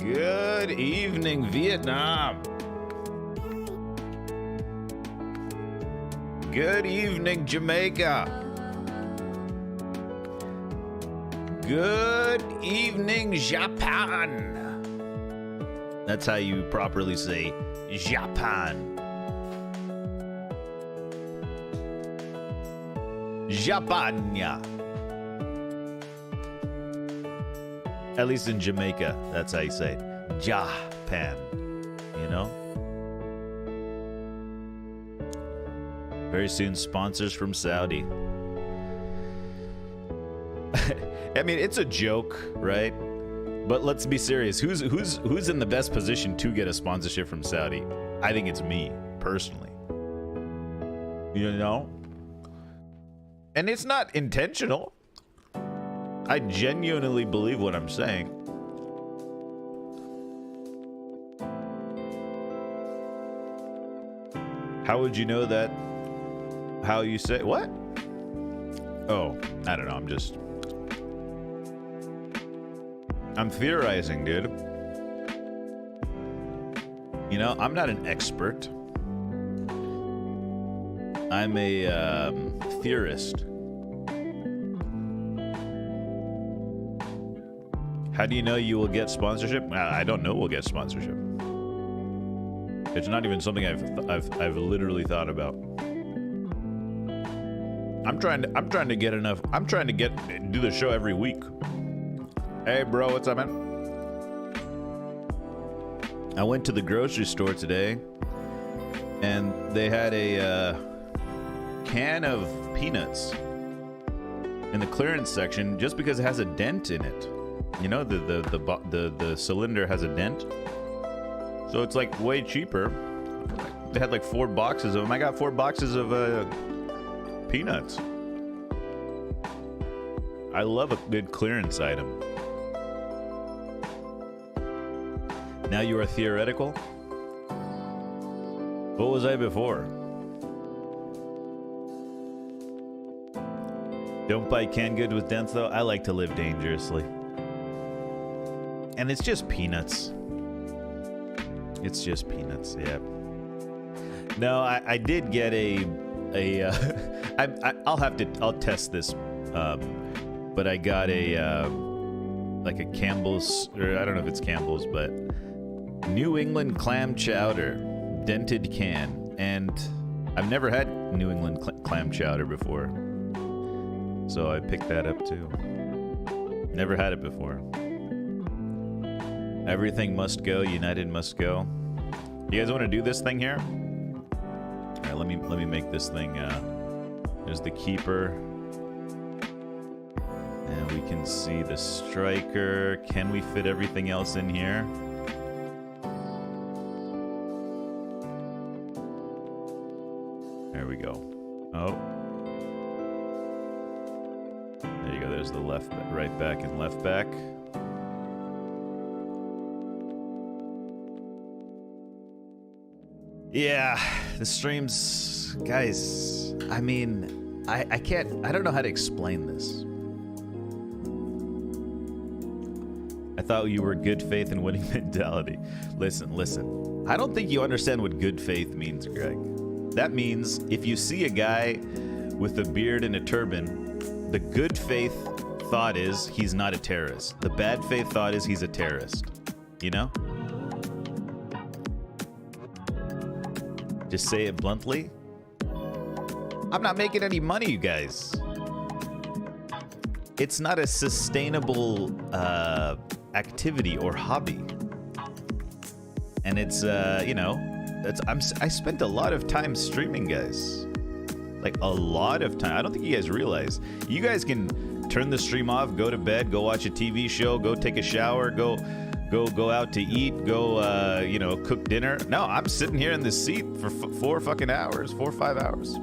Good evening, Vietnam. Good evening, Jamaica. Good evening, Japan. That's how you properly say Japan. Japania. At least in Jamaica, that's how you say it. Japan. You know? Very soon, sponsors from Saudi. I mean, it's a joke, right? But let's be serious. Who's in the best position to get a sponsorship from Saudi? I think it's me, personally. You know? And it's not intentional. I genuinely believe what I'm saying. How would you know that? How you say what? Oh, I don't know. I'm theorizing, dude. You know, I'm not an expert. I'm a theorist. How do you know you will get sponsorship? I don't know we'll get sponsorship. It's not even something I've literally thought about. I'm trying to get enough. I'm trying to do the show every week. Hey, bro, what's up, man? I went to the grocery store today, and they had a can of peanuts in the clearance section just because it has a dent in it. You know, the cylinder has a dent, so it's like way cheaper. They had like 4 boxes of them. I got 4 boxes of peanuts. I love a good clearance item. Now you are theoretical? What was I before? Don't buy canned good with dents, though. I like to live dangerously. And it's just peanuts. It's just peanuts, yeah. No, I did get I'll test this. But I got like a Campbell's, or I don't know if it's Campbell's, but New England clam chowder, dented can, and I've never had New England clam chowder before, so I picked that up too. Never had it before. Everything must go. United must go. You guys want to do this thing here? All right, let me make this thing. There's the keeper, and we can see the striker. Can we fit everything else in here? There we go. Oh. There you go. There's the right back and left back. Yeah, the streams, guys, I mean, I don't know how to explain this. I thought you were good faith and winning mentality. Listen. I don't think you understand what good faith means, Greg. That means if you see a guy with a beard and a turban, the good faith thought is he's not a terrorist. The bad faith thought is he's a terrorist. You know? Just say it bluntly. I'm not making any money, you guys. It's not a sustainable activity or hobby. And it's, you know, I spent a lot of time streaming, guys. Like a lot of time. I don't think you guys realize. You guys can turn the stream off, go to bed, go watch a TV show, go take a shower, go out to eat, go, you know, cook dinner. No, I'm sitting here in this seat for 4 fucking hours, 4 or 5 hours.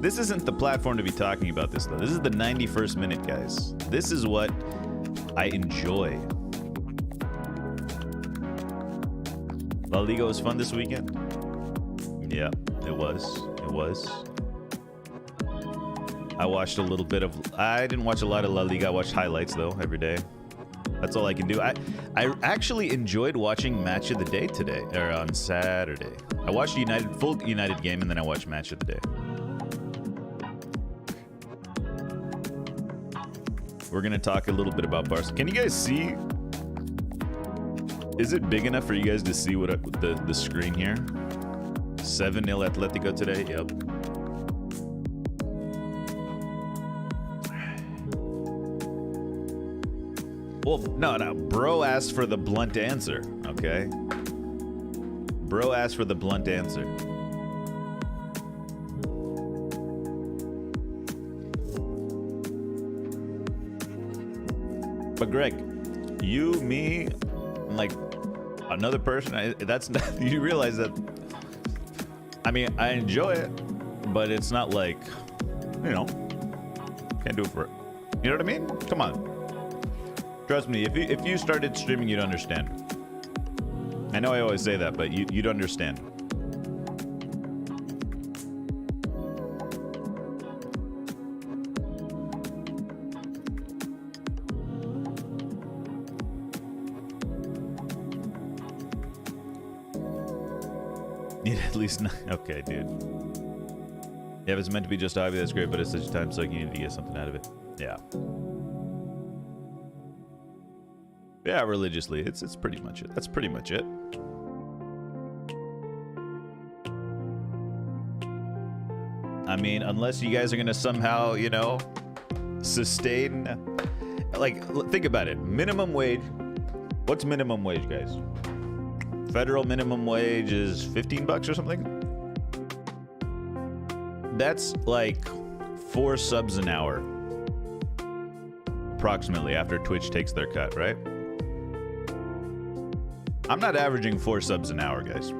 This isn't the platform to be talking about this, though. This is the 91st minute, guys. This is what I enjoy. La Liga was fun this weekend. Yeah, it was. It was. I watched a little bit of... I didn't watch a lot of La Liga. I watched highlights, though, every day. That's all I can do. I actually enjoyed watching Match of the Day today, or on Saturday. I watched full United game, and then I watched Match of the Day. We're gonna talk a little bit about Barca. Can you guys see? Is it big enough for you guys to see what the screen here? 7-0 Atletico today. Yep. Well, no. Bro asked for the blunt answer, okay? Bro asked for the blunt answer. But Greg, you, me, and like another person, that's not, you realize that, I mean, I enjoy it, but it's not like, you know, can't do it for, you know what I mean? Come on. Trust me, if you started streaming, you'd understand. I know I always say that, but you'd understand. At least not, okay, dude. Yeah, if it's meant to be just hobby, that's great, but it's such a time suck, you need to get something out of it. Yeah. Yeah, religiously, it's pretty much it. That's pretty much it. I mean, unless you guys are gonna somehow, you know, sustain, like, think about it. Minimum wage. What's minimum wage, guys? Federal minimum wage is 15 bucks or something. That's like 4 subs an hour, approximately, after Twitch takes their cut, right? I'm not averaging 4 subs an hour, guys.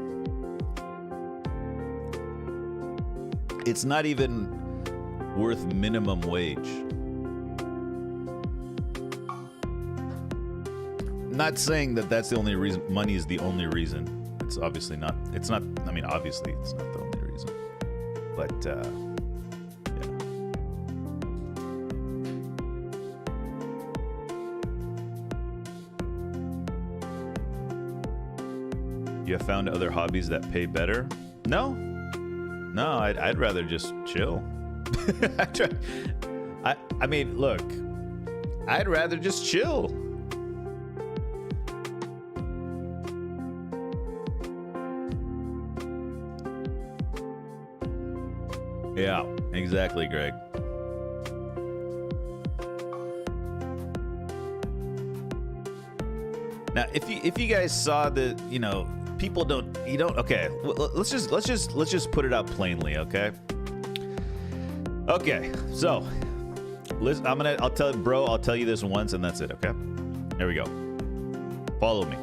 It's not even worth minimum wage. Not saying that that's the only reason. Money is the only reason. It's obviously not. It's not. I mean, obviously, it's not the only reason. But yeah. You have found other hobbies that pay better? No, I'd rather just chill. I mean, look, I'd rather just chill. Yeah, exactly, Greg. Now, if you guys saw the, you know, people don't, you don't, okay, let's just put it out plainly, okay? Okay, so listen, I'll tell you this once and that's it, okay? There we go. Follow me.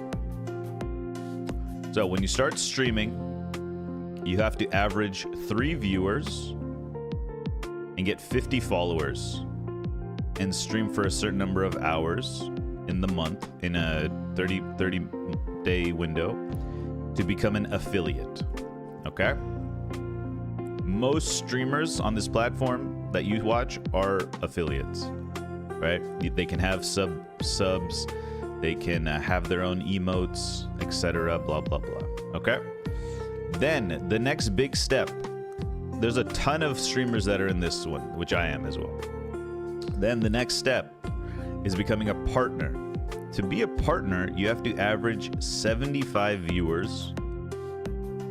So when you start streaming, you have to average 3 viewers and get 50 followers and stream for a certain number of hours in the month in a 30 day window to become an affiliate. Okay? Most streamers on this platform that you watch are affiliates, right? They can have subs, they can have their own emotes, etc. Blah blah blah. Okay? Then the next big step, there's a ton of streamers that are in this one, which I am as well. Then the next step is becoming a partner. To be a partner, you have to average 75 viewers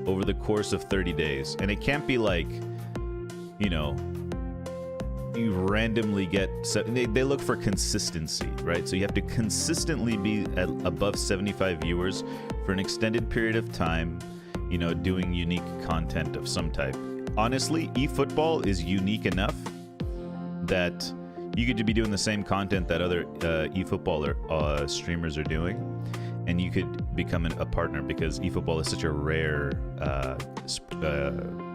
over the course of 30 days. And it can't be like, you know, you randomly get, they look for consistency, right? So you have to consistently be at above 75 viewers for an extended period of time, you know, doing unique content of some type. Honestly, eFootball is unique enough that you get to be doing the same content that other eFootball streamers are doing, and you could become a partner because eFootball is such a rare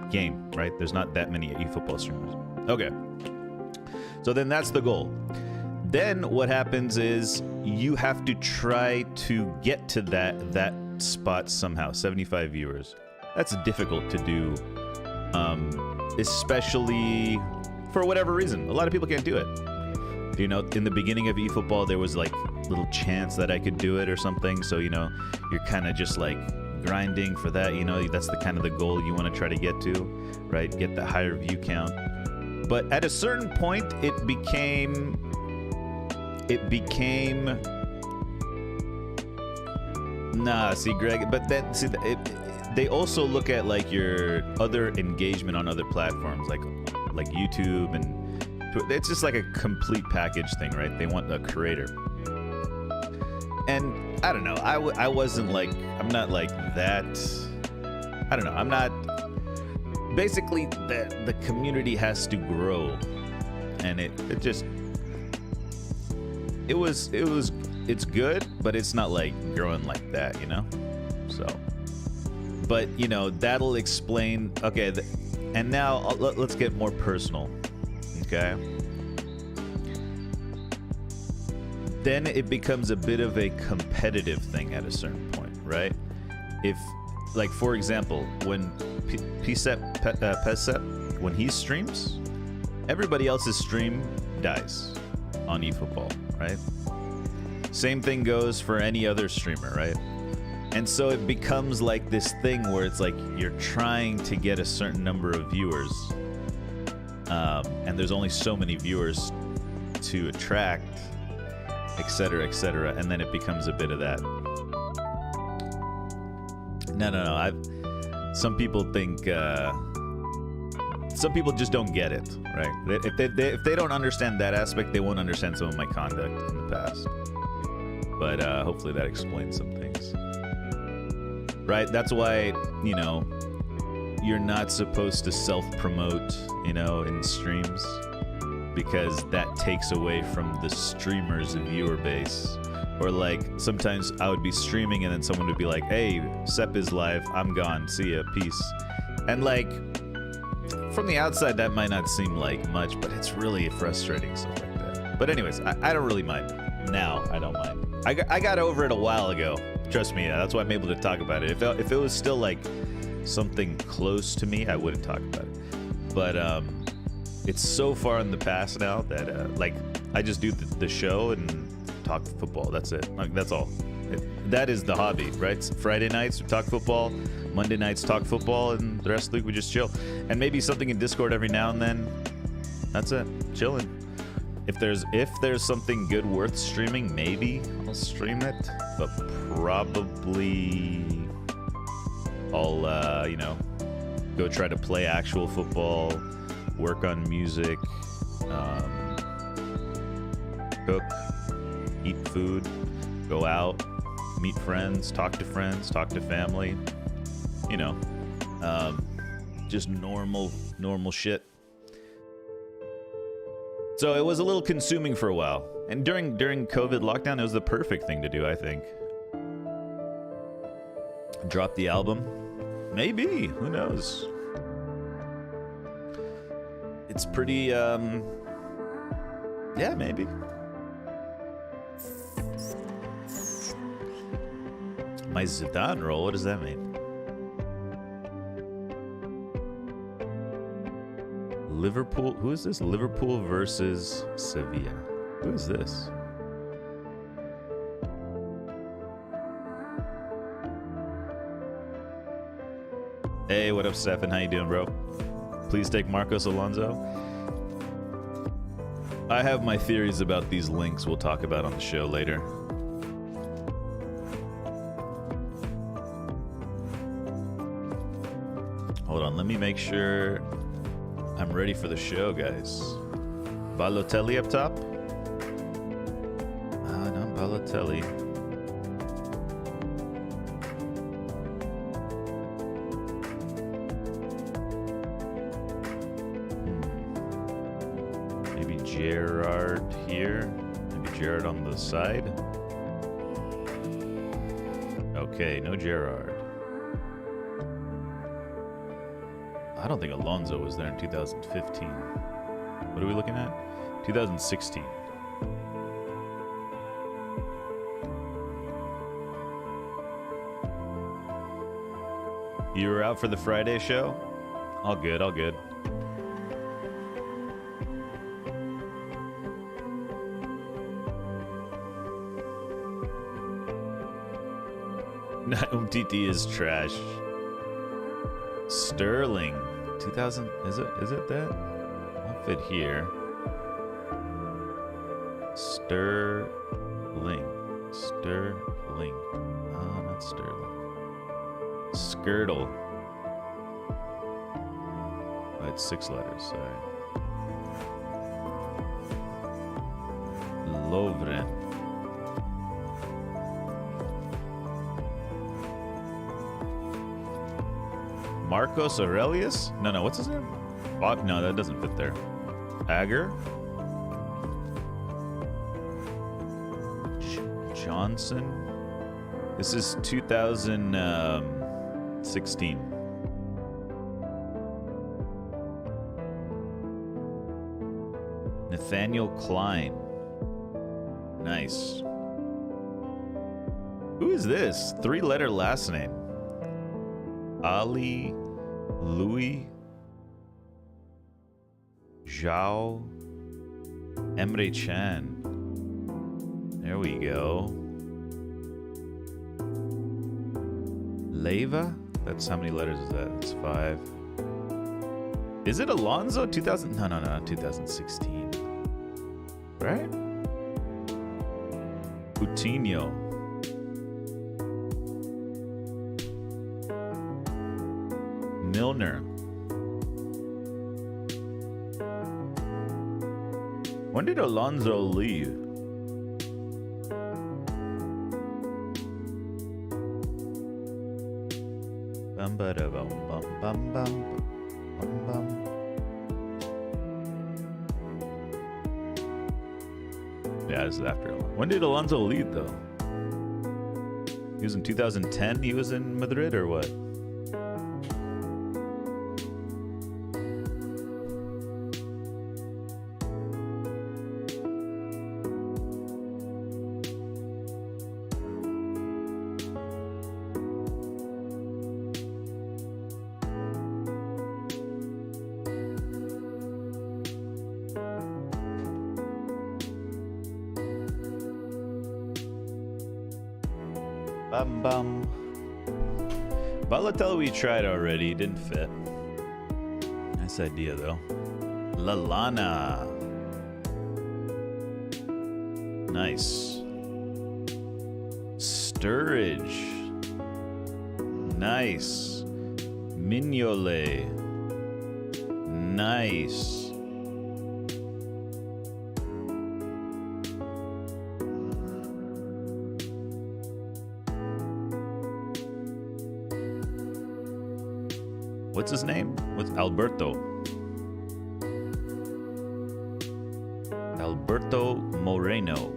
game, right? There's not that many eFootball streamers. Okay, so then that's the goal. Then what happens is you have to try to get to that spot somehow. 75 viewers. That's difficult to do, especially for whatever reason. A lot of people can't do it. You know, in the beginning of eFootball, there was like little chance that I could do it or something. So, you know, you're kind of just like grinding for that. You know, that's the kind of the goal you want to try to get to, right? Get the higher view count. But at a certain point, it became. Nah, see, Greg, but that see, they also look at like your other engagement on other platforms, like YouTube and. It's just like a complete package thing, right? They want a creator. And I don't know. I wasn't like, I'm not like that. I don't know. I'm not. Basically, the community has to grow. And it's good, but it's not like growing like that, you know? So, but you know, that'll explain. Okay. And now let's get more personal. Okay. Then it becomes a bit of a competitive thing at a certain point, right? If, like, for example, when Pesep, when he streams, everybody else's stream dies on eFootball, right? Same thing goes for any other streamer, right? And so it becomes like this thing where it's like you're trying to get a certain number of viewers. And there's only so many viewers to attract, etc., etc., and then it becomes a bit of that. No. Some people think. Some people just don't get it, right? If they don't understand that aspect, they won't understand some of my conduct in the past. But hopefully that explains some things, right? That's why, you know, you're not supposed to self-promote, you know, in streams, because that takes away from the streamer's viewer base. Or like sometimes I would be streaming and then someone would be like, "Hey, Sep is live. I'm gone. See ya. Peace." And like from the outside, that might not seem like much, but it's really frustrating stuff like that. But anyways, I don't really mind. Now I don't mind. I got over it a while ago. Trust me. That's why I'm able to talk about it. If it was still like something close to me, I wouldn't talk about it. But it's so far in the past now that like I just do the show and talk football. That's it. Like, that's all. That is the hobby, right? Friday nights we talk football, Monday nights talk football, and the rest of the week we just chill. And maybe something in Discord every now and then. That's it. Chilling. If there's something good worth streaming, maybe I'll stream it. But probably I'll you know, go try to play actual football, work on music, cook, eat food, go out, meet friends, talk to family, you know, just normal shit. So it was a little consuming for a while, and during COVID lockdown, it was the perfect thing to do, I think. Drop the album, maybe, who knows? It's pretty, yeah, maybe. My Zidane roll, what does that mean? Liverpool, who is this? Liverpool versus Sevilla. Who is this? Hey, what up, Stefan? How you doing, bro? Please take Marcos Alonso. I have my theories about these links we'll talk about on the show later. Hold on, let me make sure I'm ready for the show, guys. Balotelli up top? No, Balotelli. Maybe Gerrard here. Maybe Gerrard on the side. Okay, no Gerrard. I don't think Alonso was there in 2015. What are we looking at? 2016. You were out for the Friday show? All good, all good. Umtiti is trash. Sterling, 2000. Is it that? Won't fit here. Sterling. Oh, not Sterling. Skirtle. Oh, it's 6 letters. Sorry. Lovren. Marcos Aurelius? No, what's his name? No, that doesn't fit there. Agar? Johnson? This is 2016. Nathaniel Klein. Nice. Who is this? 3-letter last name. Ali, Louis, Zhao, Emre Chan. There we go. Leva? That's how many letters is that? That's 5. Is it Alonso? 2000? No, not 2016. Right? Coutinho. Milner. When did Alonso leave? Bum ba da bum bum bum bum bum. Yeah, this is after. When did Alonso leave though? He was in 2010. He was in Madrid or what? Balotelli we tried already, didn't fit. Nice idea though. Lalana. Nice. Sturridge. Nice. Mignolet. Nice. What's his name? What's Alberto? Alberto Moreno.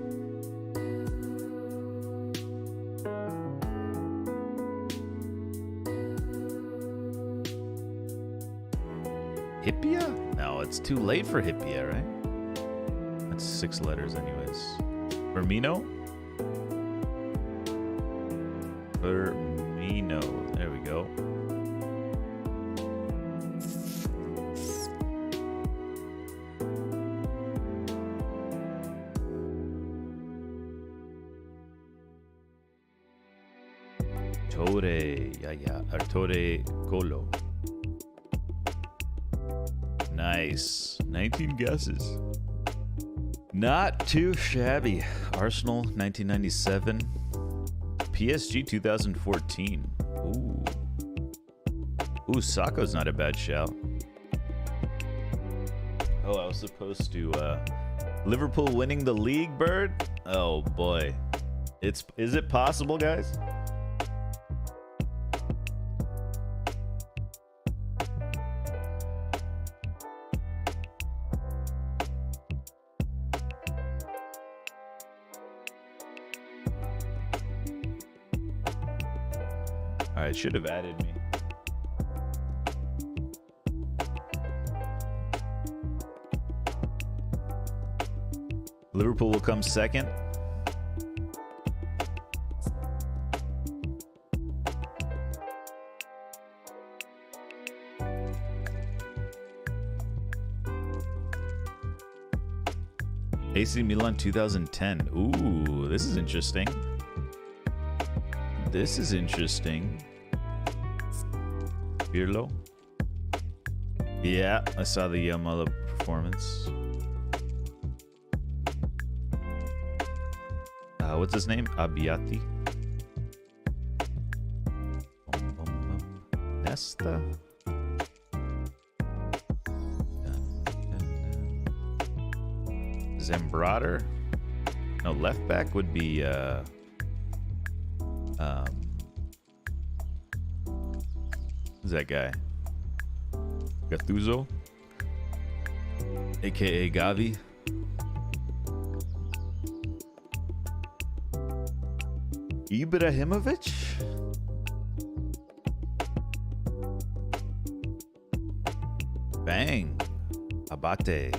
Hippia? No, it's too late for Hippia, right? That's 6 letters anyways. Firmino? Firmino. There we go. Artore Colo. Nice. 19 guesses. Not too shabby. Arsenal 1997. PSG 2014. Ooh, Sacco's not a bad shout. Oh, I was supposed to Liverpool winning the league, Bird? Oh boy. Is it possible, guys? Alright, should have added me. Liverpool will come second. AC Milan 2010. Ooh, this is interesting. This is interesting. Pirlo. Yeah, I saw the Yamala performance. What's his name? Abbiati. Nesta. Zambrotter. No, left back would be who's that guy? Gattuso, aka Gavi. Ibrahimovic. Bang. Abate.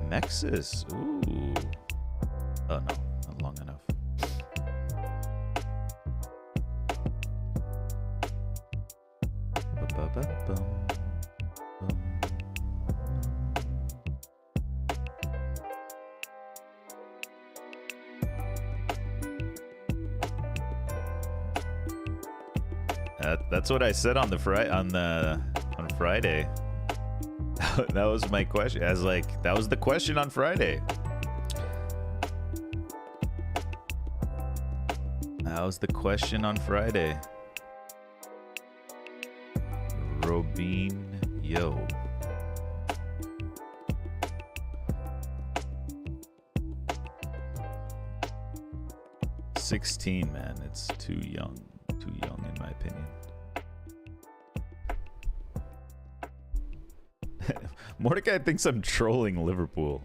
Nexus. Ooh. Oh no, not long enough. That's what I said on Friday. That was my question. I was like, that was the question on Friday. That was the question on Friday. Robinho. $16, man. It's too young. Too young, in my opinion. Mordecai thinks I'm trolling Liverpool,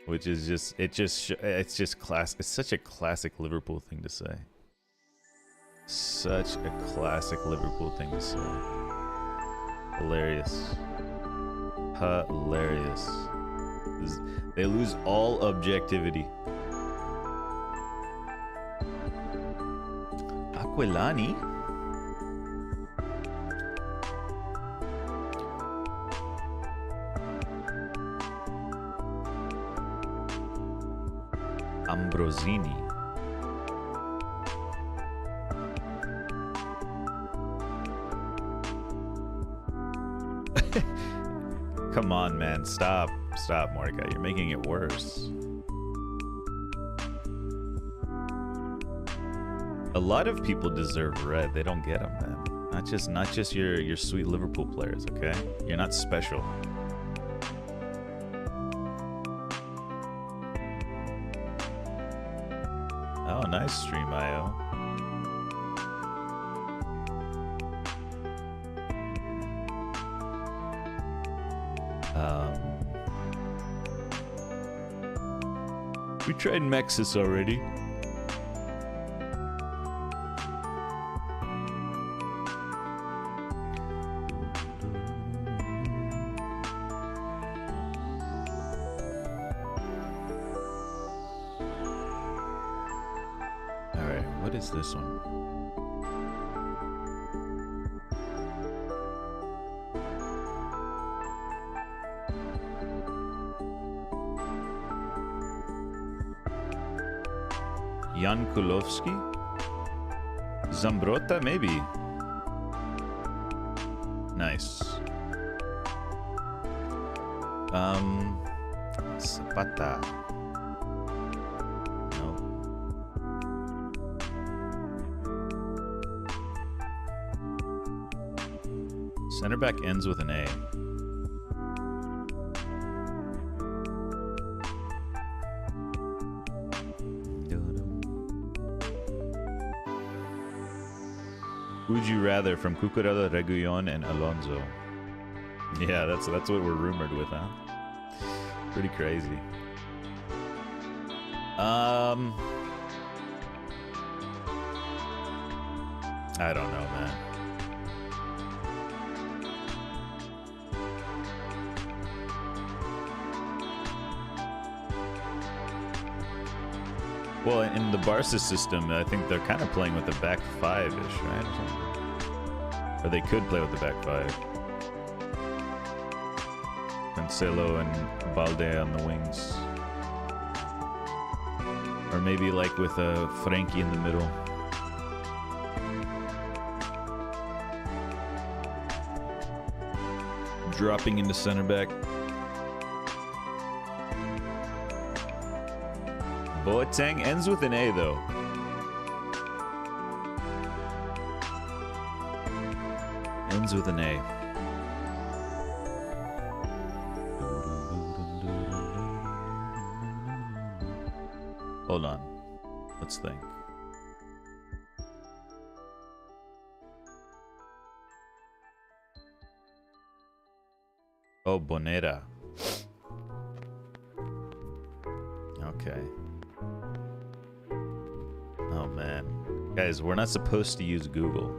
which is it's just class. It's such a classic Liverpool thing to say. Such a classic Liverpool thing to say. Hilarious. Hilarious. They lose all objectivity. Aquilani? Ambrosini. Come on, man. Stop. Stop, Mordecai. You're making it worse. A lot of people deserve red. They don't get them, man. Not just your sweet Liverpool players, okay? You're not special. Oh, nice stream, IO. We tried Mexus already. Alright, what is this one? Jan Kulowski? Zambrotta, maybe. Nice. Zapata. No. Center back ends with an A. Would you rather from Cucurella, Reguilon, and Alonso? Yeah, that's what we're rumored with, huh? Pretty crazy. I don't know, man. Well, in the Barca system, I think they're kind of playing with the back five-ish, right? Or something. Or they could play with the back five. Cancelo and Balde on the wings. Or maybe like with Frankie in the middle. Dropping into center back. Boateng ends with an A though. Ends with an A. Hold on. Let's think. Oh, Bonera. Okay. Oh, man. Guys, we're not supposed to use Google.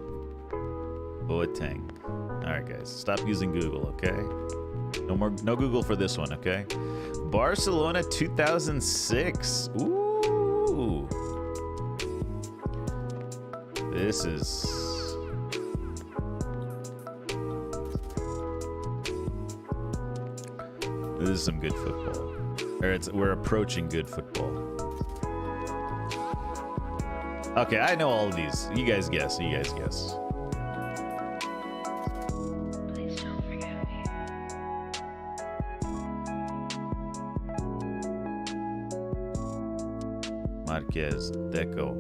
Boateng. Alright, guys. Stop using Google, okay? No Google for this one, okay? Barcelona 2006. Ooh. This is... This is some good football. We're approaching good football. Okay, I know all of these. You guys guess. You guys guess. Please don't forget me. Marquez, Deco.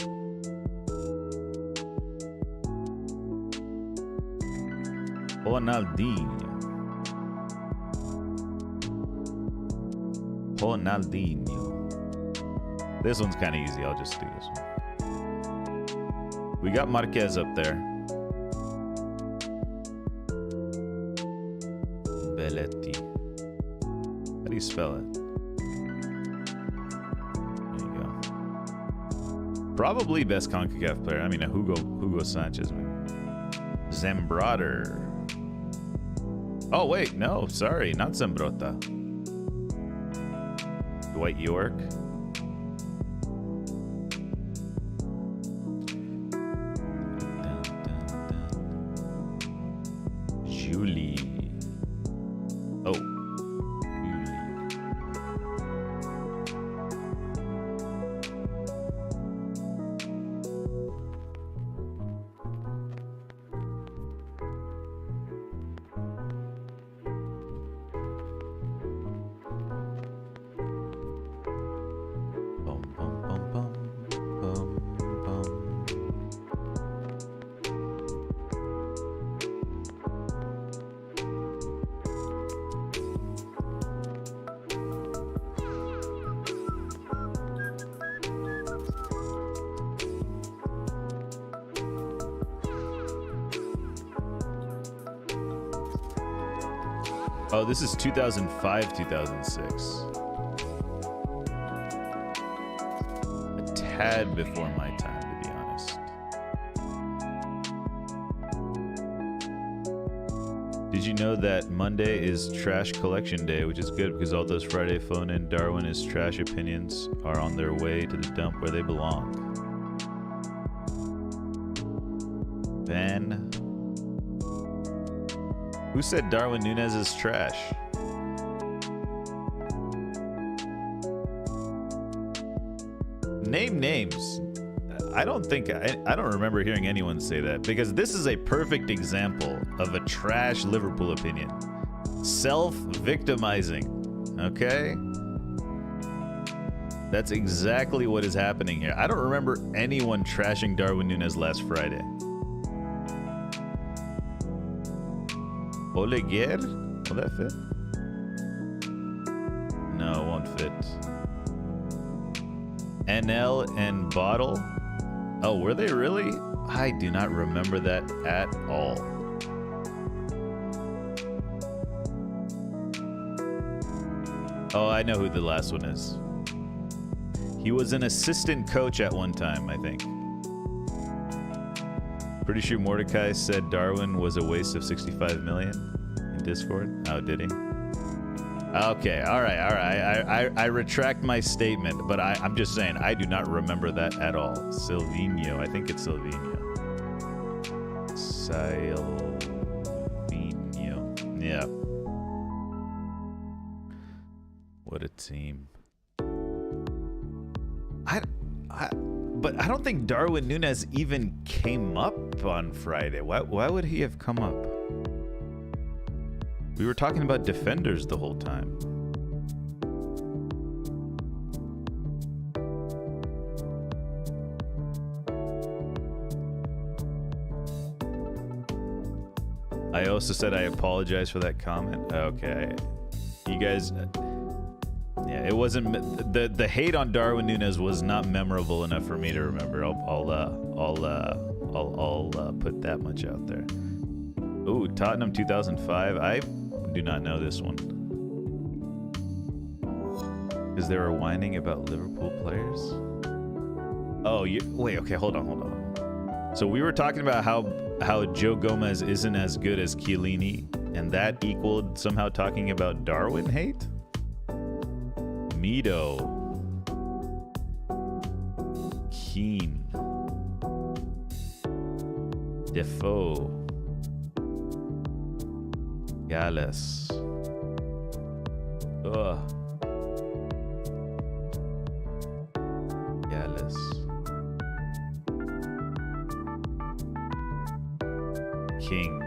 Ronaldinho. This one's kind of easy. I'll just do this one. We got Marquez up there. Belletti. How do you spell it? There you go. Probably best CONCACAF player. I mean, Hugo Sanchez. Zambrotta. Oh, wait. No, sorry. Not Zambrotta. Dwight York. Julie. Oh. Julie. Bum, bum, bum, bum, bum, bum. Oh, this is 2005, 2006. A tad before my time, to be honest. Did you know that Monday is trash collection day, which is good because all those Friday phone-in Darwinist trash opinions are on their way to the dump where they belong. Ben. Who said Darwin Núñez is trash? Name names. I don't remember hearing anyone say that, because this is a perfect example of a trash Liverpool opinion. Self-victimizing. Okay? That's exactly what is happening here. I don't remember anyone trashing Darwin Núñez last Friday. Oleguer? Will that fit? No, it won't fit. NL and Bottle? Oh, were they really? I do not remember that at all. Oh, I know who the last one is. He was an assistant coach at one time, I think. Pretty sure Mordecai said Darwin was a waste of 65 million in Discord. Oh, did he? Okay, all right. I retract my statement, but I'm just saying I do not remember that at all. Silvinho, I think it's Silvinho. Silvinho, yeah. What a team. But I don't think Darwin Núñez even came up on Friday. Why would he have come up? We were talking about defenders the whole time. I also said I apologize for that comment. Okay. You guys... Yeah, it wasn't... The hate on Darwin Núñez was not memorable enough for me to remember. I'll put that much out there. Ooh, Tottenham 2005. I do not know this one. Because they were whining about Liverpool players? Oh, wait, okay, hold on. So we were talking about how Joe Gomez isn't as good as Chiellini, and that equaled somehow talking about Darwin hate? Mido. Keane. Defoe. Gallus. Ugh. Gallus. King.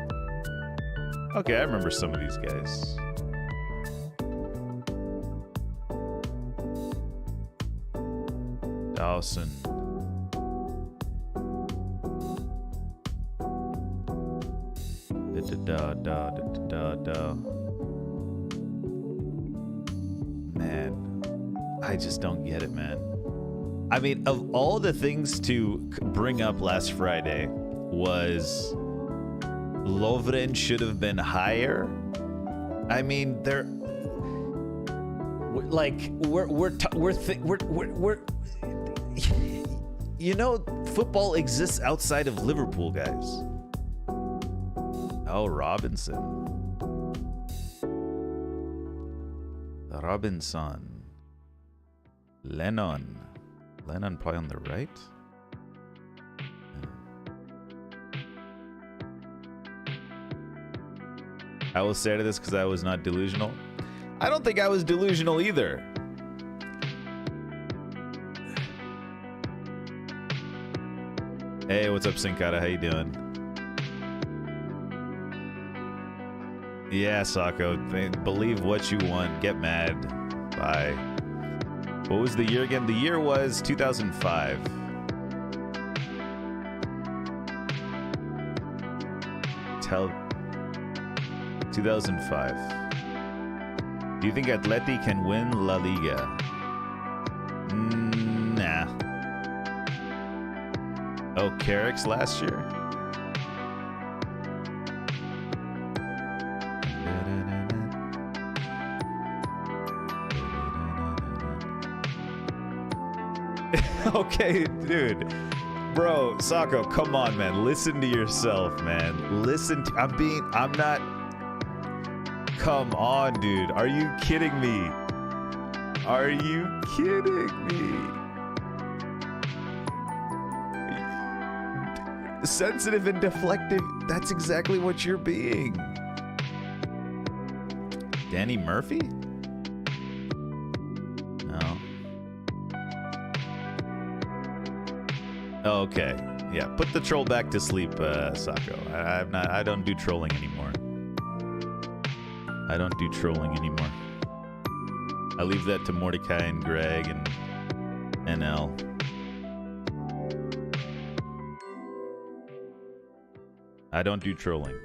Okay, I remember some of these guys. Dawson. Man, I just don't get it, man. I mean, of all the things to bring up last Friday was Lovren should have been higher. I mean, they're like we're you know, football exists outside of Liverpool, guys. Oh, Robinson. Lennon probably on the right. I will say to this because I was not delusional. I don't think I was delusional either. Hey, what's up, Sinkata? How you doing? Yeah, Sako. Believe what you want. Get mad. Bye. What was the year again? The year was 2005. Tell 2005. Do you think Atleti can win La Liga? Nah. Oh, Carrick's last year? Okay, dude. Bro, Sako, come on, man. Listen to yourself, man. Listen to... I'm not... Come on, dude. Are you kidding me? Are you kidding me? Sensitive and deflective. That's exactly what you're being. Danny Murphy? No. Oh, okay. Yeah, put the troll back to sleep, Sako. I don't do trolling anymore. I don't do trolling anymore. I leave that to Mordecai and Greg and NL. I don't do trolling.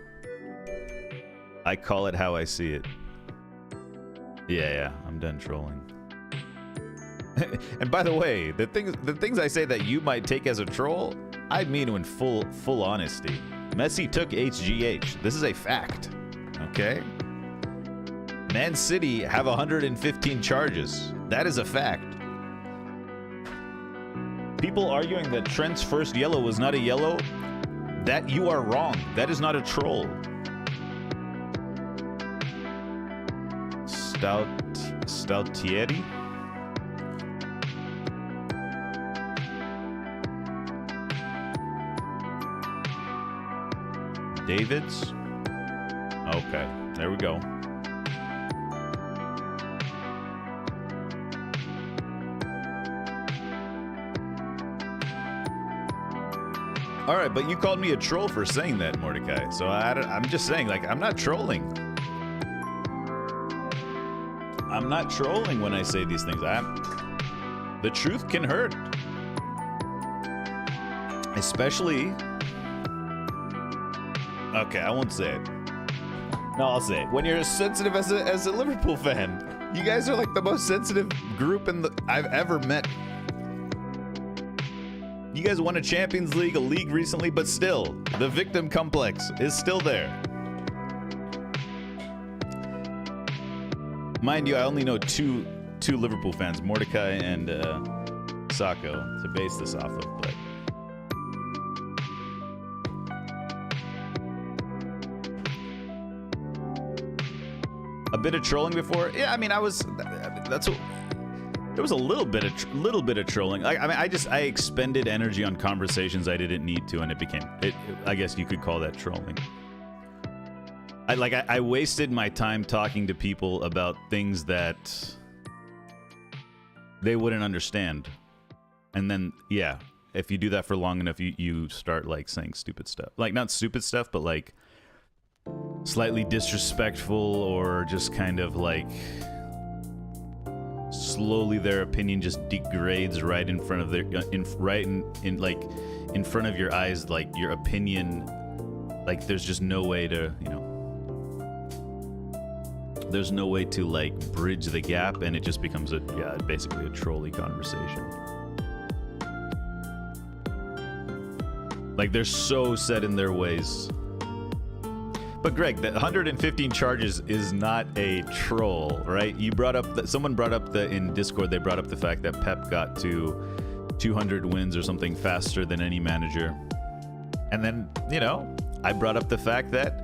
I call it how I see it. Yeah, I'm done trolling. And by the way, the things I say that you might take as a troll, I mean in full honesty. Messi took HGH. This is a fact. Okay? Man City have 115 charges. That is a fact. People arguing that Trent's first yellow was not a yellow, that you are wrong. That is not a troll. Staltieri? Davids? Okay, there we go. All right, but you called me a troll for saying that, Mordecai. So I'm just saying, like, I'm not trolling. I'm not trolling when I say these things. The truth can hurt. Especially... Okay, I won't say it. No, I'll say it. When you're as sensitive as a Liverpool fan. You guys are like the most sensitive group I've ever met. You guys won a Champions League, a league recently, but still, the victim complex is still there. Mind you, I only know two Liverpool fans, Mordecai and Sako, to base this off of, but... A bit of trolling before? Yeah, I mean, there was a little bit of trolling. I expended energy on conversations I didn't need to, and I guess you could call that trolling. I wasted my time talking to people about things that they wouldn't understand. And then, yeah, if you do that for long enough, you start, like, saying stupid stuff. Like, not stupid stuff, but, like, slightly disrespectful, or just kind of, like, slowly their opinion just degrades right in front of their, in front of your eyes. Like, your opinion, like, there's just no way to, there's no way to, like, bridge the gap, and it just becomes basically a trolley conversation. Like, they're so set in their ways. But Greg, the 115 charges is not a troll, right? You brought up someone brought up in Discord, they brought up the fact that Pep got to 200 wins or something faster than any manager. And then, I brought up the fact that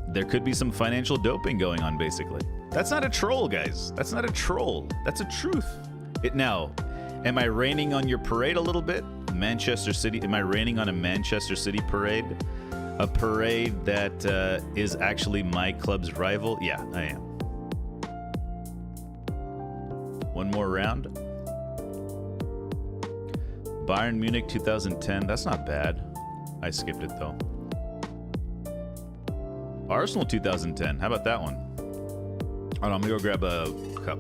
there could be some financial doping going on, basically. That's not a troll, guys. That's not a troll. That's a truth. Now, am I raining on your parade a little bit? Manchester City, am I raining on a Manchester City parade? A parade that is actually my club's rival? Yeah, I am. One more round. Bayern Munich 2010. That's not bad. I skipped it, though. Arsenal 2010. How about that one? Hold on, I'm gonna go grab a cup.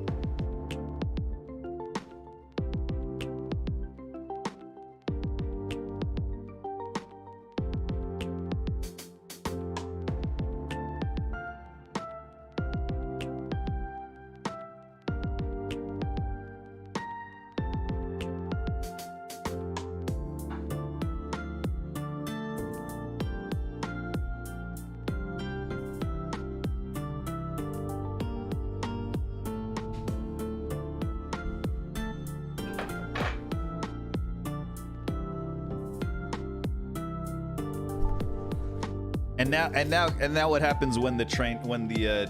And now what happens when the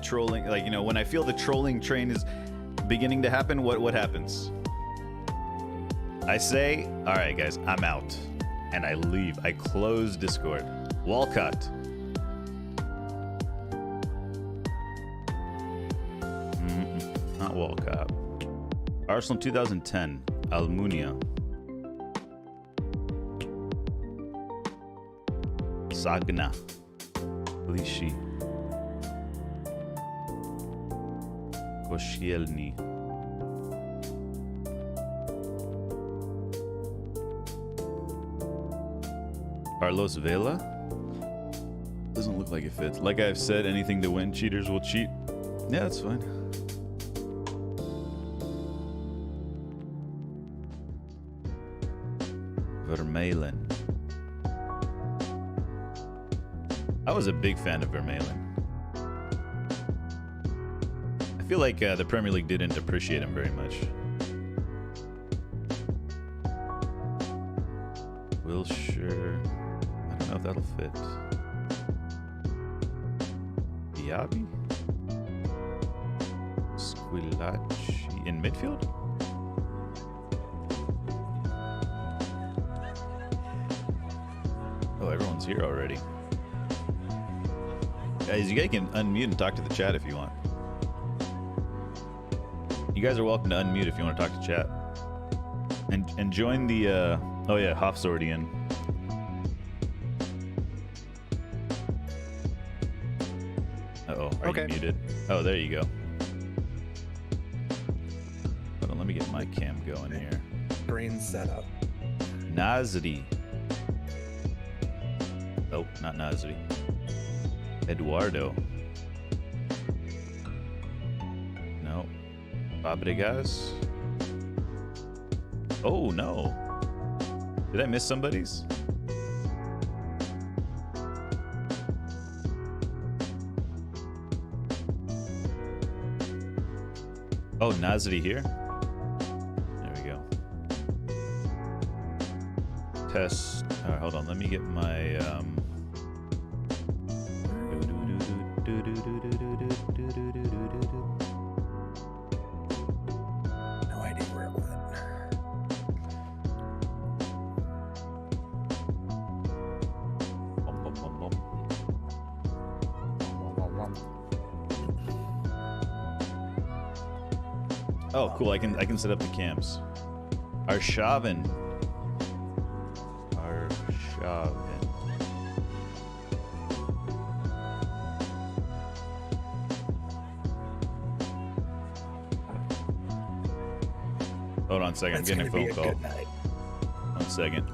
trolling, like, when I feel the trolling train is beginning to happen, what happens? I say, all right, guys, I'm out. And I leave. I close Discord. Walcott. Not Walcott. Arsenal 2010. Almunia. Sagna. Lishi. Koscielny. Carlos Vela? Doesn't look like it fits. Like I've said, anything to win, cheaters will cheat. Yeah, that's fine. Vermeulen. I was a big fan of Vermeulen. I feel like the Premier League didn't appreciate him very much. Wilshire. I don't know if that'll fit. Diaby? Squillaci in midfield? Oh, everyone's here already. Guys, you guys can unmute and talk to the chat if you want. You guys are welcome to unmute if you want to talk to chat. And join the, oh yeah, Hoff's already in. Are Okay. you muted? Oh, there you go. Hold on, let me get my cam going here. Screen setup. Nazri. Oh, not Nazri. Eduardo. No. Fabregas. Oh, no. Did I miss somebody's? Oh, Nazri here. There we go. Test. All right, hold on. Let me get my. No idea where it went. Oh, cool. I can set up the cams. Arshavin. Hold on a second. That's I'm getting a gonna phone be call. good night. 1 second.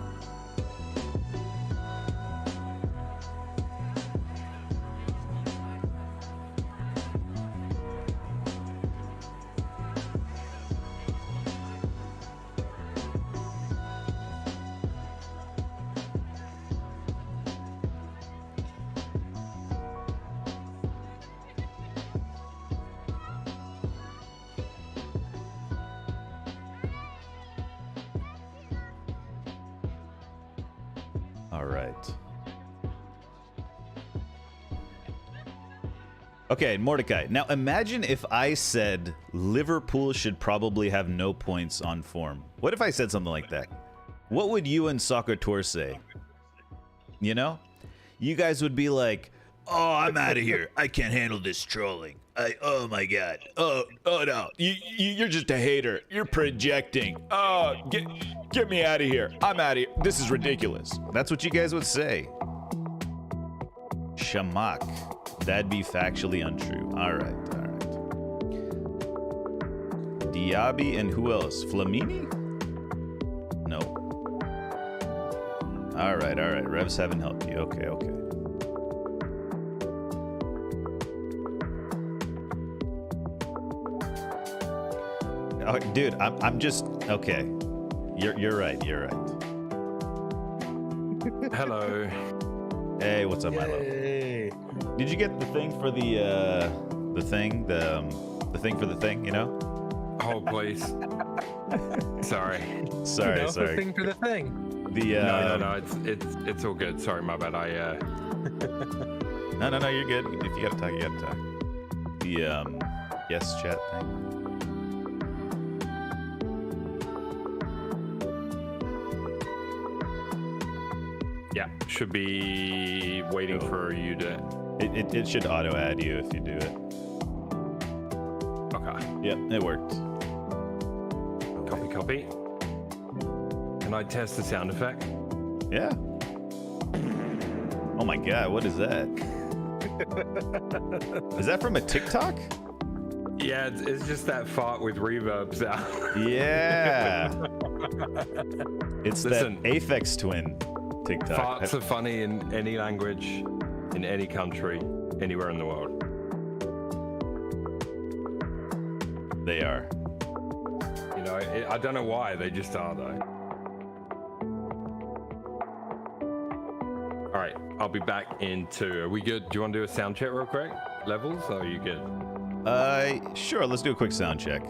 All right. Okay, Mordecai. Now imagine if I said Liverpool should probably have no points on form. What if I said something like that? What would you and Soccer Tour say? You know? You guys would be like, "Oh, I'm out of here. I can't handle this trolling. Oh my god. Oh no. You're just a hater. You're projecting. Oh, get me out of here. I'm out of here. This is ridiculous." That's what you guys would say. Shamak. That'd be factually untrue. All right. Diaby and who else? Flamini? No. All right. Revs haven't helped you. Okay. Oh, dude, I'm just okay. You're right. Hello. Hey, what's up, Milo? Yay. Did you get the thing for the thing for the thing? You know? Oh, please. Sorry. Sorry. The thing for the thing. The No. It's all good. Sorry, my bad. No, you're good. If you gotta talk, you gotta talk. The yes chat thing. Yeah, should be waiting for you to. It should auto add you if you do it. Okay. Yep, it worked. Copy. Can I test the sound effect? Yeah. Oh my god, what is that? Is that from a TikTok? Yeah, it's just that fart with reverb sound. Yeah. It's Listen. that Aphex Twin TikTok. Farts are funny in any language, in any country, anywhere in the world. They are. You know, I don't know why, they just are though. All right, I'll be back in 2. Are we good? Do you want to do a sound check real quick? Levels, or are you good? Sure, let's do a quick sound check.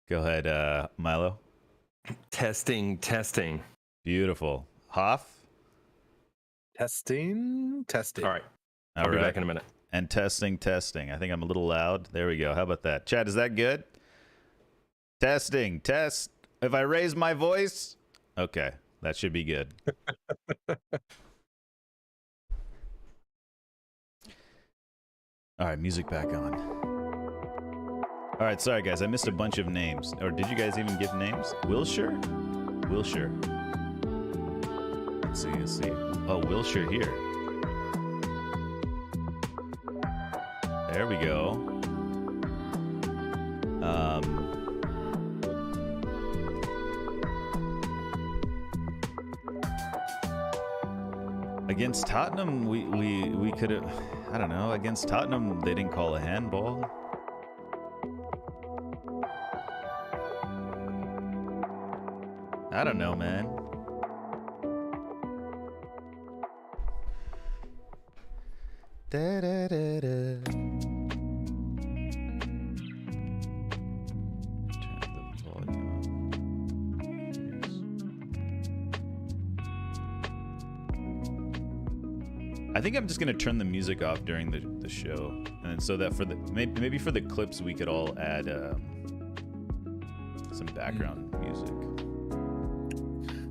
Go ahead, Milo. Testing. Beautiful. Hoff? Testing. All right, All I'll be right. back in a minute. And testing. I think I'm a little loud. There we go. How about that? Chad, is that good? Testing. Test. If I raise my voice? Okay, that should be good. All right, music back on. All right, sorry guys, I missed a bunch of names. Or did you guys even give names? Wilshire. Let's see. Oh, Wilshire here. There we go. Against Tottenham, we could have. I don't know. Against Tottenham, they didn't call a handball. I don't know, man. Da, da, da, da. Turn the volume up. I think I'm just gonna turn the music off during the show, and so that for the maybe for the clips we could all add some background music.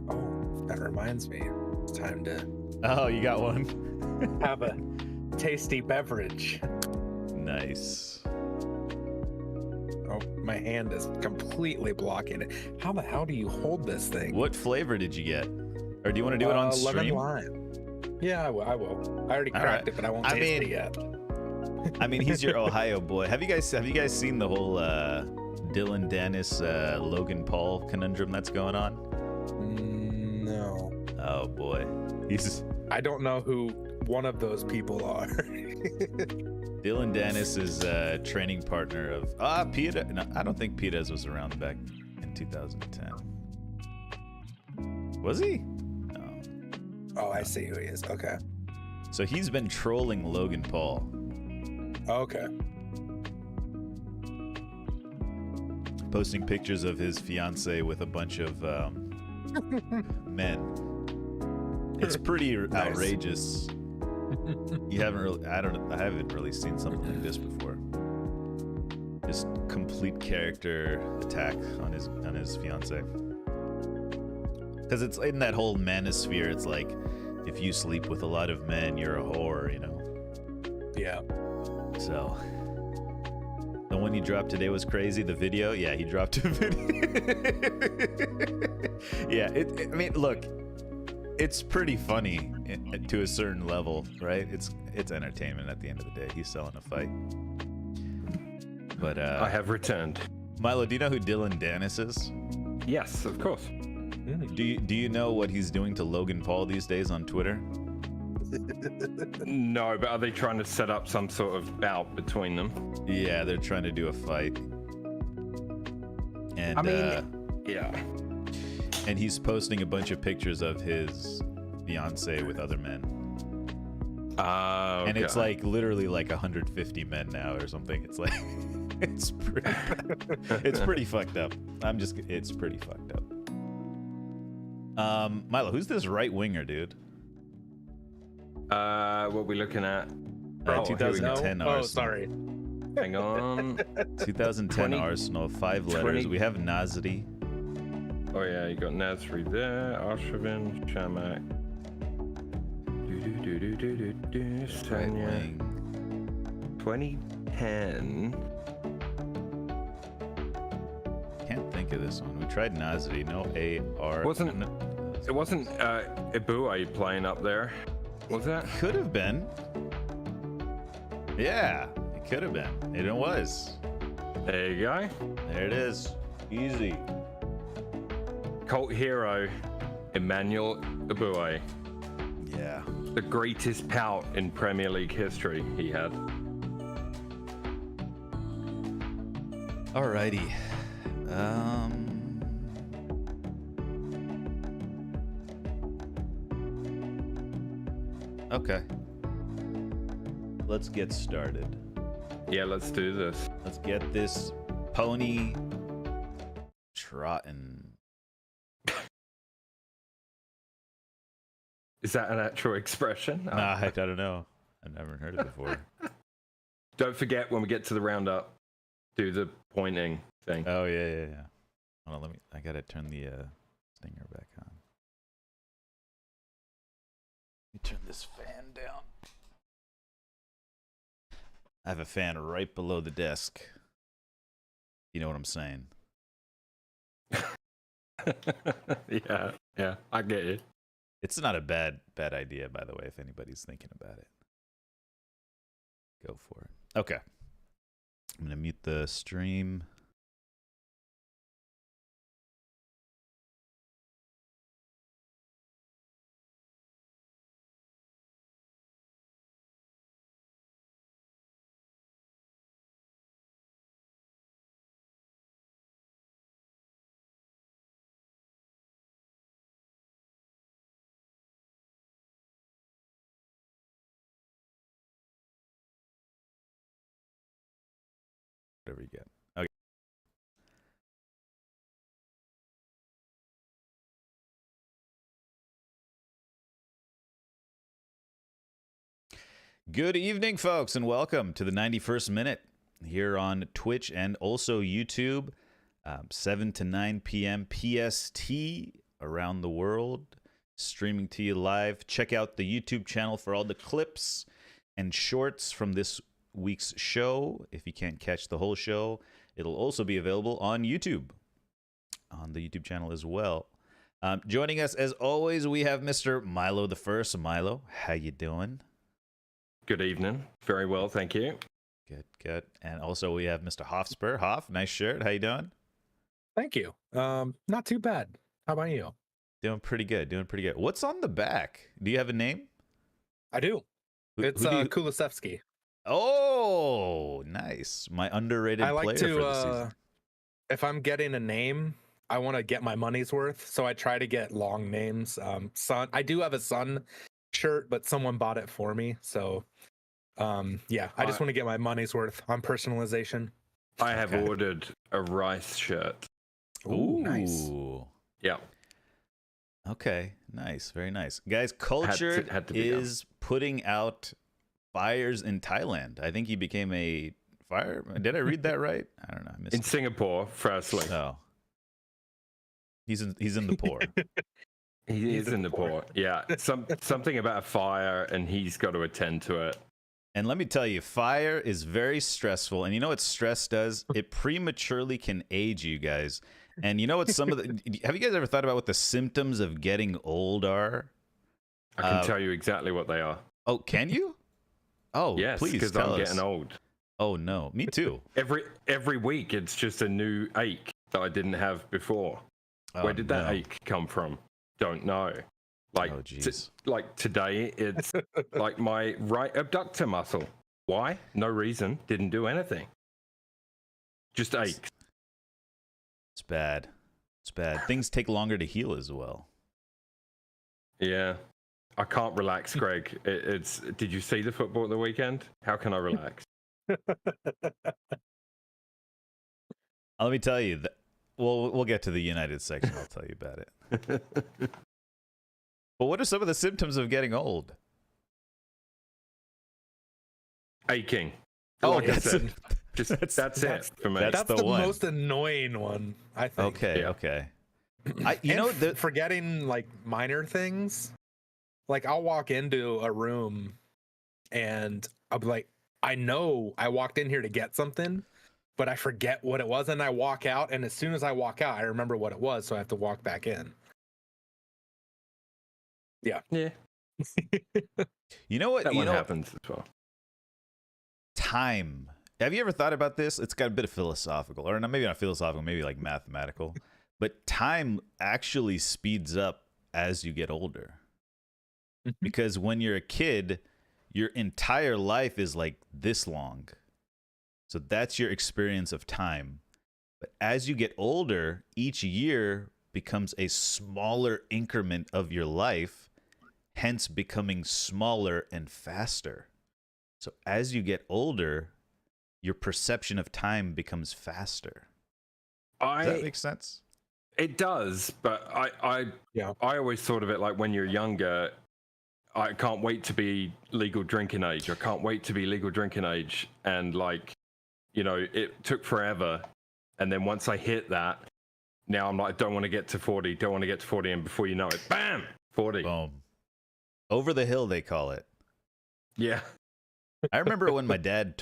Oh, that reminds me. It's time to Oh, you got one. have a tasty beverage. Nice. Oh, my hand is completely blocking it. How the hell do you hold this thing? What flavor did you get? Or do you want to do it on lemon stream? lime. Yeah, I will. I already All cracked right. it, but I won't I taste mean- it yet. I mean, he's your Ohio boy. Have you guys seen the whole Dylan Dennis Logan Paul conundrum that's going on? No. Oh boy, he's I don't know who one of those people are. Dylan Dennis is a training partner of Pita. No, I don't think Pita's was around back in 2010. Was he? No. Oh, I see who he is. Okay. So he's been trolling Logan Paul. Okay. Posting pictures of his fiance with a bunch of men. It's pretty outrageous. You haven't really, I haven't really seen something like this before. Just complete character attack on his fiance. Because it's in that whole manosphere. It's like, if you sleep with a lot of men, you're a whore, you know. Yeah. So, the one you dropped today was crazy. The video, yeah, he dropped a video. Yeah, I mean, look, it's pretty funny to a certain level, right? It's entertainment at the end of the day. He's selling a fight. But I have returned. Milo, do you know who Dylan Dennis is? Yes, of course. Do you know what he's doing to Logan Paul these days on Twitter? No, but are they trying to set up some sort of bout between them? Yeah, they're trying to do a fight. And I mean, yeah. And he's posting a bunch of pictures of his fiance with other men. Okay. And it's like literally like 150 men now or something. It's like it's pretty fucked up. It's pretty fucked up. Milo, who's this right winger, dude? What we looking at? Oh, here we 2010 go. Arsenal. Oh, sorry. Hang on. 2010 20 Arsenal, 5 letters. 20 We have Nasri. Oh yeah, you got Nasri there, Arshavin, Shamak. Right Sanya. wing. 2010. Can't think of this one. We tried Nasri. No AR. Wasn't- It wasn't Ibue playing up there, was that? Could have been. Yeah, it could have been. It was. There you go. There it is. Easy. Cult hero, Emmanuel Ibue. Yeah. The greatest pout in Premier League history he had. Alrighty. Okay. Let's get started. Yeah, let's do this. Let's get this pony trotting. Is that an actual expression? Nah, I don't know. I've never heard it before. Don't forget when we get to the roundup, do the pointing thing. Oh yeah. Hold on, I gotta turn the stinger back on. Let me turn this fan down. I have a fan right below the desk. You know what I'm saying? yeah, I get it. It's not a bad idea, by the way, if anybody's thinking about it. Go for it. Okay. I'm going to mute the stream. Whatever you get. Okay. Good evening, folks, and welcome to the 91st Minute here on Twitch and also YouTube, 7 to 9 p.m. PST around the world, streaming to you live. Check out the YouTube channel for all the clips and shorts from this week's show. If you can't catch the whole show, it'll also be available on YouTube, on the YouTube channel as well. Joining us, as always, we have Mr. Milo the First. Milo, how you doing? Good evening. Very well, thank you. Good, good. And also we have Mr. Hofspur. Hoff, nice shirt. How you doing? Thank you. Not too bad. How about you? Doing pretty good. Doing pretty good. What's on the back? Do you have a name? I do. It's who do you... Kulisevsky. Oh, nice. My underrated I like player to, for the season. If I'm getting a name, I want to get my money's worth. So I try to get long names. Son, I do have a Sun shirt, but someone bought it for me. So, yeah, I just want to get my money's worth on personalization. I have ordered a Rice shirt. Ooh, nice. Yeah. Okay, nice. Very nice. Guys, Culture had to be is putting out fires in Thailand. I think he became a fire. Did I read that right? I don't know. I missed In it. Singapore, firstly. Oh. He's in the poor. He is in the port. Yeah. Something about a fire, and he's got to attend to it. And let me tell you, fire is very stressful. And you know what stress does? It prematurely can age you guys. And you know what some of the... Have you guys ever thought about what the symptoms of getting old are? I can tell you exactly what they are. Oh, can you? Oh, Yes, please because tell I'm us. getting old. Oh, no. Me too. Every week, it's just a new ache that I didn't have before. Oh, Where did that no. ache come from? Don't know. Like, Oh, jeez. like today, it's like my right abductor muscle. Why? No reason. Didn't do anything. Just aches. It's bad. It's bad. Things take longer to heal as well. Yeah. I can't relax, Greg. It's. Did you see the football at the weekend? How can I relax? Let me tell you. We'll get to the United section. I'll tell you about it. But what are some of the symptoms of getting old? Aching. Oh, Like I that's said, just that's it for me. that's That's the the one. most annoying one, I think. Okay, Yeah. okay. Forgetting like minor things. Like I'll walk into a room and I'll be like, I know I walked in here to get something, but I forget what it was, and I walk out, and as soon as I walk out, I remember what it was, so I have to walk back in. Yeah. You know what? That you one know, happens as well. time. Have you ever thought about this? It's got a bit of philosophical, or maybe not philosophical, maybe like mathematical. But time actually speeds up as you get older. Because when you're a kid, your entire life is like this long. So that's your experience of time. But as you get older, each year becomes a smaller increment of your life, hence becoming smaller and faster. So as you get older, your perception of time becomes faster. Does that make sense? It does, but I always thought of it like when you're younger, I can't wait to be legal drinking age. I can't wait to be legal drinking age. And like, you know, it took forever. And then once I hit that, now I'm like, don't want to get to 40, don't want to get to 40. And before you know it, bam, 40. Boom. Over the hill, they call it. Yeah. I remember when my dad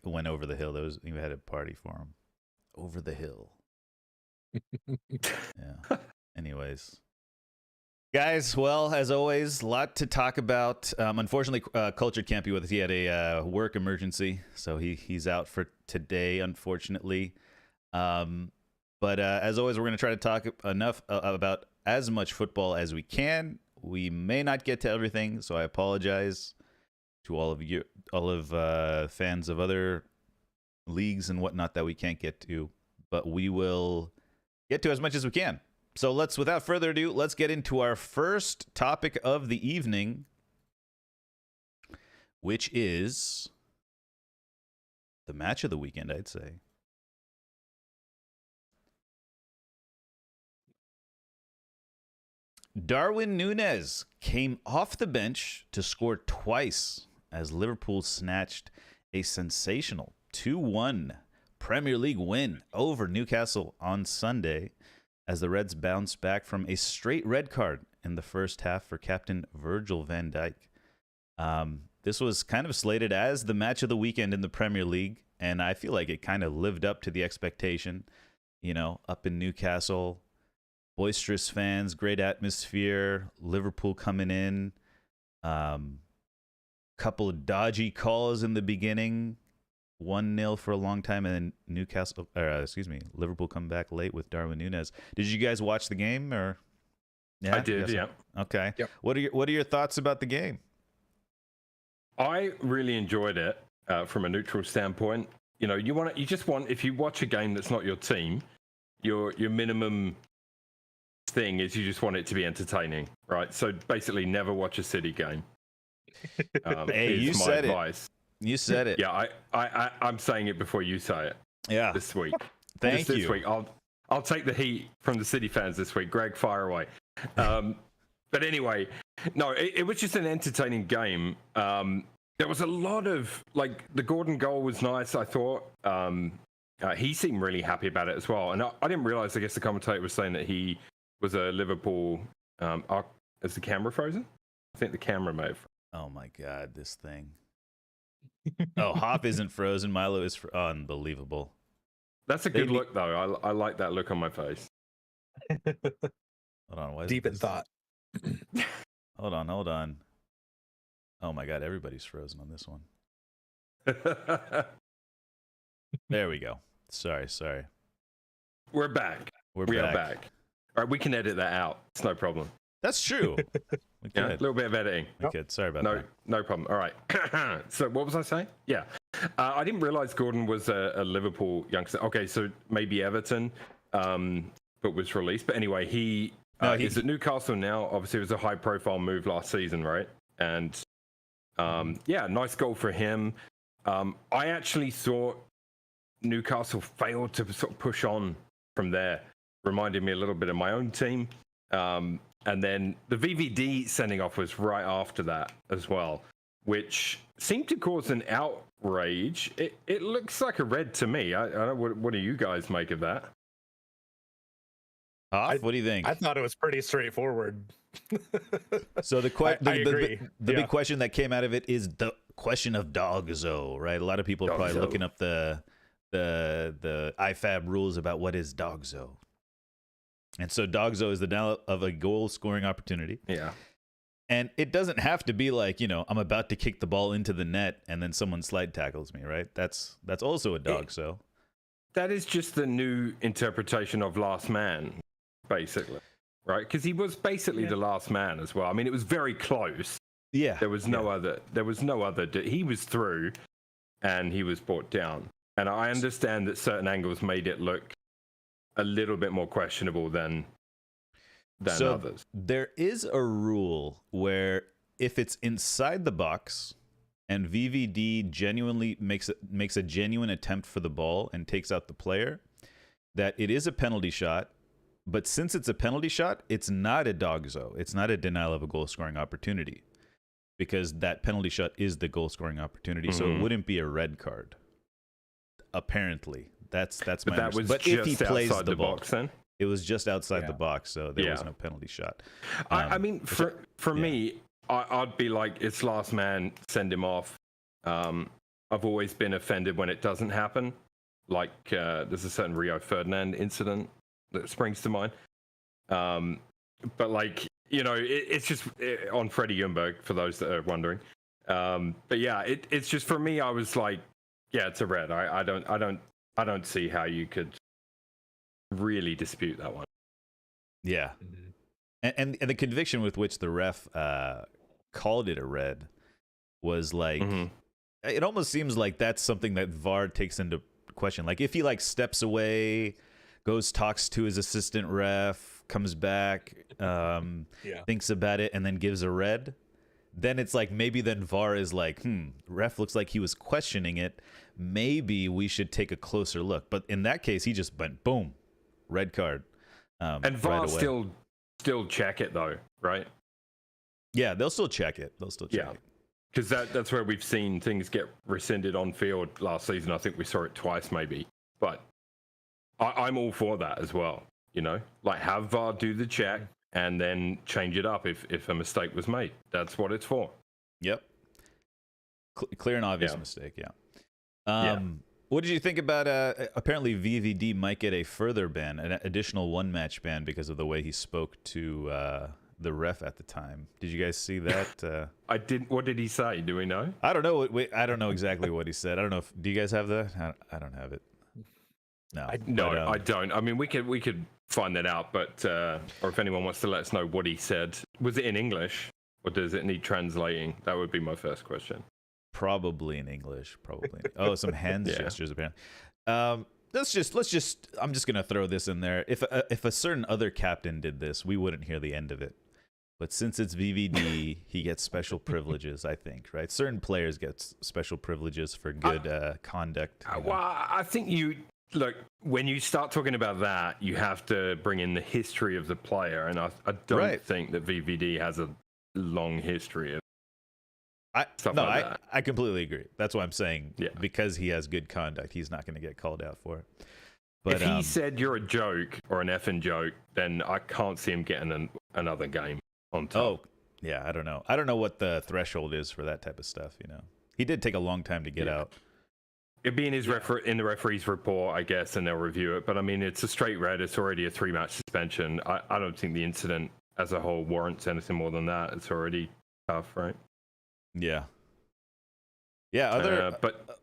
went over the hill. We had a party for him. Over the hill. Yeah. Anyways. Guys, well, as always, a lot to talk about. Unfortunately, Culture can't be with us. He had a work emergency, so he's out for today, unfortunately. But as always, we're going to try to talk enough about as much football as we can. We may not get to everything, so I apologize to all of you, fans of other leagues and whatnot that we can't get to. But we will get to as much as we can. So without further ado, let's get into our first topic of the evening, which is the match of the weekend, I'd say. Darwin Núñez came off the bench to score twice as Liverpool snatched a sensational 2-1 Premier League win over Newcastle on Sunday, as the Reds bounced back from a straight red card in the first half for captain Virgil van Dijk. This was kind of slated as the match of the weekend in the Premier League, and I feel like it kind of lived up to the expectation. You know, up in Newcastle, boisterous fans, great atmosphere, Liverpool coming in, couple of dodgy calls in the beginning, 1-0 for a long time, and then Liverpool come back late with Darwin Núñez. Did you guys watch the game? Or I did, yeah. Okay. Yep. What are your thoughts about the game? I really enjoyed it from a neutral standpoint. You know, you just want, if you watch a game that's not your team, your minimum thing is you just want it to be entertaining, right? So basically, never watch a City game. Hey, you said advice. You said it. Yeah, I'm saying it before you say it. Yeah. This week. Thank you. This week, I'll take the heat from the City fans this week. Greg, fire away. But anyway, no, it was just an entertaining game. There was a lot of, like, the Gordon goal was nice, I thought. He seemed really happy about it as well. And I didn't realize, I guess the commentator was saying that he was a Liverpool. Is the camera frozen? I think the camera may have. Oh my God, this thing. Oh, Hop isn't frozen. Milo is unbelievable. That's a good look, though. I like that look on my face. Hold on. Why Deep in thought. Hold on. Oh my God, everybody's frozen on this one. There we go. Sorry. We're back. We are back. All right, we can edit that out. It's no problem. That's true. We Yeah, a little bit of editing. We could. Sorry about that. No problem. All right. So what was I saying? Yeah. I didn't realize Gordon was a Liverpool youngster. Okay, so maybe Everton, but was released. But anyway, he is at Newcastle now. Obviously, it was a high-profile move last season, right? And yeah, nice goal for him. I actually thought Newcastle failed to sort of push on from there. Reminded me a little bit of my own team. And then the VVD sending off was right after that as well, which seemed to cause an outrage. It looks like a red to me. I don't know, what do you guys make of that? What do you think? I thought it was pretty straightforward. So the big question that came out of it is the question of Dawgso, right? A lot of people are probably looking up the IFAB rules about what is Dawgso. And so Dawgso is the denial of a goal scoring opportunity. Yeah. And it doesn't have to be like, I'm about to kick the ball into the net and then someone slide tackles me, right? That's also a Dawgso. That is just the new interpretation of last man, basically, right? Because he was basically the last man as well. I mean, it was very close. Yeah. There was no other. He was through, and he was brought down. And I understand that certain angles made it look a little bit more questionable than others. There is a rule where if it's inside the box and VVD genuinely makes a genuine attempt for the ball and takes out the player, that it is a penalty shot. But since it's a penalty shot, it's not a Dawgso. It's not a denial of a goal scoring opportunity, because that penalty shot is the goal scoring opportunity. Mm-hmm. So it wouldn't be a red card. Apparently, that's my understanding. But if he plays the ball, box, then it was just outside the box, so there was no penalty shot. I mean, for me, I'd be like, it's last man, send him off. I've always been offended when it doesn't happen. Like there's a certain Rio Ferdinand incident that springs to mind. But like, you know, it's just on Freddie Ljungberg for those that are wondering. But yeah, it's just for me. I was like, yeah, it's a red. I don't see how you could really dispute that one. Yeah, and the conviction with which the ref called it a red was like, it almost seems like that's something that VAR takes into question. Like if he like steps away, goes talks to his assistant ref, comes back, thinks about it, and then gives a red, then it's like maybe then VAR is like, ref looks like he was questioning it. Maybe we should take a closer look. But in that case, he just went boom, red card. And VAR still check it though, right? Yeah, they'll still check it. Yeah, because that's where we've seen things get rescinded on field last season. I think we saw it twice maybe. But I'm all for that as well. You know, like have VAR do the check and then change it up if a mistake was made. That's what it's for. Yep. Clear and obvious mistake, What did you think about, apparently VVD might get a further ban, an additional one-match ban because of the way he spoke to the ref at the time. Did you guys see that? I didn't. What did he say? Do we know? I don't know. I don't know exactly what he said. I don't know do you guys have that? I don't have it. No. I don't. I mean, we could find that out, but or if anyone wants to let us know what he said, was it in English or does it need translating? That would be my first question. Probably in English. Probably. Oh, some hand gestures apparently. Let's just. I'm just gonna throw this in there. If a certain other captain did this, we wouldn't hear the end of it. But since it's VVD, he gets special privileges. I think, right? Certain players get special privileges for good conduct. Well, I think you. Look, when you start talking about that, you have to bring in the history of the player, and I don't think that VVD has a long history of stuff like that. I completely agree. That's why I'm saying because he has good conduct, he's not going to get called out for it. But if he said you're a joke or an effing joke, then I can't see him getting another game on top. Oh, yeah, I don't know. I don't know what the threshold is for that type of stuff. You know, he did take a long time to get out. It'd be in his in the referee's report, I guess, and they'll review it. But I mean, it's a straight red. It's already a 3-match suspension. I don't think the incident as a whole warrants anything more than that. It's already tough, right? Yeah. Yeah. But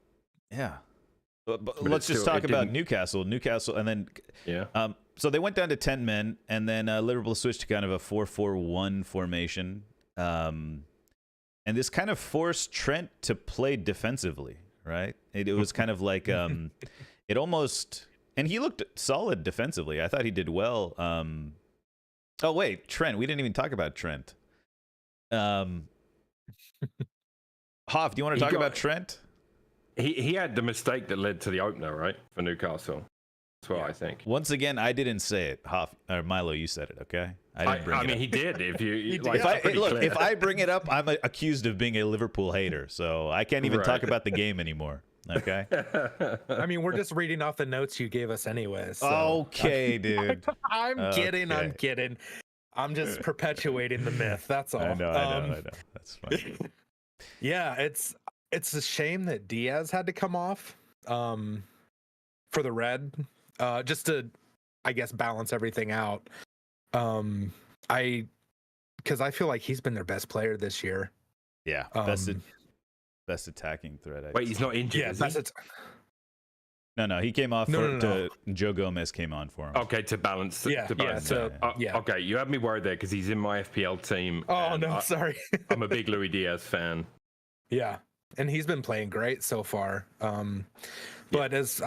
let's just talk about Newcastle, and then so they went down to 10 men, and then Liverpool switched to kind of a 4-4-1 formation, and this kind of forced Trent to play defensively. Right, it was kind of like it almost, and he looked solid defensively. I thought he did well. Oh wait, Trent. We didn't even talk about Trent. Hoff, do you want to talk about Trent? He had the mistake that led to the opener, right, for Newcastle. That's what I think. Once again, I didn't say it. Hoff or Milo, you said it. Okay, I didn't bring it up. He did. If you if I bring it up, I'm accused of being a Liverpool hater, so I can't even talk about the game anymore. Okay. I mean, we're just reading off the notes you gave us anyway. So. Okay, dude. I'm kidding. I'm kidding. I'm just perpetuating the myth. That's all. I know. That's fine. Yeah, it's a shame that Diaz had to come off for the red, just to, I guess, balance everything out. Because I feel like he's been their best player this year. Yeah, best attacking threat. Wait, he's not injured. Yeah, No, he came off. Joe Gomez came on for him. Okay, to balance. Okay, you had me worried there because he's in my FPL team. Oh no, sorry. I'm a big Luis Diaz fan. Yeah, and he's been playing great so far. But as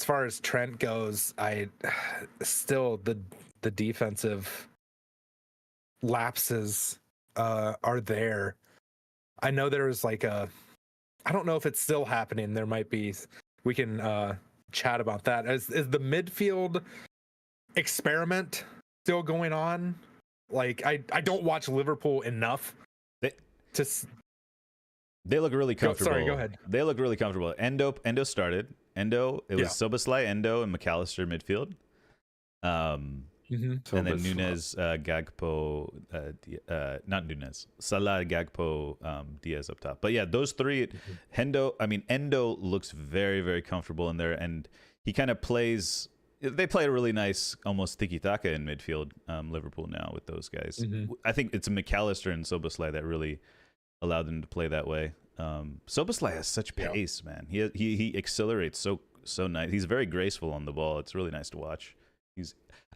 far as Trent goes, I still the defensive lapses are there. I know there was like I don't know if it's still happening. There might be. We can chat about that. Is the midfield experiment still going on? Like I don't watch Liverpool enough They look really comfortable. Sorry, go ahead. They look really comfortable. Endo started. It was Soboslai, Endo, and McAllister midfield. And then Nunes, Gakpo, not Nunes, Salah, Gakpo, Diaz up top. But yeah, those three. Endo looks very, very comfortable in there, and he kind of plays they play a really nice, almost tiki-taka in midfield, Liverpool now with those guys. I think it's McAllister and Soboslai that really allowed them to play that way. Soboslai has such pace, man. He accelerates so nice. He's very graceful on the ball. It's really nice to watch.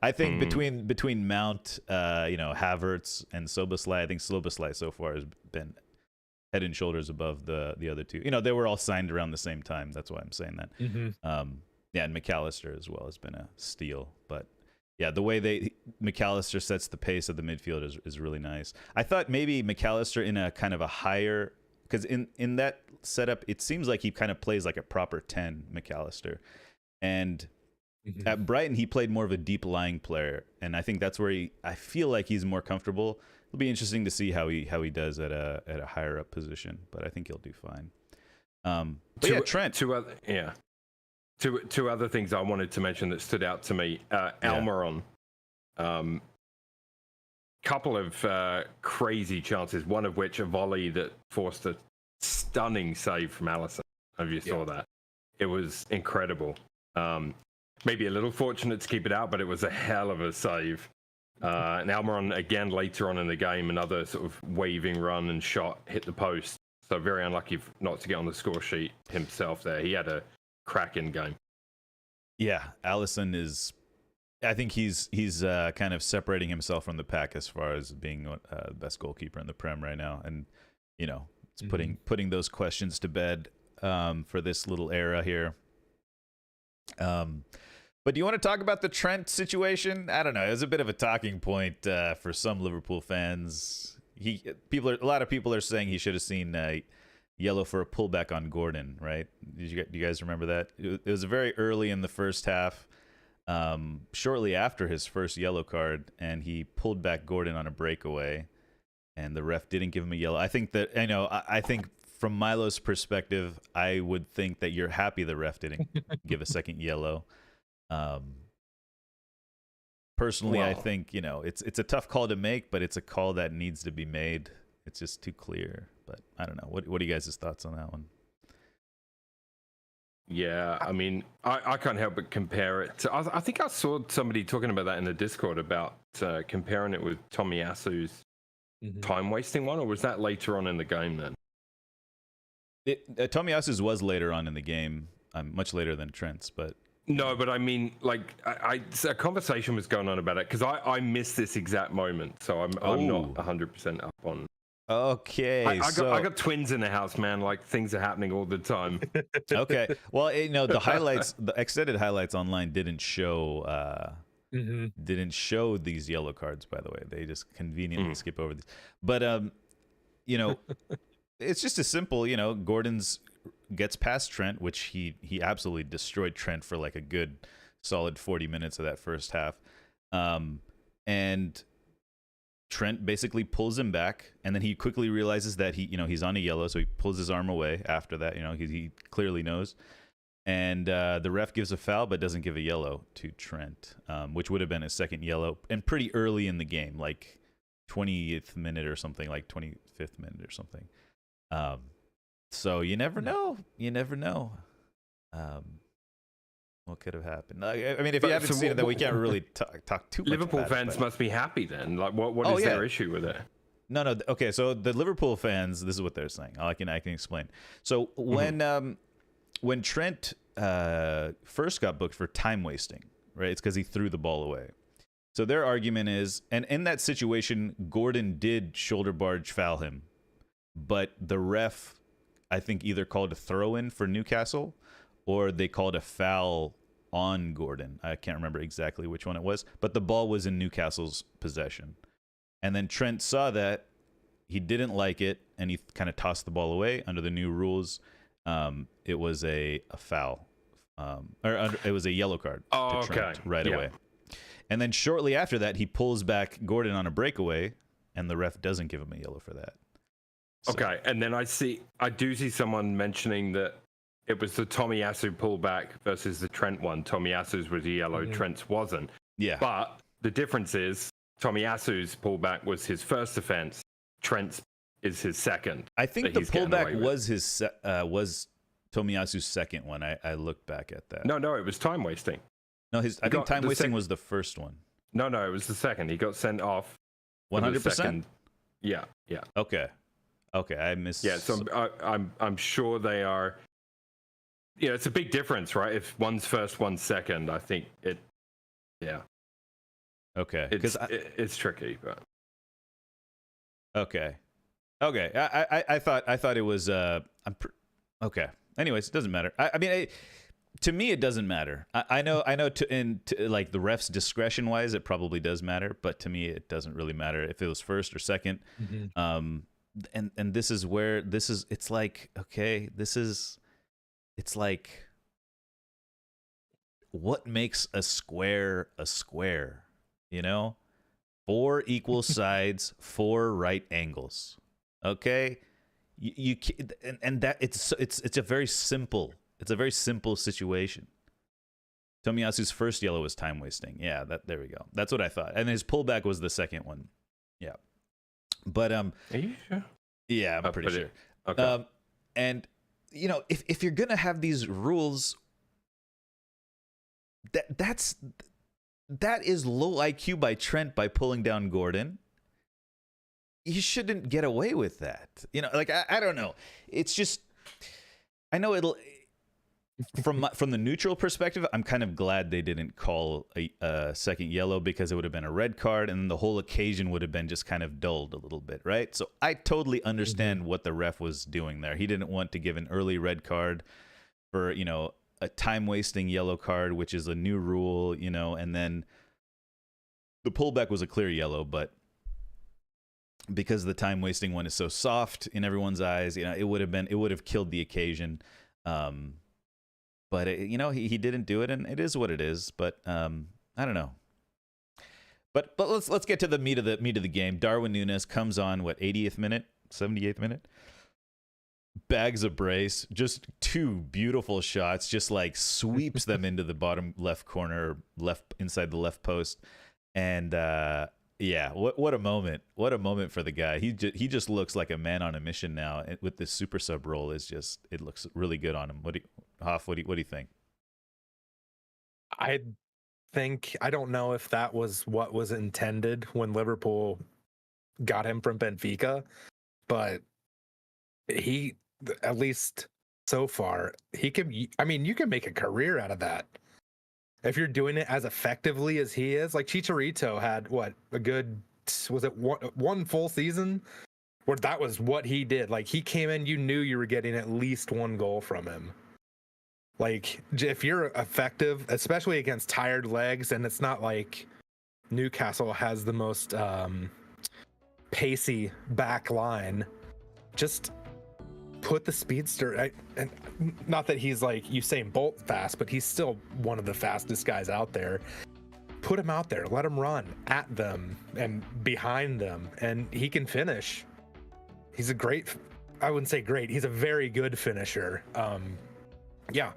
I think between Mount, Havertz and Soboslai, I think Soboslai so far has been head and shoulders above the other two. They were all signed around the same time. That's why I'm saying that. And McAllister as well has been a steal. But yeah, the way McAllister sets the pace of the midfield is really nice. I thought maybe McAllister in a kind of a higher, because in that setup, it seems like he kind of plays like a proper 10, McAllister. And at Brighton, he played more of a deep lying player, and I think that's where I feel like he's more comfortable. It'll be interesting to see how he does at a higher up position, but I think he'll do fine. But Trent. Two other things I wanted to mention that stood out to me. Almiron, couple of crazy chances. One of which a volley that forced a stunning save from Alisson. If you saw that, it was incredible. Maybe a little fortunate to keep it out, but it was a hell of a save. And Almiron, again, later on in the game, another sort of waving run and shot hit the post. So very unlucky not to get on the score sheet himself there. He had a cracking game. Yeah, Alisson is... I think he's kind of separating himself from the pack as far as being the best goalkeeper in the Prem right now. And, it's putting those questions to bed for this little era here. But do you want to talk about the Trent situation? I don't know. It was a bit of a talking point for some Liverpool fans. A lot of people are saying he should have seen yellow for a pullback on Gordon, right? Do you guys remember that? It was very early in the first half, shortly after his first yellow card, and he pulled back Gordon on a breakaway, and the ref didn't give him a yellow. I think from Milo's perspective, I would think that you're happy the ref didn't give a second yellow. Personally, I think it's a tough call to make, but it's a call that needs to be made. It's just too clear. But I don't know. What are you guys' thoughts on that one? Yeah, I mean, I can't help but compare it to, I think I saw somebody talking about that in the Discord about comparing it with Tomiyasu's time wasting one, or was that later on in the game then? Tomiyasu's was later on in the game, much later than Trent's, but... No, but I mean, like, a conversation was going on about it, because I missed this exact moment, so I'm not 100% up on... Okay, I got twins in the house, man. Like, things are happening all the time. Okay, well, the extended highlights online didn't show these yellow cards. By the way, they just conveniently skip over these. But it's just as simple. Gordon's gets past Trent, which he absolutely destroyed Trent for like a good solid 40 minutes of that first half, and Trent basically pulls him back, and then he quickly realizes that he's on a yellow, so he pulls his arm away after that. He clearly knows, and the ref gives a foul but doesn't give a yellow to Trent, which would have been his second yellow, and pretty early in the game, like 20th minute or something, like 25th minute or something. So you never know. What could have happened? I mean, if you haven't seen it, then we can't really talk too much. Liverpool about fans must be happy then. Like, what is their issue with it? No. Okay, so the Liverpool fans, this is what they're saying. I can explain. So when Trent first got booked for time wasting, right? It's because he threw the ball away. So their argument is, and in that situation, Gordon did shoulder barge foul him, but the ref, I think, either called a throw in for Newcastle, or they called a foul on Gordon. I can't remember exactly which one it was, but the ball was in Newcastle's possession. And then Trent saw that, he didn't like it, and he kind of tossed the ball away. Under the new rules, it was a foul. It was a yellow card to Trent right away. And then shortly after that, he pulls back Gordon on a breakaway, and the ref doesn't give him a yellow for that. So. Okay, and then I do see someone mentioning that it was the Tomiyasu pullback versus the Trent one. Tomiyasu's was a yellow, Trent's wasn't. Yeah. But the difference is Tomiyasu's pullback was his first offense. Trent's is his second. I think the pullback was Tomiyasu's second one. I looked back at that. No, it was time wasting. No, I think time wasting was the first one. No, it was the second. He got sent off. 100%. Yeah. Okay, I missed. Yeah, so I'm sure they are. Yeah, it's a big difference, right? If one's first, one's second, I think it. Yeah. Okay, it's tricky, but. Okay. I thought it was. Okay. Anyways, it doesn't matter. I mean, to me, it doesn't matter. I know. Like the refs' discretion wise, it probably does matter, but to me, it doesn't really matter if it was first or second. And this is where this is. It's like, okay, it's like, what makes a square a square? You know, 4 equal sides, 4 right angles. Okay, you and that it's a very simple. It's a very simple situation. Tomiyasu's first yellow was time wasting. Yeah, there we go. That's what I thought. And his pullback was the second one. Yeah. But Are you sure? Yeah, I'm pretty sure. Okay. And you know, if you're gonna have these rules, that is low IQ by Trent by pulling down Gordon. You shouldn't get away with that. You know, like I don't know. It's just, I know it'll. From the neutral perspective, I'm kind of glad they didn't call a second yellow, because it would have been a red card, and the whole occasion would have been just kind of dulled a little bit, right? So I totally understand what the ref was doing there. He didn't want to give an early red card for, you know, a time-wasting yellow card, which is a new rule, you know, and then the pullback was a clear yellow, but because the time-wasting one is so soft in everyone's eyes, you know, it would have killed the occasion. But you know, he didn't do it, and it is what it is. But I don't know. But let's get to the meat of the game. Darwin Núñez comes on 80th minute, 78th minute, bags a brace, just 2 beautiful shots, just like sweeps them into the bottom left corner, left inside the left post, and yeah, what a moment! What a moment for the guy. He just looks like a man on a mission now. With this super sub role, it looks really good on him. What do you think? I don't know if that was what was intended when Liverpool got him from Benfica, but he, at least so far, he can. I mean, you can make a career out of that if you're doing it as effectively as he is. Like Chicharito had one full season where that was what he did. Like he came in, you knew you were getting at least 1 goal from him. Like if you're effective, especially against tired legs, and it's not like Newcastle has the most pacey back line, just put the speedster, and not that he's like Usain Bolt fast, but he's still one of the fastest guys out there. Put him out there, let him run at them and behind them, and he can finish. He's I wouldn't say great, he's a very good finisher. Yeah,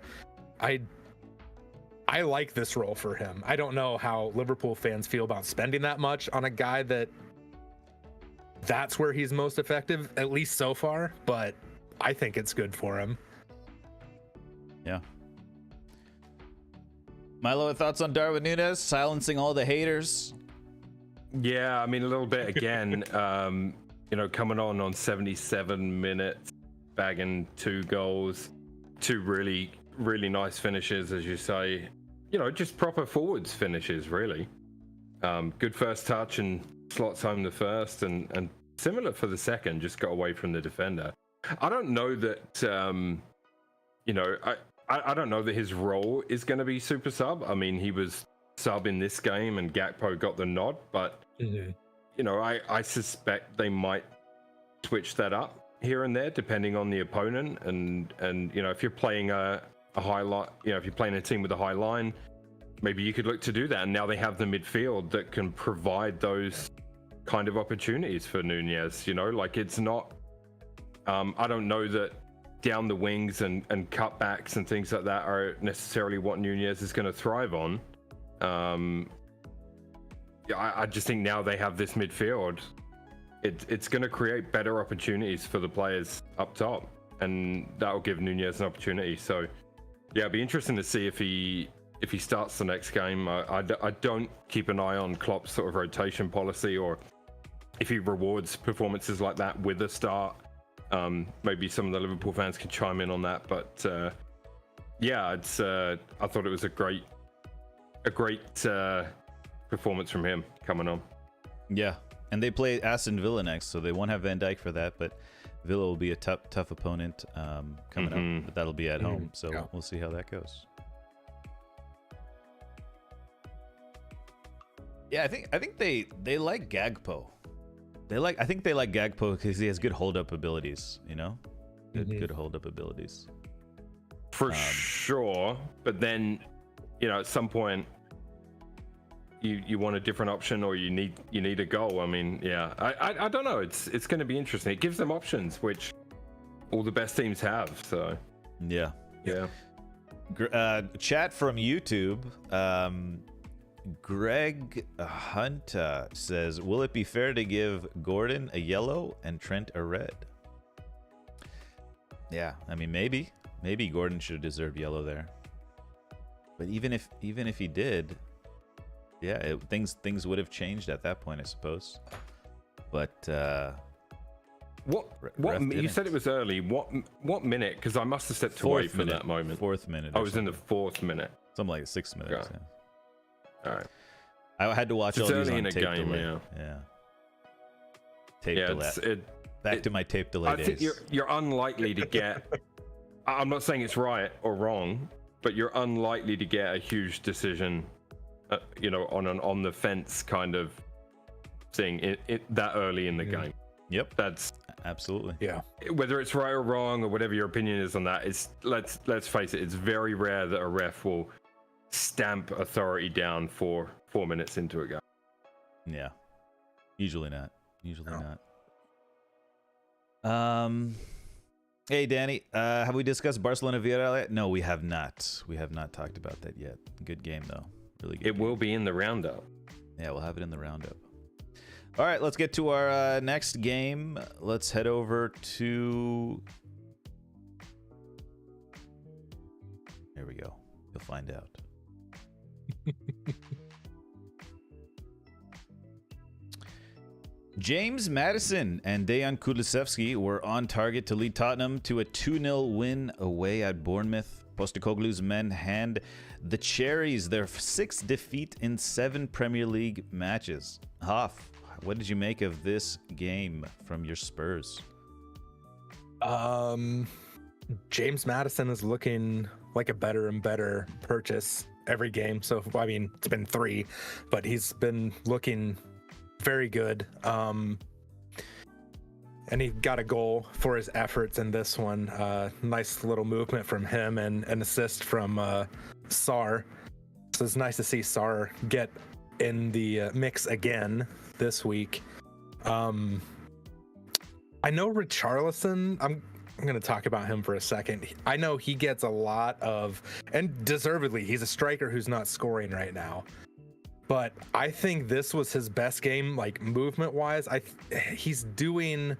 I like this role for him. I don't know how Liverpool fans feel about spending that much on a guy that's where he's most effective, at least so far, but I think it's good for him. Yeah. Milo, thoughts on Darwin Núñez silencing all the haters? Yeah, I mean, a little bit again. You know, coming on 77 minutes, bagging 2 goals, 2 really, really nice finishes, as you say. You know, just proper forwards finishes, really. Good first touch and slots home the first, and similar for the second, just got away from the defender. I don't know that, you know, I don't know that his role is going to be super sub. I mean, he was sub in this game and Gakpo got the nod, but, you know, I suspect they might switch that up here and there depending on the opponent. And you know, if you're playing a highlight, you know, if you're playing a team with a high line, maybe you could look to do that. And now they have the midfield that can provide those kind of opportunities for Núñez, you know, like it's not, I don't know that down the wings and cutbacks and things like that are necessarily what Núñez is going to thrive on. I just think now they have this midfield, it's going to create better opportunities for the players up top, and that will give Núñez an opportunity. So yeah, it'd be interesting to see if he if he starts the next game. I don't keep an eye on Klopp's sort of rotation policy, or if he rewards performances like that with a start. Maybe some of the Liverpool fans can chime in on that, but yeah, it's I thought it was a great performance from him coming on. Yeah, and they play Aston Villa next, so they won't have Van Dijk for that, but Villa will be a tough opponent coming up, but that'll be at home, so we'll see how that goes. Yeah, I think they like Gakpo. I think they like Gakpo because he has good hold-up abilities, you know? Good hold-up abilities. For sure, but then, you know, at some point, you want a different option, or you need a goal. I mean, yeah, I don't know. It's going to be interesting. It gives them options, which all the best teams have. So yeah. Chat from YouTube. Greg Hunt says, "Will it be fair to give Gordon a yellow and Trent a red?" Yeah, I mean, maybe Gordon should have deserved yellow there. But even if he did, yeah, things would have changed at that point, I suppose. But what you said it was early. What minute? Because I must have stepped away for that moment. Fourth minute. I was in the 4th minute. Something like 6 minutes. Okay. Yeah. All right. I had to watch all these on tape delay. Yeah. Tape delay. Back to my tape delay days. I think you're unlikely to get. I'm not saying it's right or wrong, but you're unlikely to get a huge decision, you know, on the fence kind of thing it that early in the game. Yep. That's absolutely. Yeah. Whether it's right or wrong or whatever your opinion is on that, it's let's face it, it's very rare that a ref will stamp authority down for 4 minutes into a game. Yeah. Usually not. Hey Danny, have we discussed Barcelona Villarreal yet? No, we have not. We have not talked about that yet. Good game though. Really good. It will be in the roundup. Yeah, we'll have it in the roundup. All right, let's get to our next game. Let's head over to... There we go. You'll find out. James Maddison and Dejan Kulusevski were on target to lead Tottenham to a 2-0 win away at Bournemouth. Postecoglou's men hand the Cherries their 6th defeat in 7 Premier League matches. Hoff, what did you make of this game from your Spurs? James Maddison is looking like a better and better purchase every game. So, I mean, it's been 3, but he's been looking very good. And he got a goal for his efforts in this one. Nice little movement from him and an assist from Sarr. So it's nice to see Sarr get in the mix again this week. I know Richarlison, I'm going to talk about him for a second. I know he gets a lot of, and deservedly, he's a striker who's not scoring right now. But I think this was his best game, like movement-wise. He's doing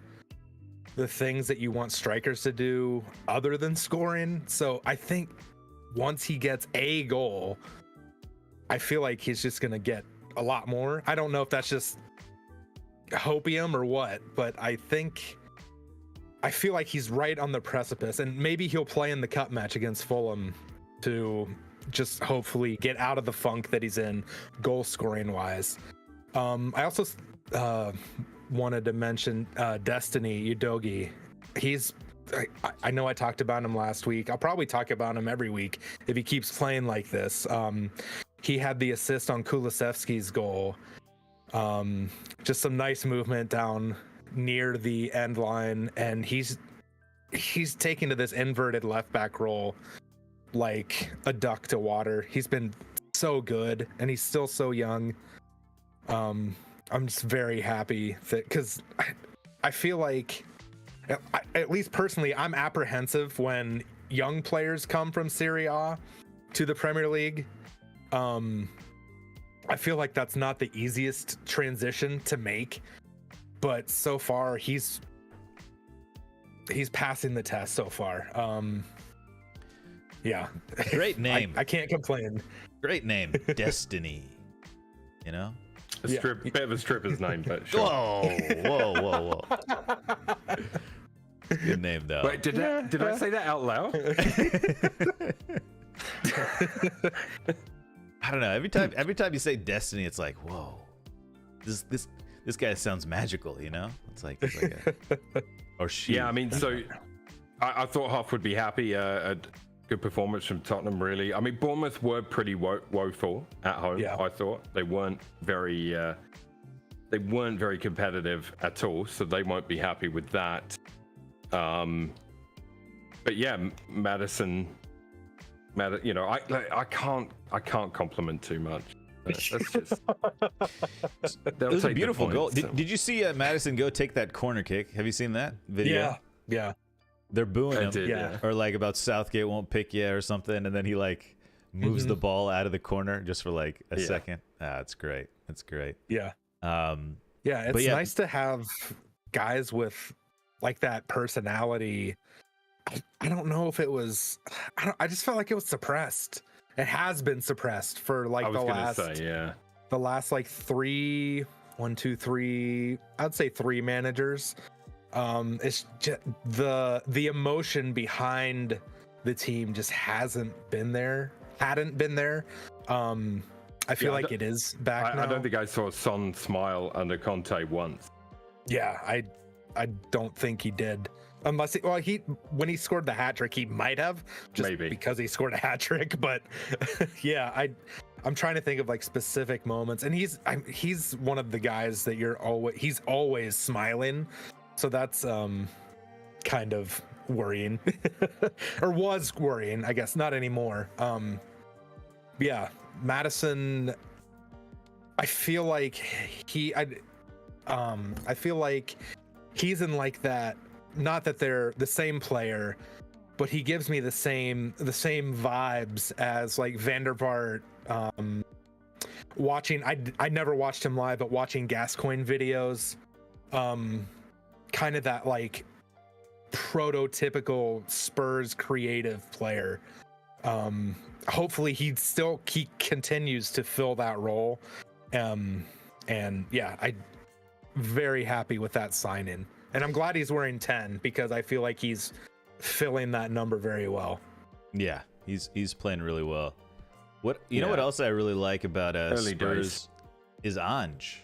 the things that you want strikers to do other than scoring. So I think once he gets a goal, I feel like he's just going to get a lot more. I don't know if that's just hopium or what, but I feel like he's right on the precipice, and maybe he'll play in the cup match against Fulham to just hopefully get out of the funk that he's in goal scoring wise. I also wanted to mention Destiny Udogie. I know I talked about him last week. I'll probably talk about him every week if he keeps playing like this. He had the assist on Kulusevski's goal. Just some nice movement down near the end line, and he's taken to this inverted left back role like a duck to water. He's been so good, and he's still so young. I'm just very happy that, because I feel like, at least personally, I'm apprehensive when young players come from Serie A to the Premier League. I feel like that's not the easiest transition to make, but so far he's passing the test so far. Yeah. Great name. I can't complain. Great name. Destiny. You know? Bit of a stripper's name, but sure. Whoa. Good name though. Wait, did I say that out loud? I don't know. Every time you say Destiny, it's like, whoa. This guy sounds magical, you know? It's like or she. Yeah, I mean, so I thought Huff would be happy. A good performance from Tottenham, really. I mean, Bournemouth were pretty woeful at home. Yeah. I thought they weren't very competitive at all, so they won't be happy with that. But yeah, Madison, you know, I can't compliment too much. That's just. It was a beautiful goal. Did you see Madison go take that corner kick? Have you seen that video? Yeah. They're booing him, yeah. or like about Southgate won't pick you or something, and then he like moves the ball out of the corner just for like a second. It's great. It's great. Yeah. Yeah, it's nice to have guys with like that personality. I don't know if it was. I just felt like it was suppressed. It has been suppressed for like the last like 3 I'd say 3 managers. It's just the emotion behind the team just hadn't been there. I feel like it is back now. I don't think I saw Son smile under Conte once. Yeah, I don't think he did. Unless when he scored the hat trick, he might have, just maybe because he scored a hat trick. But yeah, I'm trying to think of like specific moments, and he's one of the guys that he's always smiling, so that's kind of worrying, or was worrying, I guess, not anymore. Yeah, Madison, I feel like I feel like he's in like that. Not that they're the same player, but he gives me the same vibes as like Van der Vaart. Watching, I never watched him live, but watching Gascoigne videos, kind of that like prototypical Spurs creative player. Hopefully he continues to fill that role. And yeah, I'm very happy with that sign-in. And I'm glad he's wearing 10 because I feel like he's filling that number very well. Yeah, he's playing really well. What know what else I really like about Spurs is Ange.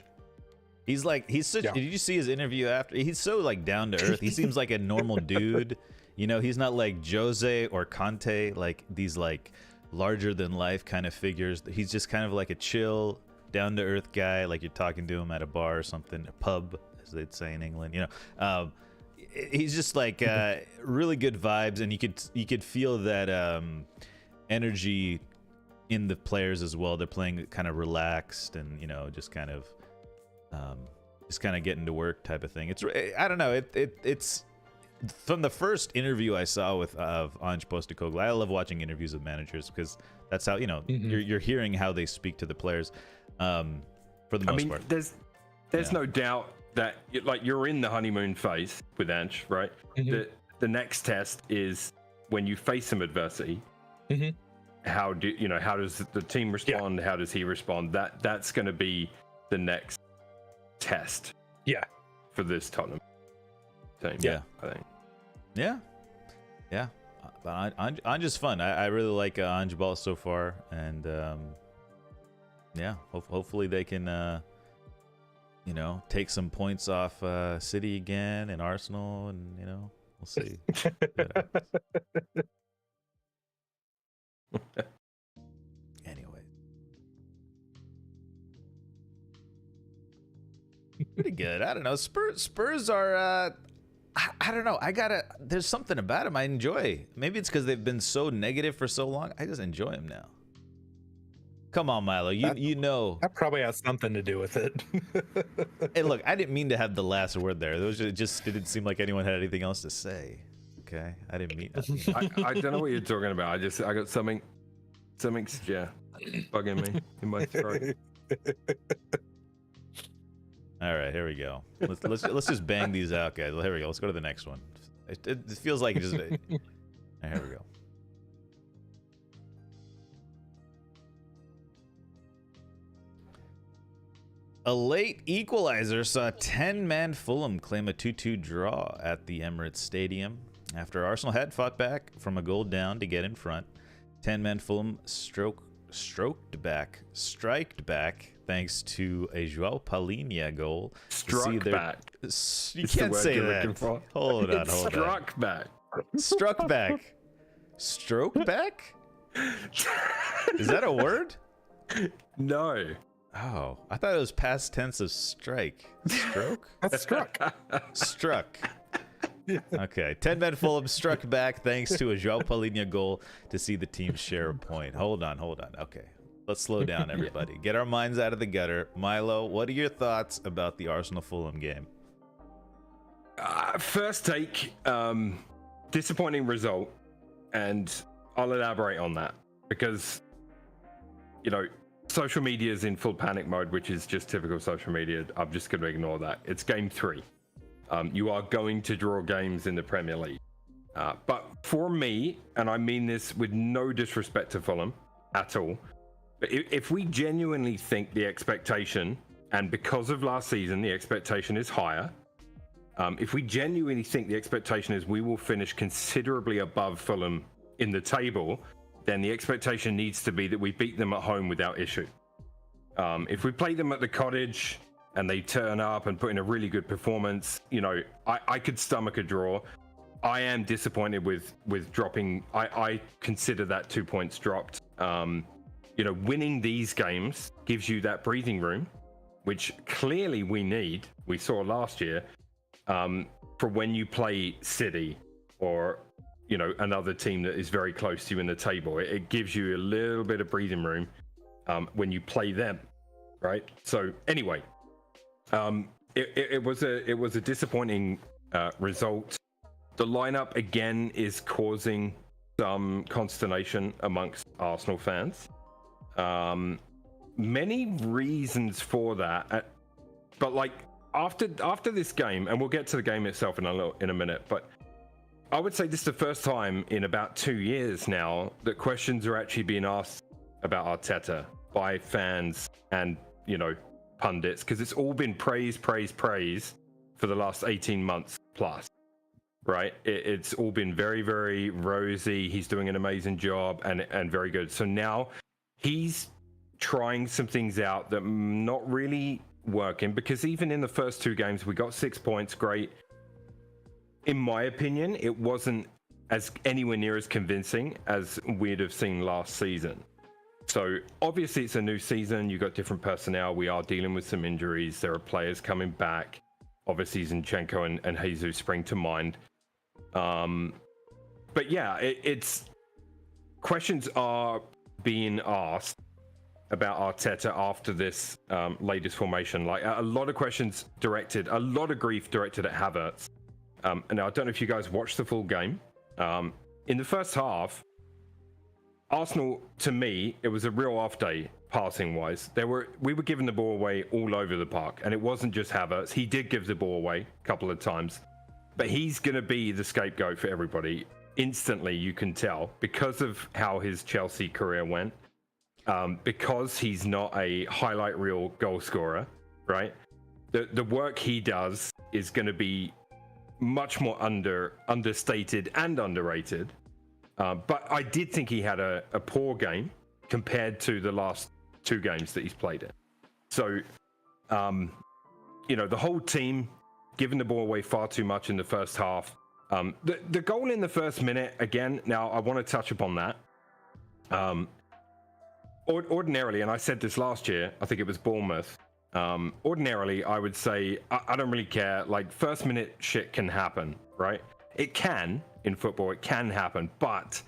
He's such. Did you see his interview after? He's so like down to earth. He seems like a normal dude. You know, he's not like Jose or Conte, like these like larger than life kind of figures. He's just kind of like a chill, down to earth guy. Like you're talking to him at a bar or something, a pub, as they'd say in England, you know. He's just like really good vibes, and you could feel that energy in the players as well. They're playing kind of relaxed, and you know, just kind of getting to work type of thing. It's I don't know. It's from the first interview I saw with Ange Postecoglou. I love watching interviews with managers because that's how, you know, you're hearing how they speak to the players. For the most part, there's no doubt that you're in the honeymoon phase with Ange, right? The next test is when you face some adversity. How does the team respond? How does he respond? That's going to be the next test. Yeah, for this Tottenham team. Yeah, I think. Yeah. But Ange is fun. I really like Ange ball so far, and yeah, hopefully they can you know, take some points off City again and Arsenal, and you know, we'll see. Anyway, pretty good. I don't know. Spurs are. I don't know. There's something about them I enjoy. Maybe it's because they've been so negative for so long. I just enjoy them now. Come on, Milo. You know. That probably has something to do with it. Hey, look, I didn't mean to have the last word there. It just didn't seem like anyone had anything else to say. Okay, I didn't mean. I don't know what you're talking about. I got something, bugging me in my throat. All right, here we go. Let's just bang these out, guys. Well, here we go. Let's go to the next one. It feels like it just. Here we go. A late equalizer saw 10-man Fulham claim a 2-2 draw at the Emirates Stadium. After Arsenal had fought back from a goal down to get in front, 10-man Fulham striked back thanks to a João Palhinha goal. Struck back. You can't say that. Hold on. Struck back. Struck back. Stroke back? Is that a word? No. Oh, I thought it was past tense of strike. Stroke? That's struck. Struck. Okay. 10-man Fulham struck back thanks to a João Palhinha goal to see the team share a point. Hold on. Okay. Let's slow down, everybody. Get our minds out of the gutter. Milo, what are your thoughts about the Arsenal-Fulham game? First take, disappointing result. And I'll elaborate on that because, social media is in full panic mode, which is just typical social media. I'm just going to ignore that. It's game 3. You are going to draw games in the Premier League. But for me, and I mean this with no disrespect to Fulham at all, but if we genuinely think the expectation, and because of last season, the expectation is higher, if we genuinely think the expectation is we will finish considerably above Fulham in the table, then the expectation needs to be that we beat them at home without issue. If we play them at the Cottage and they turn up and put in a really good performance, I could stomach a draw. I am disappointed with dropping. I consider that 2 points dropped. Winning these games gives you that breathing room, which clearly we need. We saw last year. For when you play City or another team that is very close to you in the table, it gives you a little bit of breathing room when you play them, right? So anyway, it was a disappointing result. The lineup again is causing some consternation amongst Arsenal fans. Many reasons for that, but after this game, and we'll get to the game itself in a minute, but I would say this is the first time in about 2 years now that questions are actually being asked about Arteta by fans and pundits, because it's all been praise for the last 18 months plus, right? It's all been very, very rosy. He's doing an amazing job and very good. So now he's trying some things out that not really working, because even in the first 2 games we got 6 points. Great. In my opinion, it wasn't as anywhere near as convincing as we'd have seen last season. So obviously it's a new season. You've got different personnel. We are dealing with some injuries. There are players coming back. Obviously Zinchenko and Jesus spring to mind. But yeah, it's questions are being asked about Arteta after this latest formation. Like a lot of questions directed, a lot of grief directed at Havertz. And I don't know if you guys watched the full game. In the first half, Arsenal, to me, it was a real off day passing wise. We were giving the ball away all over the park, and it wasn't just Havertz. He did give the ball away a couple of times, but he's going to be the scapegoat for everybody. Instantly, you can tell, because of how his Chelsea career went. Because he's not a highlight reel goal scorer, right? The work he does is going to be much more understated and underrated. But I did think he had a poor game compared to the last 2 games that he's played in. So, the whole team giving the ball away far too much in the first half. The goal in the first minute, again, now I want to touch upon that. Ordinarily, and I said this last year, I think it was Bournemouth. Ordinarily, I would say, I don't really care. Like, first minute shit can happen, right? It can in football, it can happen. But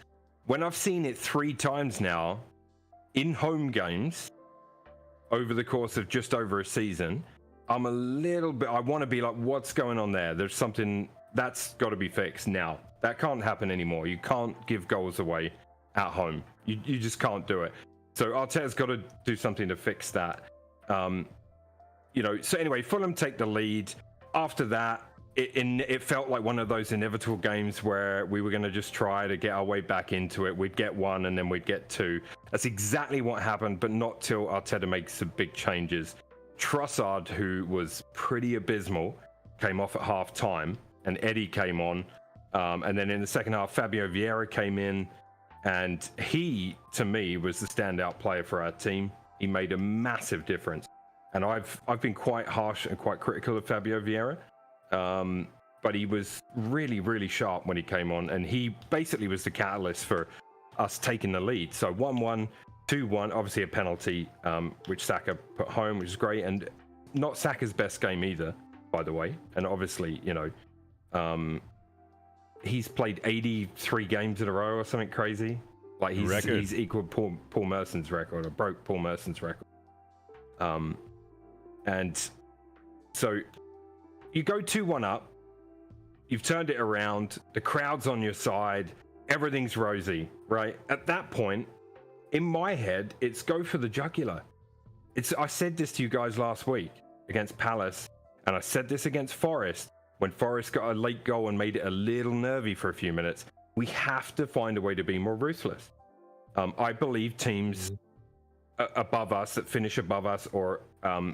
when I've seen it 3 times now in home games over the course of just over a season, I'm a little bit, I want to be like, what's going on there? There's something that's got to be fixed now. That can't happen anymore. You can't give goals away at home. You just can't do it. So Arteta's got to do something to fix that. So anyway, Fulham take the lead. After that, it felt like one of those inevitable games where we were going to just try to get our way back into it. We'd get 1 and then we'd get 2. That's exactly what happened, but not till Arteta makes some big changes. Trossard, who was pretty abysmal, came off at half time, and Eddie came on. And then in the second half, Fabio Vieira came in, and he, to me, was the standout player for our team. He made a massive difference. And I've been quite harsh and quite critical of Fabio Vieira. But he was really, really sharp when he came on, and he basically was the catalyst for us taking the lead. So 1-1, 2-1, obviously a penalty, which Saka put home, which is great, and not Saka's best game either, by the way. And obviously, you know, he's played 83 games in a row or something crazy. Like he's equaled Paul Merson's record, or broke Paul Merson's record. And so you go 2-1 up. You've turned it around. The crowd's on your side. Everything's rosy, right? At that point, in my head, it's go for the jugular. I said this to you guys last week against Palace, and I said this against Forest when Forest got a late goal and made it a little nervy for a few minutes. We have to find a way to be more ruthless. I believe teams above us, that finish above us, or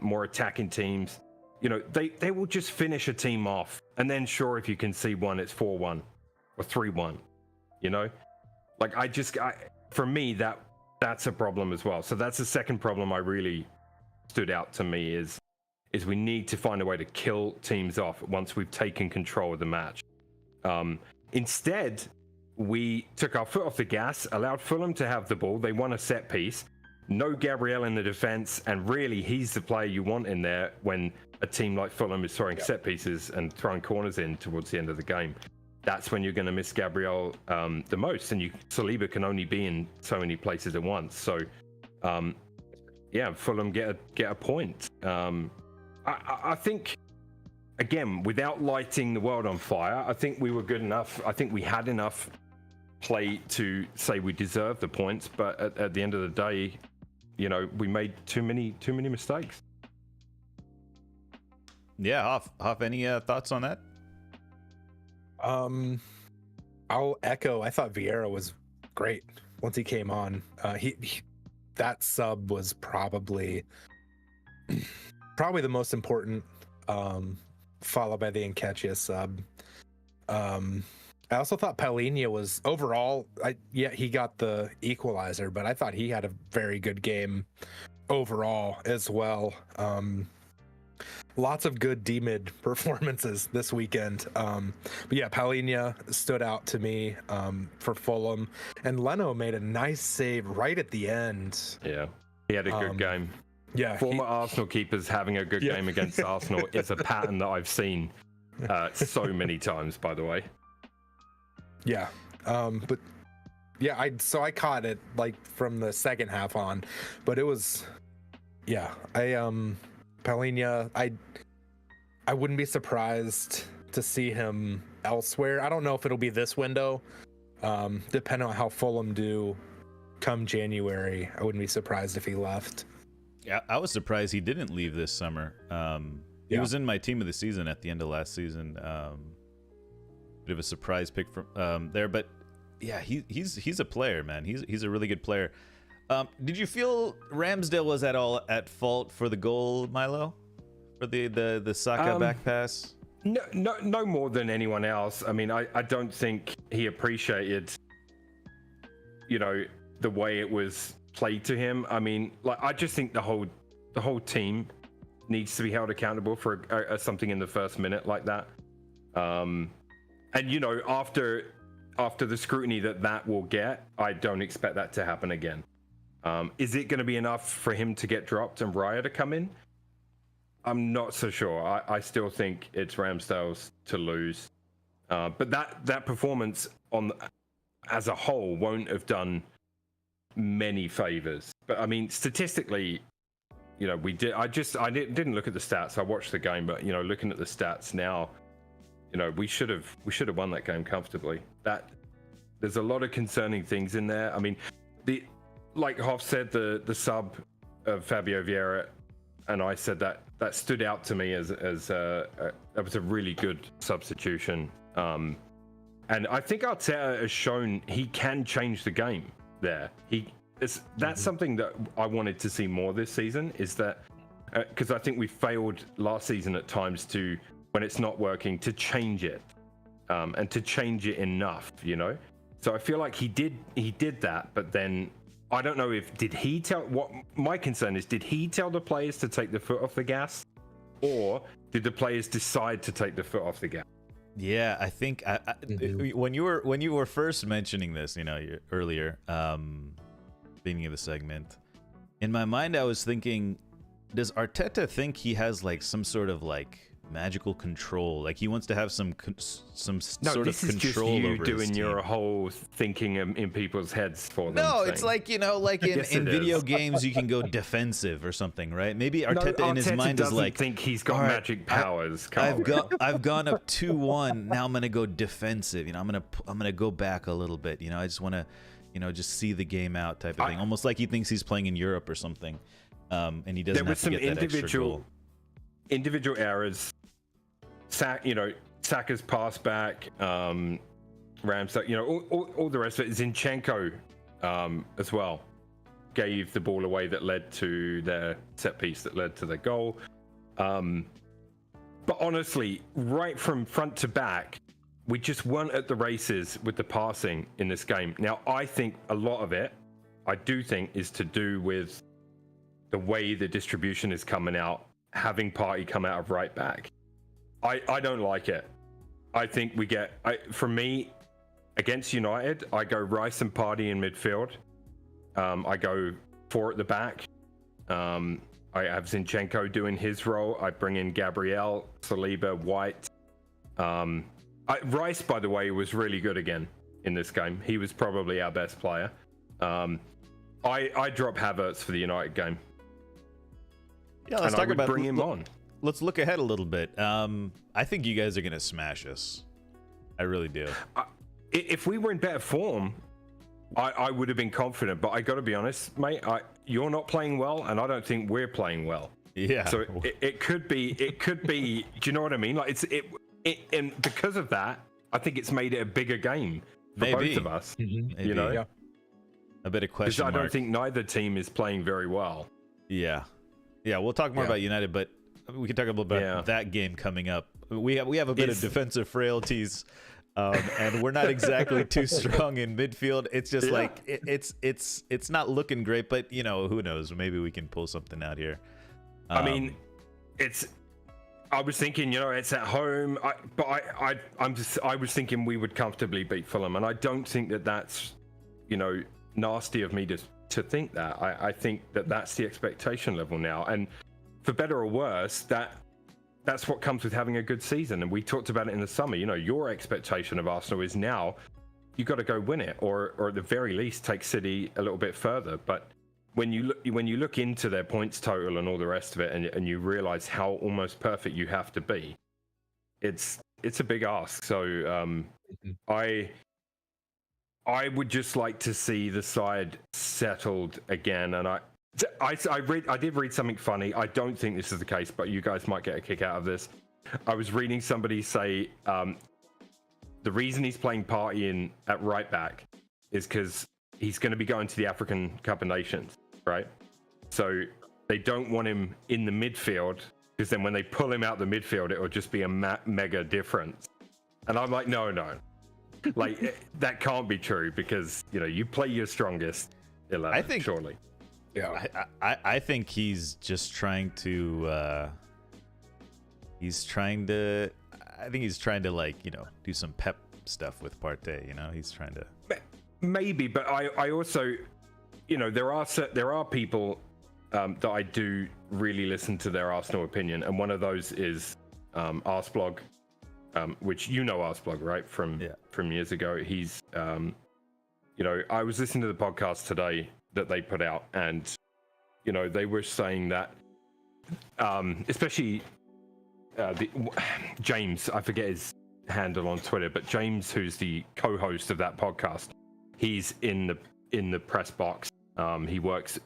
more attacking teams, you know, they will just finish a team off, and then sure, if you can see one, it's 4-1 or 3-1. You know, like for me, that's a problem as well. So that's the second problem I really stood out to me is we need to find a way to kill teams off once we've taken control of the match. Instead, we took our foot off the gas, allowed Fulham to have the ball. They won a set piece. No Gabriel in the defense, and really he's the player you want in there when a team like Fulham is throwing set pieces and throwing corners in towards the end of the game. That's when you're going to miss Gabriel the most, and Saliba can only be in so many places at once. So yeah, Fulham get a point. I think, again, without lighting the world on fire, I think we were good enough. I think we had enough play to say we deserve the points, but at the end of the day, you know, we made too many mistakes. Yeah, Hoff, any thoughts on that? I'll echo. I thought Vieira was great once he came on. He that sub was probably the most important, followed by the Nketiah sub. I also thought Palhinha was overall, he got the equalizer, but I thought he had a very good game overall as well. Lots of good D-mid performances this weekend. But yeah, Palhinha stood out to me for Fulham, and Leno made a nice save right at the end. Yeah, he had a good game. Yeah, former Arsenal keepers having a good game against Arsenal is a pattern that I've seen so many times, by the way. Yeah, but yeah, I caught it like from the second half on, but it was, Palhinha, I wouldn't be surprised to see him elsewhere. I don't know if it'll be this window, depending on how Fulham do come January. I wouldn't be surprised if he left. Yeah, I was surprised he didn't leave this summer. He was in my team of the season at the end of last season. Bit of a surprise pick from there, but yeah, he's a player, man. He's a really good player. Did you feel Ramsdale was at all at fault for the goal, Milo, for the Saka back pass? No more than anyone else. I mean, I don't think he appreciated, you know, the way it was played to him. I mean, like, I just think the whole team needs to be held accountable for something in the first minute like that. And you know, after the scrutiny that will get, I don't expect that to happen again. Is it going to be enough for him to get dropped and Raya to come in? I'm not so sure. I still think it's Ramsdale's to lose. But that performance as a whole won't have done many favors. But I mean, statistically, you know, we did. I didn't look at the stats. I watched the game, but you know, looking at the stats now, you know, we should have won that game comfortably. There's a lot of concerning things in there. I mean, like Hoff said, the sub of Fabio Vieira, and I said that stood out to me as that was a really good substitution. And I think Arteta has shown he can change the game there. That's something that I wanted to see more this season, is that because I think we failed last season at times to, when it's not working, to change it, and to change it enough, you know. So I feel like he did that, but then I don't know if what my concern is, did he tell the players to take the foot off the gas, or did the players decide to take the foot off the gas? Yeah, I think when you were first mentioning this, you know, earlier, beginning of the segment, in my mind I was thinking, does Arteta think he has like some sort of like magical control, like he wants to have some sort of control over his team? No, this is just you doing your whole thinking in people's heads for them. No, it's like, you know, like in video games you can go defensive or something, right? Maybe Arteta in his mind is like, think he's got magic powers. I've gone up 2-1, now I'm gonna go defensive, you know, I'm gonna go back a little bit, you know, I just want to, you know, just see the game out type of thing, almost like he thinks he's playing in Europe or something, and he doesn't have to get that extra goal. Individual errors, Saka's pass back, Ramsdale, you know, all the rest of it. Zinchenko as well gave the ball away that led to their set piece that led to their goal. But honestly, right from front to back, we just weren't at the races with the passing in this game. Now, I think a lot of it, I do think, is to do with the way the distribution is coming out, having Partey come out of right back. I don't like it. I think we get, for me, against United, I go Rice and Partey in midfield. I go 4 at the back. I have Zinchenko doing his role. I bring in Gabriel, Saliba, White. Rice, by the way, was really good again in this game. He was probably our best player. I drop Havertz for the United game. Yeah, let's talk about, bring him on. Let's look ahead a little bit. I think you guys are gonna smash us. I really do. If we were in better form, I would have been confident. But I got to be honest, mate. You're not playing well, and I don't think we're playing well. Yeah. So it could be. Do you know what I mean? Like and because of that, I think it's made it a bigger game for both of us. Mm-hmm. You know, a bit of question mark. I don't think neither team is playing very well. Yeah. We'll talk more about United, but we can talk a little bit about that game coming up. We have a bit of defensive frailties, and we're not exactly too strong in midfield. It's just like it's not looking great, but you know, who knows? Maybe we can pull something out here. I mean, I was thinking, you know, it's at home, I was thinking we would comfortably beat Fulham, and I don't think that's, you know, nasty of me to think that. I think that's the expectation level now, and for better or worse, that's what comes with having a good season. And we talked about it in the summer. You know, your expectation of Arsenal is now you got to go win it, or at the very least take City a little bit further. But when you look into their points total and all the rest of it, and you realize how almost perfect you have to be, it's a big ask. So I would just like to see the side settled again. And I did read something funny. I don't think this is the case, but you guys might get a kick out of this. I was reading somebody say the reason he's playing Partey in at right back is because he's going to be going to the African Cup of Nations, right? So they don't want him in the midfield, because then when they pull him out the midfield, it will just be a mega difference. And I'm like, no. Like, that can't be true, because, you know, you play your strongest 11, surely. Yeah, I think he's just trying to. I think he's trying to, like, you know, do some pep stuff with Partey. You know, he's trying to. Maybe, but I also, you know, there are people that I do really listen to their Arsenal opinion, and one of those is Arsblog, which you know Arsblog, right, from years ago. He's, you know, I was listening to the podcast today that they put out, and you know, they were saying that especially James, I forget his handle on Twitter, but James, who's the co-host of that podcast, he's in the press box. He works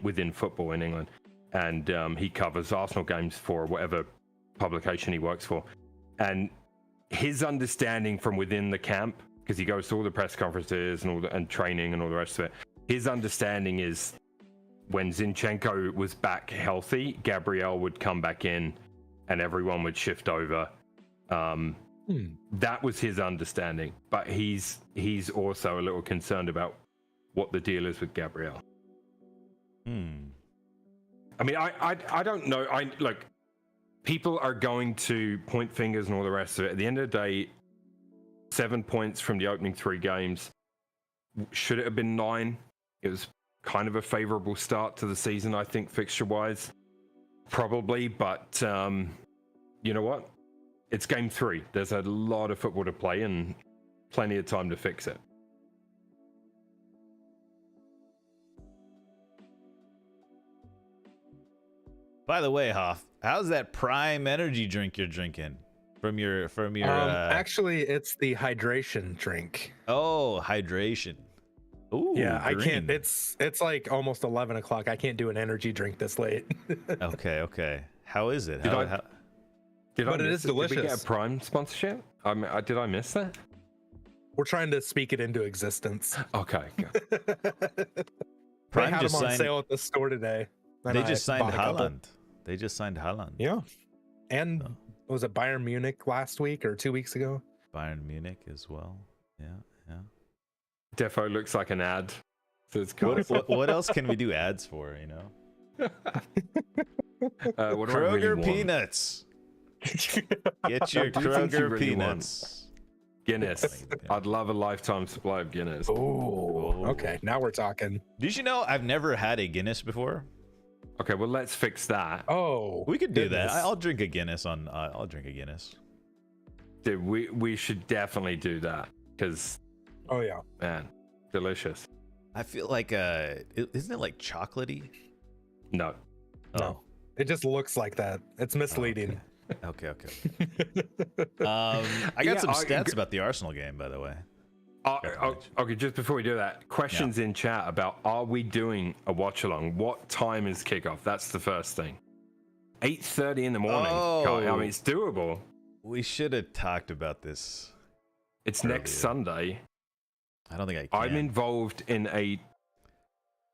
within football in England, and he covers Arsenal games for whatever publication he works for. And his understanding from within the camp, because he goes to all the press conferences and training and all the rest of it, his understanding is when Zinchenko was back healthy, Gabriel would come back in and everyone would shift over. That was his understanding, but he's also a little concerned about what the deal is with Gabriel. I mean, I don't know. Look, people are going to point fingers and all the rest of it. At the end of the day, 7 points from the opening 3 games. Should it have been 9? It was kind of a favorable start to the season, I think, fixture-wise. Probably, but you know what? It's game 3. There's a lot of football to play and plenty of time to fix it. By the way, Hoff, how's that prime energy drink you're drinking from your actually, it's the hydration drink. Oh, hydration. Ooh, yeah, green. I can't. It's like almost 11 o'clock. I can't do an energy drink this late. Okay. How is it? But it is delicious. Did we get a Prime sponsorship? Did I miss that? We're trying to speak it into existence. Okay. Prime had them on sale at the store today. They just signed Haaland. They just signed Haaland. Yeah. And was it Bayern Munich last week or 2 weeks ago? Bayern Munich as well. Yeah. Defo looks like an ad. So it's cool. What else can we do ads for, you know? What do Kroger I really peanuts. Get your Kroger peanuts. Guinness. I'd love a lifetime supply of Guinness. Oh, okay. Now we're talking. Did you know I've never had a Guinness before? Okay, well, let's fix that. Oh, we could do that. I'll drink a Guinness I'll drink a Guinness. Dude, we should definitely do that because. Oh yeah, man, delicious. I feel like isn't it like chocolatey? No. No, it just looks like that. It's misleading. Okay. I got some stats about the Arsenal game, by the way. Okay, just before we do that, questions in chat about are we doing a watch along? What time is kickoff? That's the first thing. 8:30 in the morning. Oh, I mean, it's doable. We should have talked about this. It's next Sunday. I don't think I can. I'm involved in a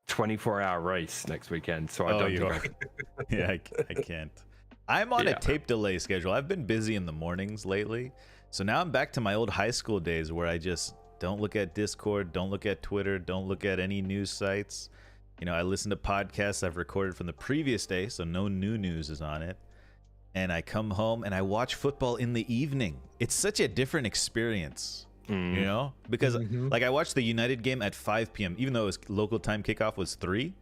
24-hour race next weekend, so I don't think I can. Yeah, I can't. I'm on a tape delay schedule. I've been busy in the mornings lately, so now I'm back to my old high school days where I just don't look at Discord, don't look at Twitter, don't look at any news sites. You know, I listen to podcasts I've recorded from the previous day, so no new news is on it. And I come home and I watch football in the evening. It's such a different experience. You know, because like I watched the United game at 5 p.m. even though it was local time kickoff was 3.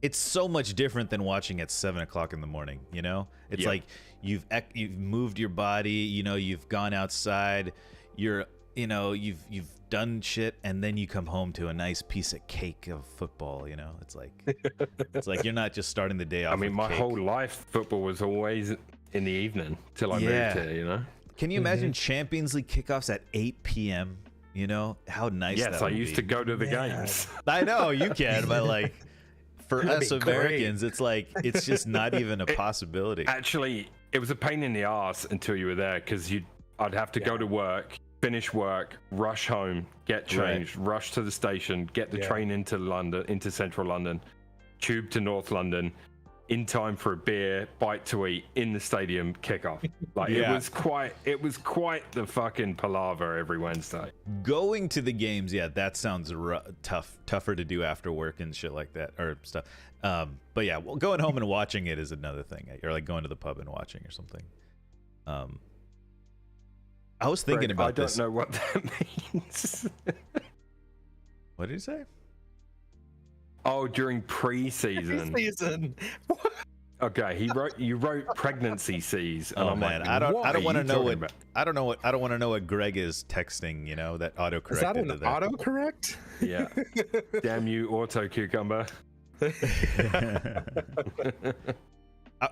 It's so much different than watching at 7 o'clock in the morning. You know, it's like you've moved your body. You know, you've gone outside. You've done shit, and then you come home to a nice piece of cake of football. You know, it's like you're not just starting the day off. I mean, my whole life football was always in the evening till I moved here. You know. Can you imagine Champions League kickoffs at 8 p.m.? You know how nice that would be. Yes, I used to go to the games. I know you can, but like for us Americans, it's like it's just not even a possibility. Actually, it was a pain in the ass until you were there because I'd have to go to work, finish work, rush home, get changed, rush to the station, get the train into central London, tube to North London. In time for a beer, bite to eat in the stadium, kickoff. Like it was quite the fucking palaver every Wednesday. Going to the games, that sounds tougher to do after work and shit like that or stuff. But yeah, well, going home and watching it is another thing. Or like going to the pub and watching or something. I was thinking about this. I don't know what that means. What did you say? Oh, during pre-season. Okay, you wrote pregnancy seas. And I'm man, like, I don't want to know what I don't want to know what Greg is texting. You know that autocorrect. Is that an autocorrect? Yeah. Damn you, auto cucumber.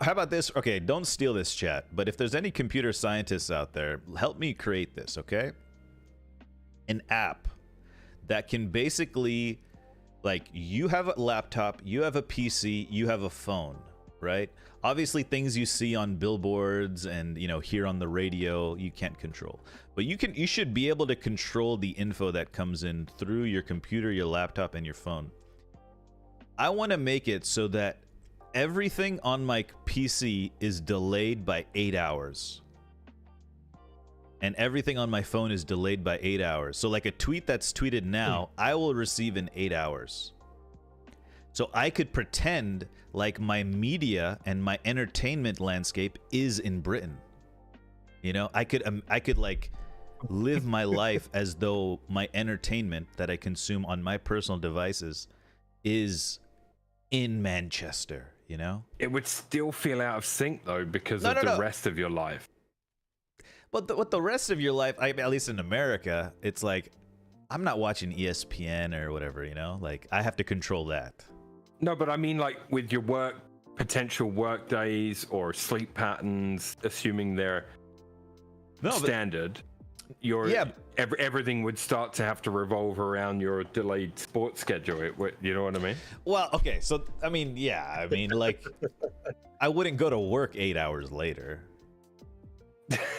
How about this? Okay, don't steal this chat. But if there's any computer scientists out there, help me create this. Okay, an app that can basically. Like you have a laptop, you have a PC, you have a phone, right? Obviously things you see on billboards and hear on the radio you can't control. But you should be able to control the info that comes in through your computer, your laptop, and your phone. I want to make it so that everything on my PC is delayed by 8 hours. And everything on my phone is delayed by 8 hours. So like a tweet that's tweeted now, I will receive in 8 hours. So I could pretend like my media and my entertainment landscape is in Britain. You know, I could like live my life as though my entertainment that I consume on my personal devices is in Manchester, you know? It would still feel out of sync though because of the rest of your life. But with the rest of your life, at least in America, it's like I'm not watching ESPN or whatever, you know? Like I have to control that. No, but I mean like with your potential work days or sleep patterns, assuming they're standard, everything would start to have to revolve around your delayed sports schedule. You know what I mean? Well, okay, so I mean, like I wouldn't go to work 8 hours later.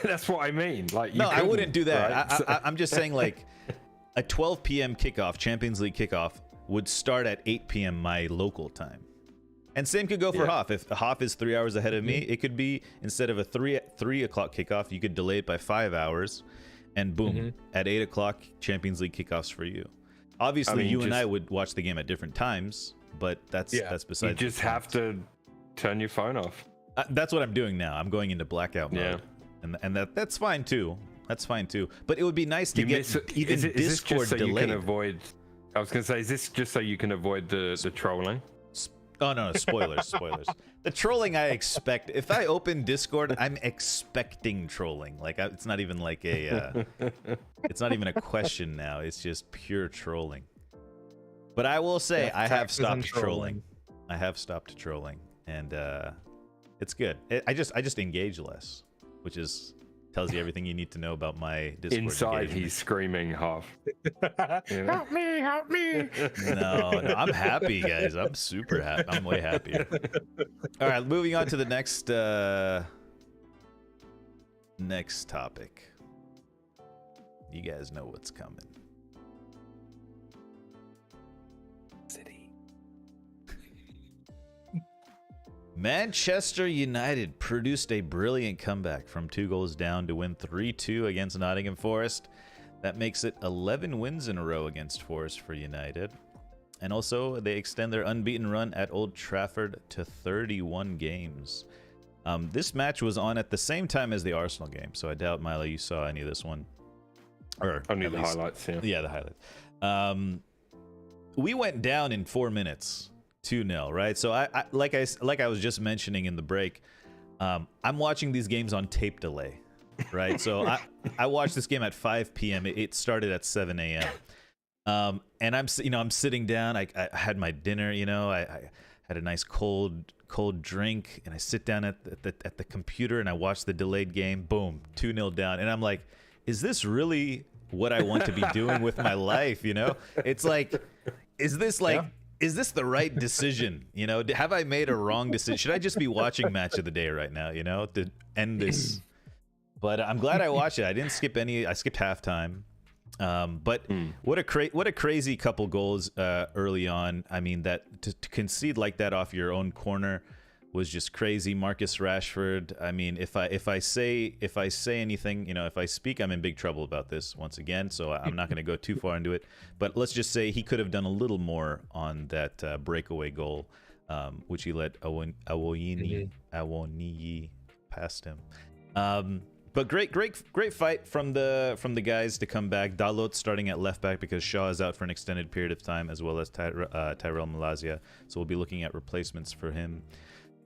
That's what I mean. Like, no, I wouldn't do that. Right? I'm just saying, like, a 12 p.m. kickoff, Champions League kickoff, would start at 8 p.m. my local time. And same could go for Hoff. If Hoff is 3 hours ahead of me, it could be instead of a 3 o'clock kickoff, you could delay it by 5 hours, and boom, at 8 o'clock, Champions League kickoffs for you. Obviously, you and I would watch the game at different times, but that's besides. You just have to turn your phone off. That's what I'm doing now. I'm going into blackout mode. And that's fine too. That's fine too. But it would be nice to get even Discord delayed. You can avoid. I was gonna say, is this just so you can avoid the trolling? Oh no, spoilers, spoilers. The trolling I expect. If I open Discord, I'm expecting trolling. Like it's not even like a. It's not even a question now. It's just pure trolling. But I will say I have stopped trolling. I have stopped trolling, and it's good. I just engage less, which tells you everything you need to know about my Discord. Inside, engagement. he's screaming, Hoff. You know? Help me, help me. No, I'm happy, guys. I'm super happy. I'm way happier. All right, moving on to the next topic. You guys know what's coming. City. Manchester United produced a brilliant comeback from 2 goals down to win 3-2 against Nottingham Forest. That makes it 11 wins in a row against Forest for United. And also, they extend their unbeaten run at Old Trafford to 31 games. This match was on at the same time as the Arsenal game, so I doubt, Milo, you saw any of this one. Or only the highlights, yeah. Yeah, the highlights. We went down in 4 minutes. 2-0, right? So I like I was just mentioning in the break, I'm watching these games on tape delay, right? So I watched this game at 5 p.m. It started at 7 a.m. And I'm sitting down. I had my dinner, I had a nice cold drink, and I sit down at the computer and I watch the delayed game. Boom, 2-0 down, and I'm like, is this really what I want to be doing with my life? It's like, is this like. Yeah. Is this the right decision? Have I made a wrong decision? Should I just be watching Match of the Day right now, to end this? But I'm glad I watched it. I didn't skip any. I skipped halftime. But what a crazy couple goals early on. I mean, that to concede like that off your own corner was just crazy. Marcus Rashford. I mean, if I say anything, if I speak, I'm in big trouble about this once again. So I'm not going to go too far into it. But let's just say he could have done a little more on that breakaway goal, which he let Awoniyi past him. But great fight from the guys to come back. Dalot starting at left back because Shaw is out for an extended period of time, as well as Tyrell Malacia. So we'll be looking at replacements for him.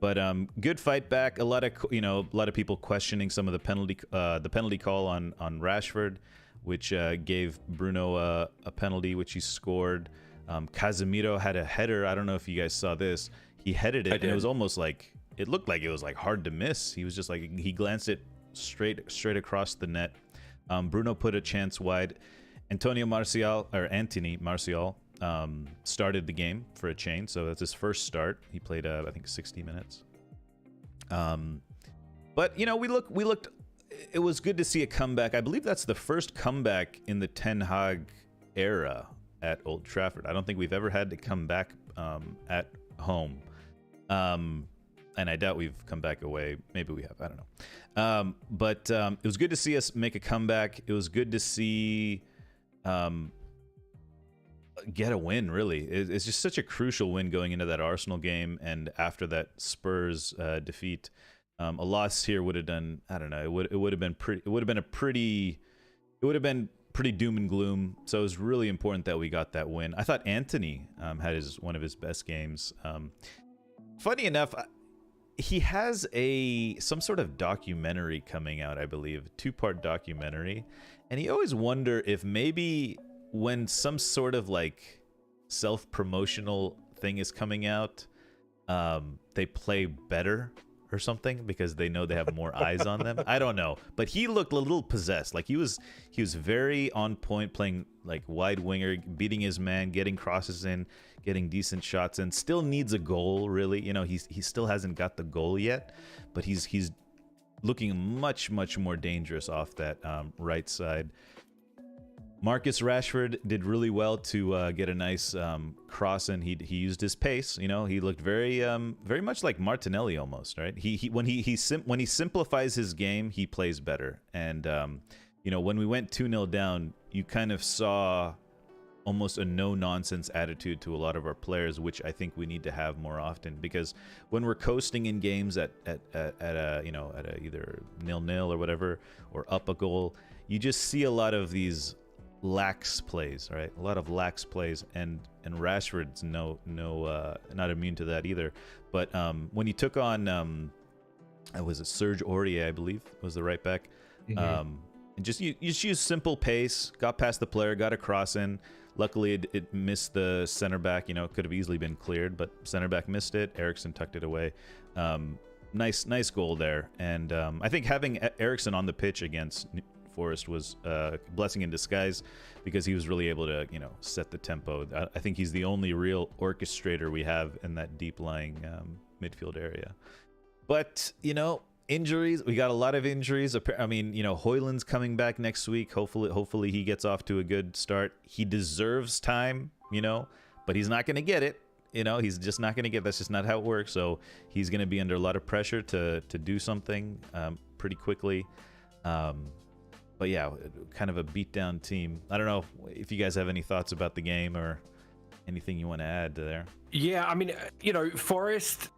But good fight back. A lot of people questioning some of the penalty call on Rashford, which gave Bruno a penalty, which he scored. Casemiro had a header. I don't know if you guys saw this. He headed it, and it was almost like it looked like it was like hard to miss. He was just like he glanced it straight across the net. Bruno put a chance wide. Anthony Martial started the game for a change, so that's his first start. He played I think 60 minutes. But we looked. It was good to see a comeback. I believe that's the first comeback in the Ten Hag era at Old Trafford. I don't think we've ever had to come back at home. And I doubt we've come back away. Maybe we have. I don't know. But it was good to see us make a comeback. It was good to see get a win, really. It's just such a crucial win going into that Arsenal game. And after that Spurs defeat, a loss here would have done, I don't know, it would have been pretty doom and gloom. So it was really important that we got that win. I thought Anthony had one of his best games. Funny enough, he has some sort of documentary coming out, I believe, a 2-part documentary, and you always wonder if maybe when some sort of like self-promotional thing is coming out, they play better or something because they know they have more eyes on them. I don't know, but he looked a little possessed. Like he was very on point, playing like wide winger, beating his man, getting crosses in, getting decent shots, and still needs a goal. Really, you know, he still hasn't got the goal yet, but he's looking much more dangerous off that right side. Marcus Rashford did really well to get a nice cross in. He used his pace. You know, he looked very much like Martinelli almost, right? When he simplifies his game, he plays better. And you know, when we went 2-0 down, you kind of saw almost a no-nonsense attitude to a lot of our players, which I think we need to have more often. Because when we're coasting in games at a either 0-0 or whatever, or up a goal, you just see a lot of these lax plays, right? A lot of lax plays, and Rashford's not immune to that either. But when he took on was it Serge Aurier, I believe was the right back, and you just use simple pace, got past the player, got a cross in. Luckily it missed the center back. You know, it could have easily been cleared, but center back missed it. Eriksson tucked it away. Nice goal there. And I think having Eriksson on the pitch against Forest was a blessing in disguise, because he was really able to, you know, set the tempo. I think he's the only real orchestrator we have in that deep-lying midfield area. But, you know, injuries, we got a lot of injuries. I mean, you know, Højlund's coming back next week. Hopefully he gets off to a good start. He deserves time, you know, but he's not going to get it. You know, he's just not going to get. That's just not how it works. So he's going to be under a lot of pressure to do something pretty quickly. But yeah, kind of a beat-down team. I don't know if you guys have any thoughts about the game or anything you want to add to there. Yeah, I mean, you know, Forest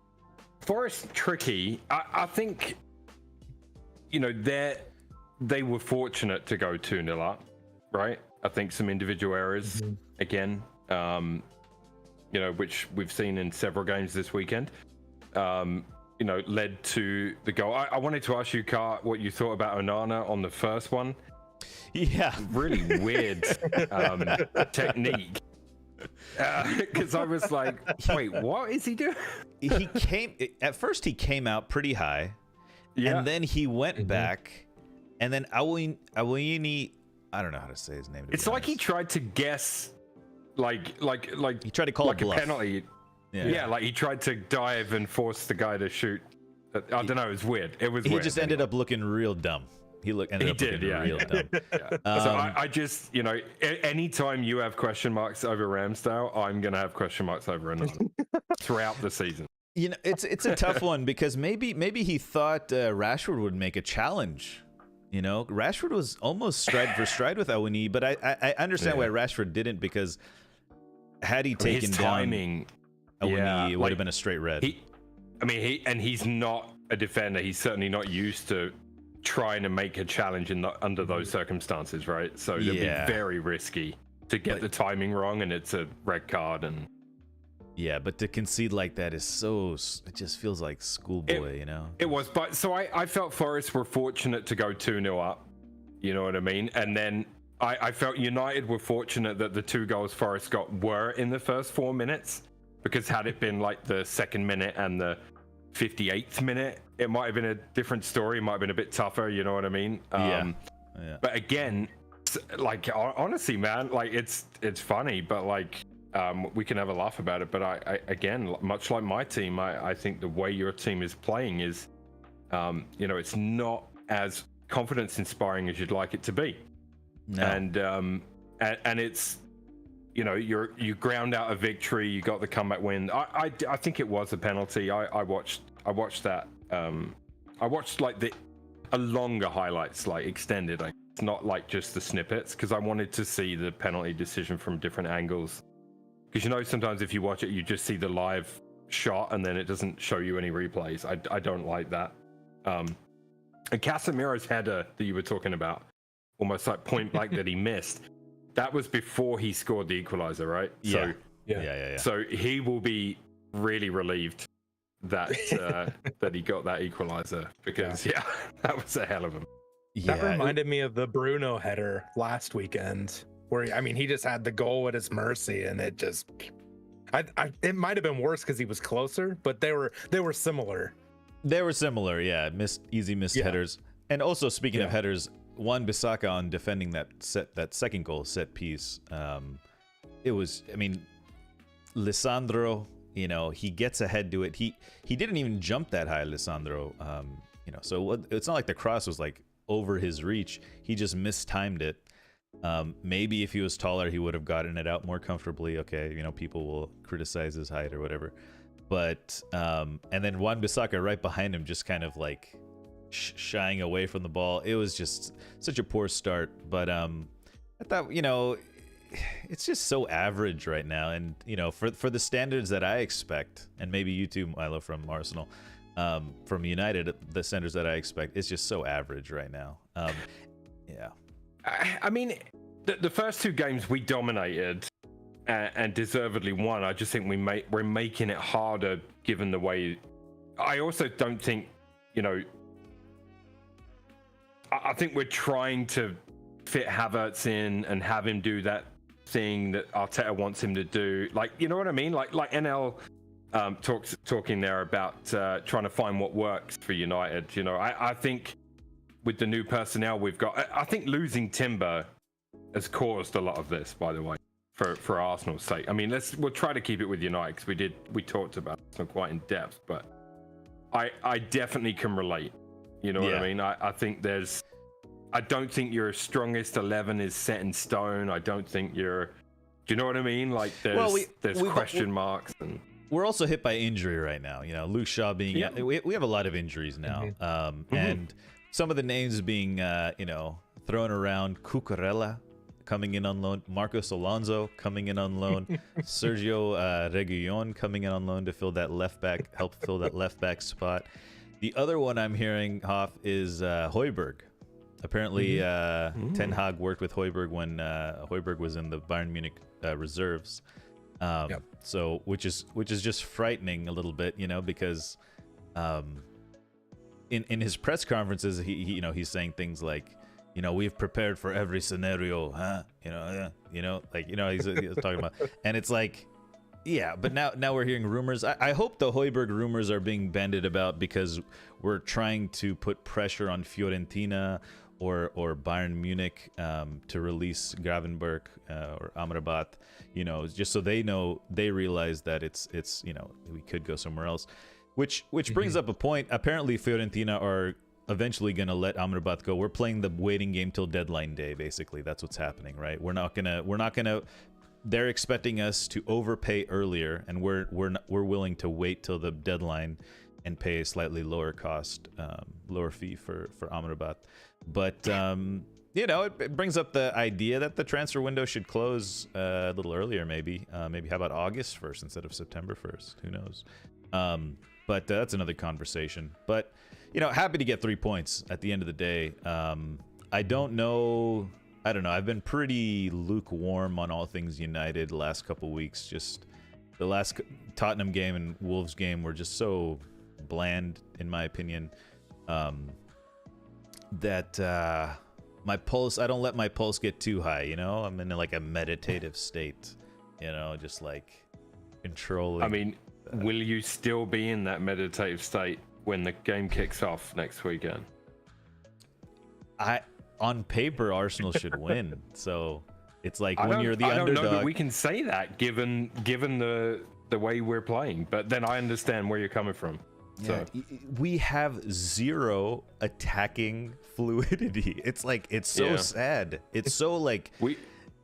tricky. I think, you know, they were fortunate to go 2-0 up, right? I think some individual errors again, you know, which we've seen in several games this weekend. You know, led to the goal. I wanted to ask you, Car, what you thought about Onana on the first one. Yeah, really weird technique. Because I was like, wait, what is he doing? At first he came out pretty high, and then he went back, and then Awini, I don't know how to say his name. It's like he tried to guess, like he tried to call like a a bluff. penalty. Yeah, like he tried to dive and force the guy to shoot. I don't know. It was weird. It was. He weird, just ended up looking real dumb. He looking real dumb. So I just, you know, anytime you have question marks over Ramsdale, I'm gonna have question marks over another throughout the season. You know, it's a tough one, because maybe he thought Rashford would make a challenge. You know, Rashford was almost stride for stride with Awini, but I understand why Rashford didn't, because had he taken timing. It would have been a straight red. He's not a defender. He's certainly not used to trying to make a challenge under those circumstances, right? So it'd be very risky to get the timing wrong, and it's a red card. And yeah, but to concede like that is it just feels like schoolboy, you know? It was, but so I felt Forest were fortunate to go 2-0 up, you know what I mean? And then I felt United were fortunate that the 2 goals Forest got were in the first 4 minutes. Because had it been like the 2nd minute and the 58th minute, it might have been a different story. It might have been a bit tougher, you know what I mean? Yeah. But again, like honestly, man, like it's funny, but like we can have a laugh about it. But I again, much like my team, I think the way your team is playing is, you know, it's not as confidence inspiring as you'd like it to be. No. And it's you know, you ground out a victory, you got the comeback win. I think it was a penalty. I watched that. I watched like a longer highlights, like extended. It's not like just the snippets, because I wanted to see the penalty decision from different angles. Because, you know, sometimes if you watch it, you just see the live shot and then it doesn't show you any replays. I don't like that. And Casemiro's header that you were talking about, almost like point blank that he missed, that was before he scored the equalizer, right? Yeah. So, so he will be really relieved that that he got that equalizer, because that was a hell of a. Yeah, that reminded me of the Bruno header last weekend, where, I mean, he just had the goal at his mercy, and it just, it might have been worse because he was closer, but they were similar. They were similar, yeah. Easy missed headers, and also speaking of headers, Wan-Bissaka on defending that second goal set piece. It was, I mean, Lisandro, you know, he gets ahead to it. He didn't even jump that high, Lisandro. You know, so it's not like the cross was like over his reach. He just mistimed it. Maybe if he was taller, he would have gotten it out more comfortably. Okay, you know, people will criticize his height or whatever. But and then Wan-Bissaka right behind him, just kind of like shying away from the ball. It was just such a poor start. But I thought, you know, it's just so average right now, and you know, for the standards that I expect, and maybe you too, Milo, from Arsenal, from United, the standards that I expect, it's just so average right now. I mean, the first two games we dominated and deservedly won. I just think we're making it harder given the way. I also don't think, you know, I think we're trying to fit Havertz in and have him do that thing that Arteta wants him to do. Like, you know what I mean? Like NL talking there about trying to find what works for United. You know, I think with the new personnel we've got, I think losing Timber has caused a lot of this, by the way, for Arsenal's sake. I mean, we'll try to keep it with United, because we talked about it quite in depth, but I definitely can relate. You know what I mean? I think I don't think your strongest 11 is set in stone. I don't think do you know what I mean? Like there's question marks, and we're also hit by injury right now. You know, Luke Shaw being we have a lot of injuries now, and some of the names being you know, thrown around. Cucurella coming in on loan, Marcos Alonso coming in on loan, Sergio Reguilon coming in on loan to help fill that left back spot. The other one I'm hearing, Hoff, is Højbjerg. Apparently, Ten Hag worked with Højbjerg when Højbjerg was in the Bayern Munich reserves. So, which is just frightening a little bit, you know, because in his press conferences, he you know, he's saying things like, you know, we've prepared for every scenario, huh? You know, like, you know, he's talking about, and it's like, yeah, but now we're hearing rumors. I hope the Højbjerg rumors are being bandied about because we're trying to put pressure on Fiorentina or Bayern Munich to release Gravenberch or Amrabat, you know, just so they realize that it's you know, we could go somewhere else, which brings up a point. Apparently Fiorentina are eventually going to let Amrabat go. We're playing the waiting game till deadline day, basically. That's what's happening, right? We're not gonna they're expecting us to overpay earlier, and we're willing to wait till the deadline and pay a slightly lower cost, lower fee for Amrabat. But you know, it brings up the idea that the transfer window should close a little earlier, maybe how about August 1st instead of September 1st? Who knows? But that's another conversation. But you know, happy to get 3 points at the end of the day. I don't know. I've been pretty lukewarm on all things United the last couple weeks. Just the last Tottenham game and Wolves game were just so bland, in my opinion, that my pulse, I don't let my pulse get too high, you know? I'm in like a meditative state, you know, just like controlling. I mean, will you still be in that meditative state when the game kicks off next weekend? On paper, Arsenal should win. So it's like when you're the underdog. I don't know that we can say that given the way we're playing. But then I understand where you're coming from. So we have zero attacking fluidity. It's like, it's so sad. It's so like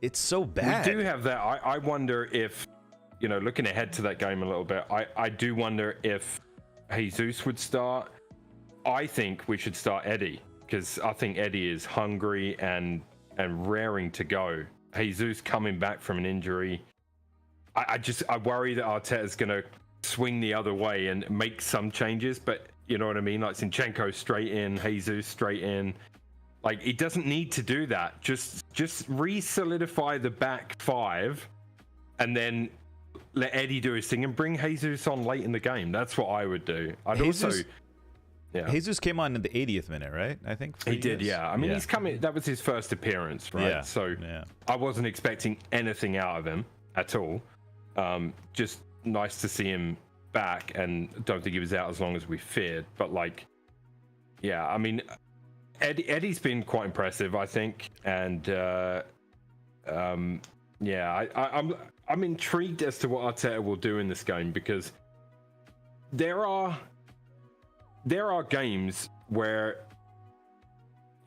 It's so bad. We do have that. I wonder if, looking ahead to that game a little bit, I do wonder if Jesus would start. I think we should start Eddie, because I think Eddie is hungry and raring to go. Jesus coming back from an injury. I worry that Arteta's going to swing the other way and make some changes, but you know what I mean? Like Zinchenko straight in, Jesus straight in. Like, he doesn't need to do that. Just re-solidify the back five and then let Eddie do his thing and bring Jesus on late in the game. That's what I would do. Jesus came on in the 80th minute, right? I think he did, yeah. I mean, he's coming. That was his first appearance, right? Yeah. So I wasn't expecting anything out of him at all. Just nice to see him back, and don't think he was out as long as we feared. But I mean, Eddie's been quite impressive, I think, and I'm intrigued as to what Arteta will do in this game, because there are games where,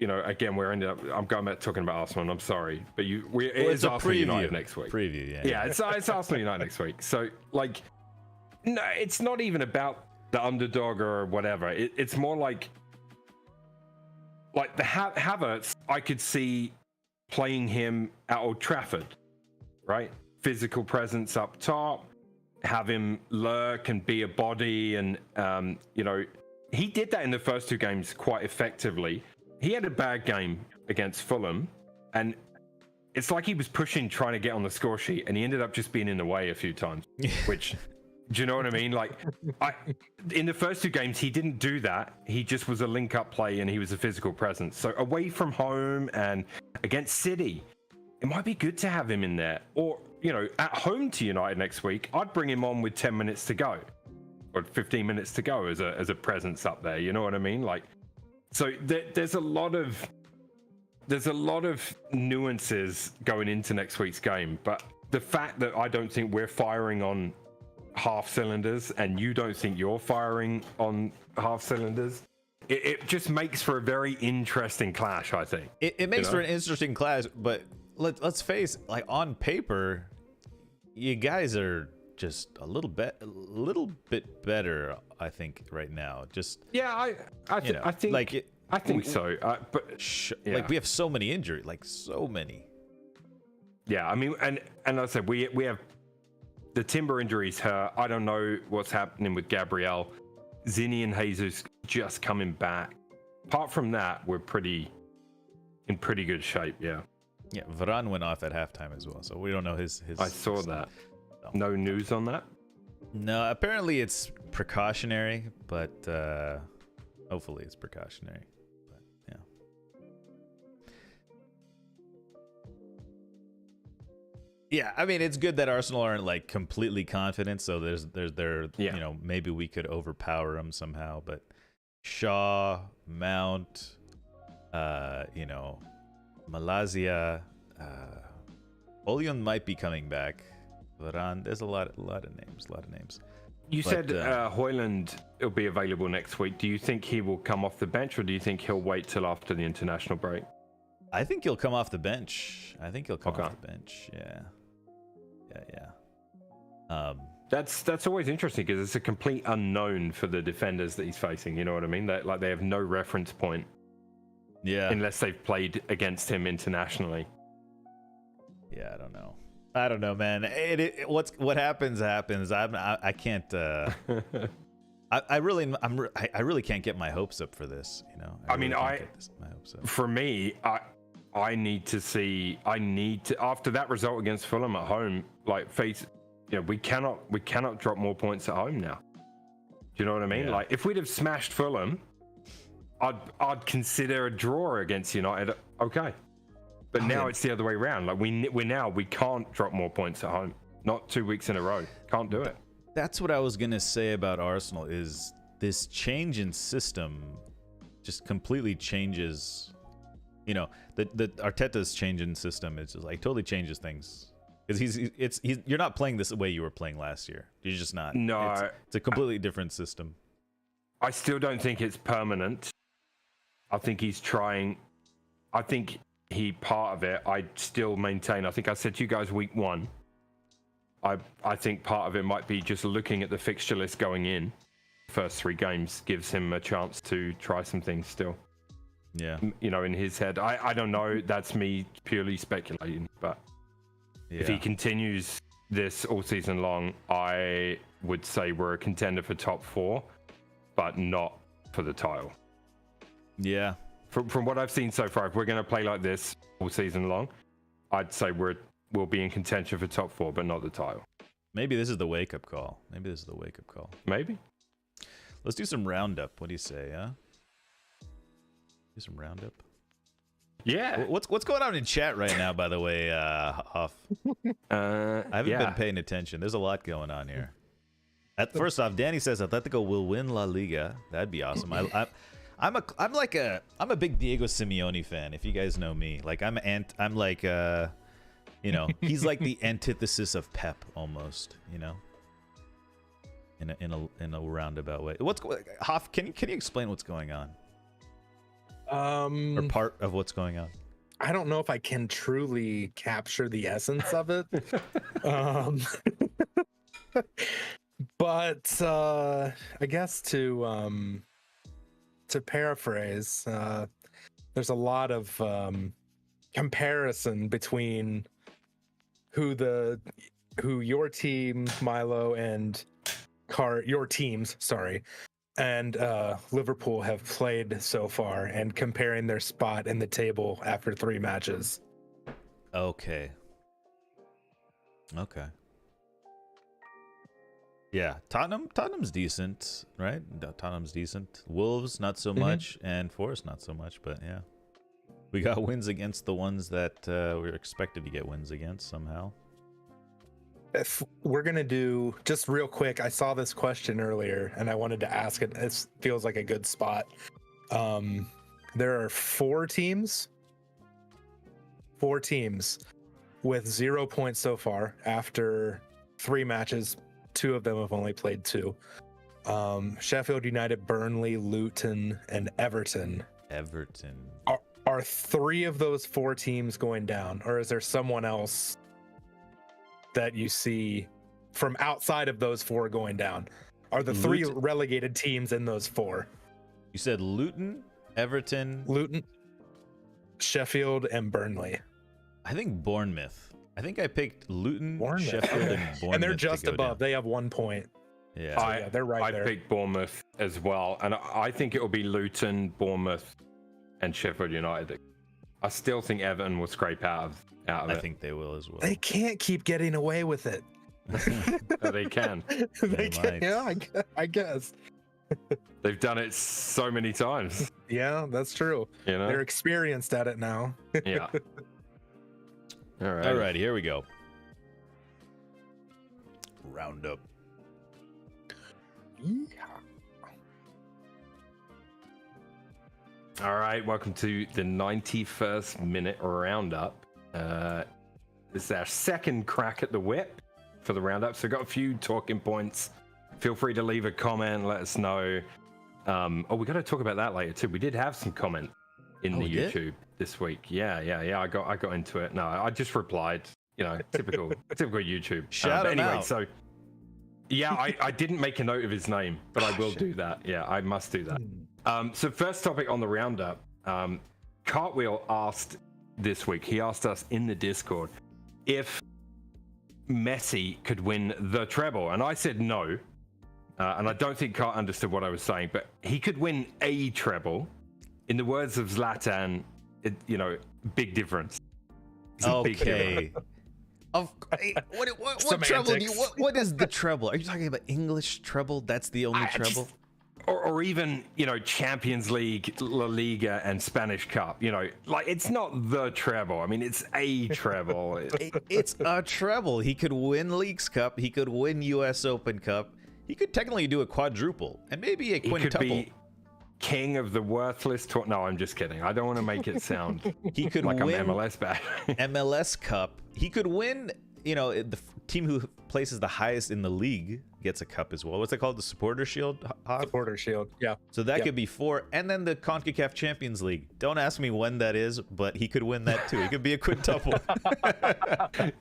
again, I'm going back talking about Arsenal, and I'm sorry, but it is Arsenal United next week. Yeah, it's Arsenal United next week. So no, it's not even about the underdog or whatever. It's more like the Havertz, I could see playing him at Old Trafford, right? Physical presence up top, have him lurk and be a body, and he did that in the first two games quite effectively. He had a bad game against Fulham, and it's like he was pushing, trying to get on the score sheet, and he ended up just being in the way a few times, which... Do you know what I mean? In the first two games, he didn't do that. He just was a link-up play, and he was a physical presence. So away from home and against City, it might be good to have him in there. Or, at home to United next week, I'd bring him on with 10 minutes to go, or 15 minutes to go as a presence up there. You know what I mean? So there's a lot of nuances going into next week's game. But the fact that I don't think we're firing on half cylinders, and you don't think you're firing on half cylinders, it just makes for a very interesting clash, I think. It makes for an interesting clash, but let's face, on paper, you guys are just a little bit better, I think, right now. I think so. But we have so many injuries, so many. Yeah, I mean, and I said we have. The Timber injuries hurt. I don't know what's happening with Gabriel. Zinni and Jesus just coming back. Apart from that, we're in pretty good shape, yeah. Yeah, Varane went off at halftime as well, so we don't know his I saw that. No news on that? No, apparently it's precautionary, but hopefully it's precautionary. But yeah. Yeah, I mean, it's good that Arsenal aren't completely confident, so there's maybe we could overpower them somehow, but Shaw, Mount, Malaysia, Olion might be coming back. Varane, there's a lot of names. You said Højlund will be available next week. Do you think he will come off the bench, or do you think he'll wait till after the international break? I think he'll come off the bench. Off the bench. Yeah. That's always interesting, because it's a complete unknown for the defenders that he's facing. You know what I mean? They have no reference point. Yeah. Unless they've played against him internationally. Yeah, I don't know, man. What happens. I can't. I really can't get my hopes up for this. For me, I need to after that result against Fulham at home, we cannot drop more points at home now. Do you know what I mean? Yeah. If we'd have smashed Fulham, I'd consider a draw against United okay. But now it's the other way around. We can't drop more points at home. Not 2 weeks in a row. Can't do it. That's what I was gonna say about Arsenal. Is this change in system just completely changes? The Arteta's change in system is just totally changes things, because you're not playing this the way you were playing last year. You're just not. No, it's a completely different system. I still don't think it's permanent. I think he's trying. I think he part of it, I still maintain. I think I said to you guys week 1. I think part of it might be just looking at the fixture list going in. First 3 games gives him a chance to try some things still. Yeah. You know, in his head. I don't know. That's me purely speculating. But if he continues this all season long, I would say we're a contender for top 4, but not for the title. Yeah. From what I've seen so far, if we're going to play like this all season long, I'd say we'll be in contention for top 4, but not the title. Maybe this is the wake-up call. Maybe. Let's do some roundup. What do you say, huh? Do some roundup. Yeah. What's going on in chat right now, by the way, Hoff? I haven't been paying attention. There's a lot going on here. First off, Danny says Atletico will win La Liga. That'd be awesome. I'm a big Diego Simeone fan. If you guys know me, like I'm like you know, he's like the antithesis of Pep almost. You know, in a roundabout way. Hoff? Can you explain what's going on? Or part of what's going on? I don't know if I can truly capture the essence of it. But I guess to paraphrase, there's a lot of comparison between who your team, Milo, and your teams, and Liverpool have played so far, and comparing their spot in the table after 3 matches. Okay. Yeah, Tottenham's decent, right? Tottenham's decent. Wolves not so much, and Forest not so much, but yeah. We got wins against the ones that we were expected to get wins against somehow. If we're gonna do just real quick, I saw this question earlier and I wanted to ask it. It feels like a good spot. There are 4 teams with 0 points so far after 3 matches. 2 of them have only played 2. Sheffield United, Burnley, Luton, and Everton. Are 3 of those 4 teams going down, or is there someone else that you see from outside of those 4 going down? Are the 3 relegated teams in those 4? You said Luton, Everton, Sheffield, and Burnley. I think Bournemouth. I think I picked Luton, Sheffield, and Bournemouth. And they're just above. Down. They have 1 point. Yeah. So, they're right there. I picked Bournemouth as well. And I think it will be Luton, Bournemouth, and Sheffield United. I still think Everton will scrape out of it. I think they will as well. They can't keep getting away with it. They can. They can. Yeah, I guess. They've done it so many times. Yeah, that's true. You know? They're experienced at it now. Yeah. All right, here we go. Roundup. All right, welcome to the 91st minute roundup. This is our second crack at the whip for the roundup. So, got a few talking points. Feel free to leave a comment, let us know. We got to talk about that later too. We did have some comment in the YouTube this week. Yeah. I got into it. No, I just replied. You know, typical YouTube. Shout him out. So yeah, I didn't make a note of his name, but I will do that. Yeah, I must do that. So first topic on the roundup. Cartwheel asked this week. He asked us in the Discord if Messi could win the treble, and I said no. And I don't think Cart understood what I was saying, but he could win a treble. In the words of Zlatan, big difference. Okay. What treble do you? What is the treble? Are you talking about English treble? That's the only treble. Or even Champions League, La Liga, and Spanish Cup. It's not the treble. I mean, it's a treble. It's a treble. He could win Leagues Cup. He could win U.S. Open Cup. He could technically do a quadruple and maybe a quintuple. He could be king of the worthless tour. No, I'm just kidding. I don't want to make it sound he could like win I'm MLS bad. MLS Cup. He could win the team who places the highest in the league gets a cup as well. What's it called? The Supporter Shield? Supporter Shield, yeah. So that could be 4. And then the CONCACAF Champions League. Don't ask me when that is, but he could win that too. He could be a quintuple.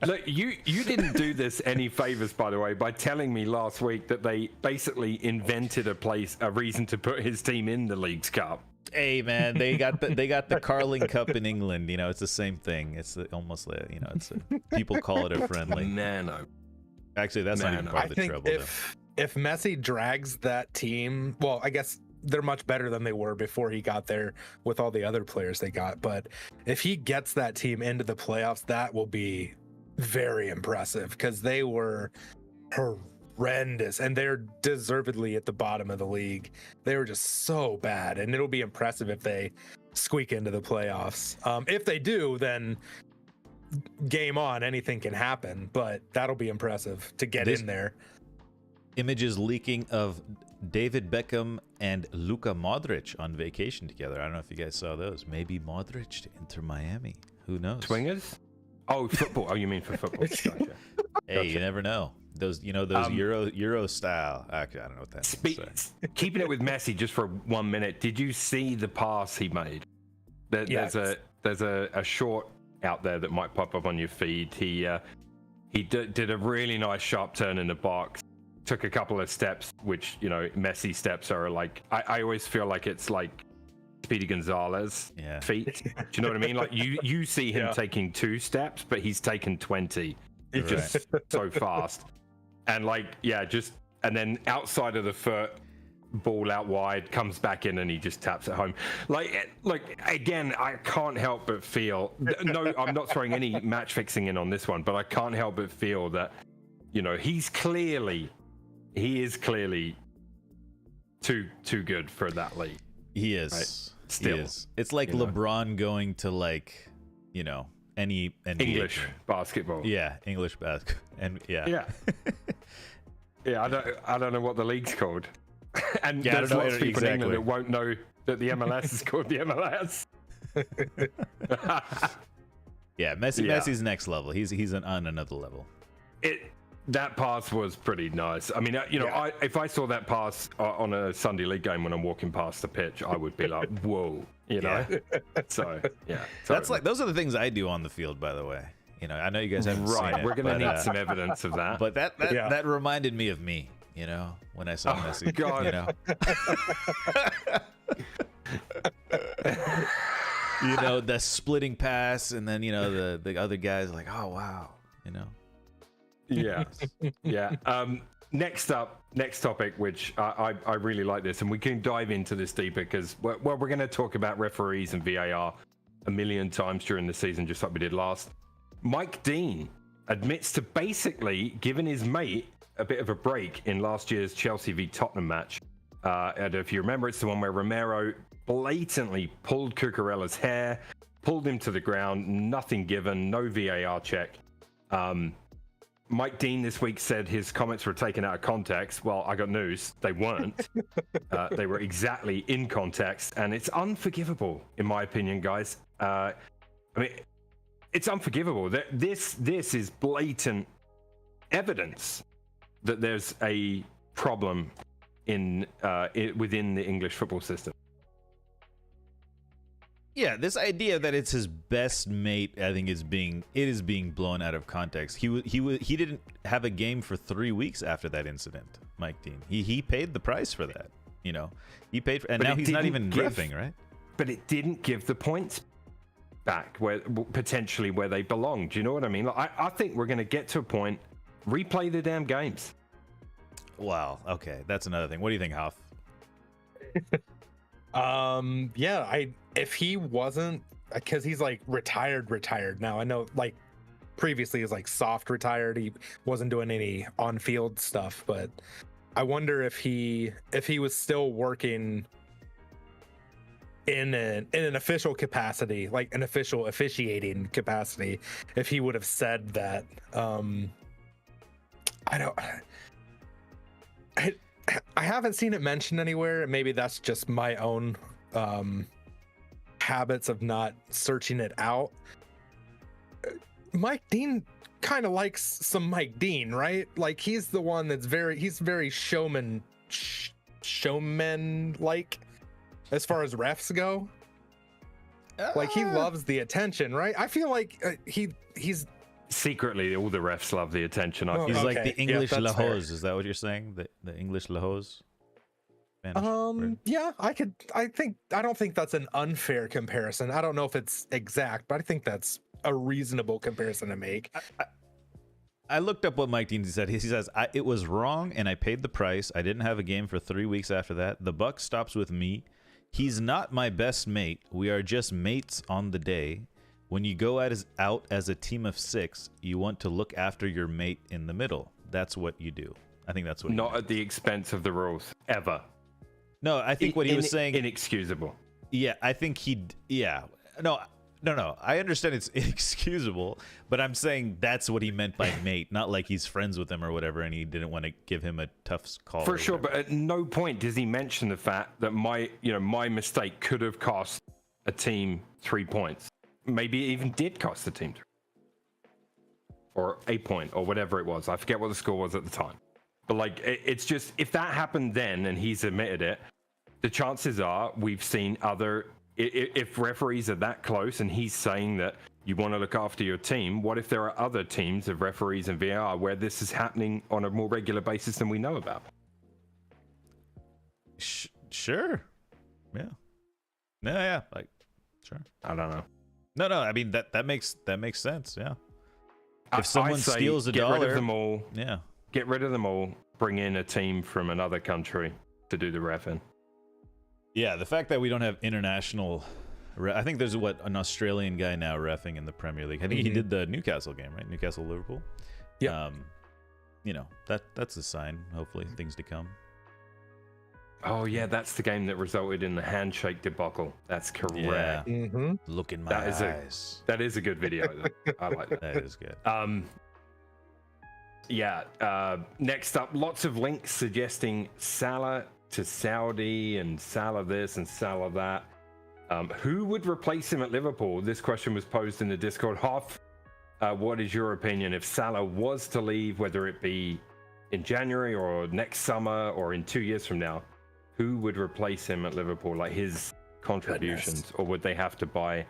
Look, you didn't do this any favors, by the way, by telling me last week that they basically invented a reason to put his team in the League's Cup. Hey man, they got the Carling Cup in England. It's the same thing. It's almost like people call it a friendly. Nano. Actually, that's not even part of the trouble. If Messi drags that team, well, I guess they're much better than they were before he got there with all the other players they got. But if he gets that team into the playoffs, that will be very impressive because they were horrendous and they're deservedly at the bottom of the league. They were just so bad, and it'll be impressive if they squeak into the playoffs. If they do, then game on, anything can happen, but that'll be impressive to get in there. Images leaking of David Beckham and Luka Modric on vacation together. I don't know if you guys saw those. Maybe Modric to enter Miami. Who knows? Swingers? Oh, football. Oh, you mean for football? Gotcha. Hey, you never know. Those Euro style. Actually, I don't know what that is. Keeping it with Messi just for 1 minute. Did you see the pass he made? There's a short out there that might pop up on your feed. He did a really nice sharp turn in the box, took a couple of steps, which Messi steps are like, I always feel like it's like Speedy Gonzalez feet. Do you know what I mean? Like you see him taking 2 steps, but he's taken 20 just so fast. And and then outside of the foot, ball out wide, comes back in, and he just taps it home. Like again, I can't help but feel. No, I'm not throwing any match fixing in on this one, but I can't help but feel that he is clearly too good for that league. He is. Right? Still, he is. It's like LeBron going to any English basketball. Yeah, English basketball, and yeah. I don't know what the league's called. And there's lots of people in England that won't know that the MLS is called the MLS. Messi's next level. He's on another level. That pass was pretty nice. I mean, if I saw that pass on a Sunday league game when I'm walking past the pitch, I would be like, whoa, So that's like, those are the things I do on the field, by the way. I know you guys haven't seen it. We're gonna need some evidence of that. But that reminded me of me. When I saw Messi. God. The splitting pass, and then the other guys like, oh wow, Yeah. Next topic, which I really like this, and we can dive into this deeper because we're going to talk about referees and VAR a million times during the season, just like we did last. Mike Dean admits to basically giving his mate a bit of a break in last year's Chelsea v Tottenham match. And if you remember, it's the one where Romero blatantly pulled Cucurella's hair, pulled him to the ground, nothing given, no VAR check. Mike Dean this week said his comments were taken out of context. Well, I got news. They weren't. They were exactly in context, and it's unforgivable, in my opinion, guys. I mean, it's unforgivable. This is blatant evidence that there's a problem within the English football system. Yeah, this idea that it's his best mate, I think, is being blown out of context. He didn't have a game for 3 weeks after that incident, Mike Dean. He paid the price for that. He paid for, and now he's not even riffing, right? But it didn't give the points back where they belong. Do you know what I mean? Like, I think we're going to get to a point. Replay the damn games. Wow. Okay, that's another thing. What do you think, Hoff? If he wasn't, because he's like retired now. I know, like previously he was like soft retired. He wasn't doing any on-field stuff, but I wonder if he was still working in an official capacity, like an official officiating capacity, if he would have said that. I haven't seen it mentioned anywhere. Maybe that's just my own habits of not searching it out. Mike Dean kind of likes some Mike Dean, right? Like he's the one that's very showman like as far as refs go. Like he loves the attention, right? I feel like he's secretly all the refs love the attention. He's okay. like the English that's fair. Lahose. Is that what you're saying? The English Lahose? Spanish word? Yeah, I don't think that's an unfair comparison. I don't know if it's exact, but I think that's a reasonable comparison to make. I looked up what Mike Dean said. He says, it was wrong and I paid the price. I didn't have a game for 3 weeks after that. The buck stops with me. He's not my best mate. We are just mates on the day. When you go out as a team of 6, you want to look after your mate in the middle. That's what you do. I think that's what. Not at the expense of the rules, ever. No, I think what he was saying. Inexcusable. Yeah, I think yeah. No. I understand it's inexcusable, but I'm saying that's what he meant by mate, not like he's friends with him or whatever, and he didn't want to give him a tough call. For sure, but at no point does he mention the fact that my mistake could have cost a team 3 points. Maybe it even did cost the team 3, or a point, or whatever it was. I forget what the score was at the time. But like, it's just, if that happened then and he's admitted it, the chances are we've seen other. If referees are that close and he's saying that you want to look after your team, what if there are other teams of referees and VAR where this is happening on a more regular basis than we know about? Sure. Yeah. Yeah. Like, sure. I don't know. No. I mean that makes sense. Yeah. If someone steals $1, get rid of them all. Yeah. Get rid of them all. Bring in a team from another country to do the reffing. Yeah, the fact that we don't have international, I think there's an Australian guy now reffing in the Premier League. I think he did the Newcastle game, right? Newcastle Liverpool. Yeah. That's a sign. Hopefully, things to come. Oh yeah, that's the game that resulted in the handshake debacle. That's correct. Yeah. Mm-hmm. Look in my eyes. That is a good video. I like that. That is good. Next up, lots of links suggesting Salah to Saudi and Salah this and Salah that. Who would replace him at Liverpool? This question was posed in the Discord. Hoff, what is your opinion if Salah was to leave, whether it be in January or next summer or in 2 years from now? Who would replace him at Liverpool, like his contributions, or would they have to buy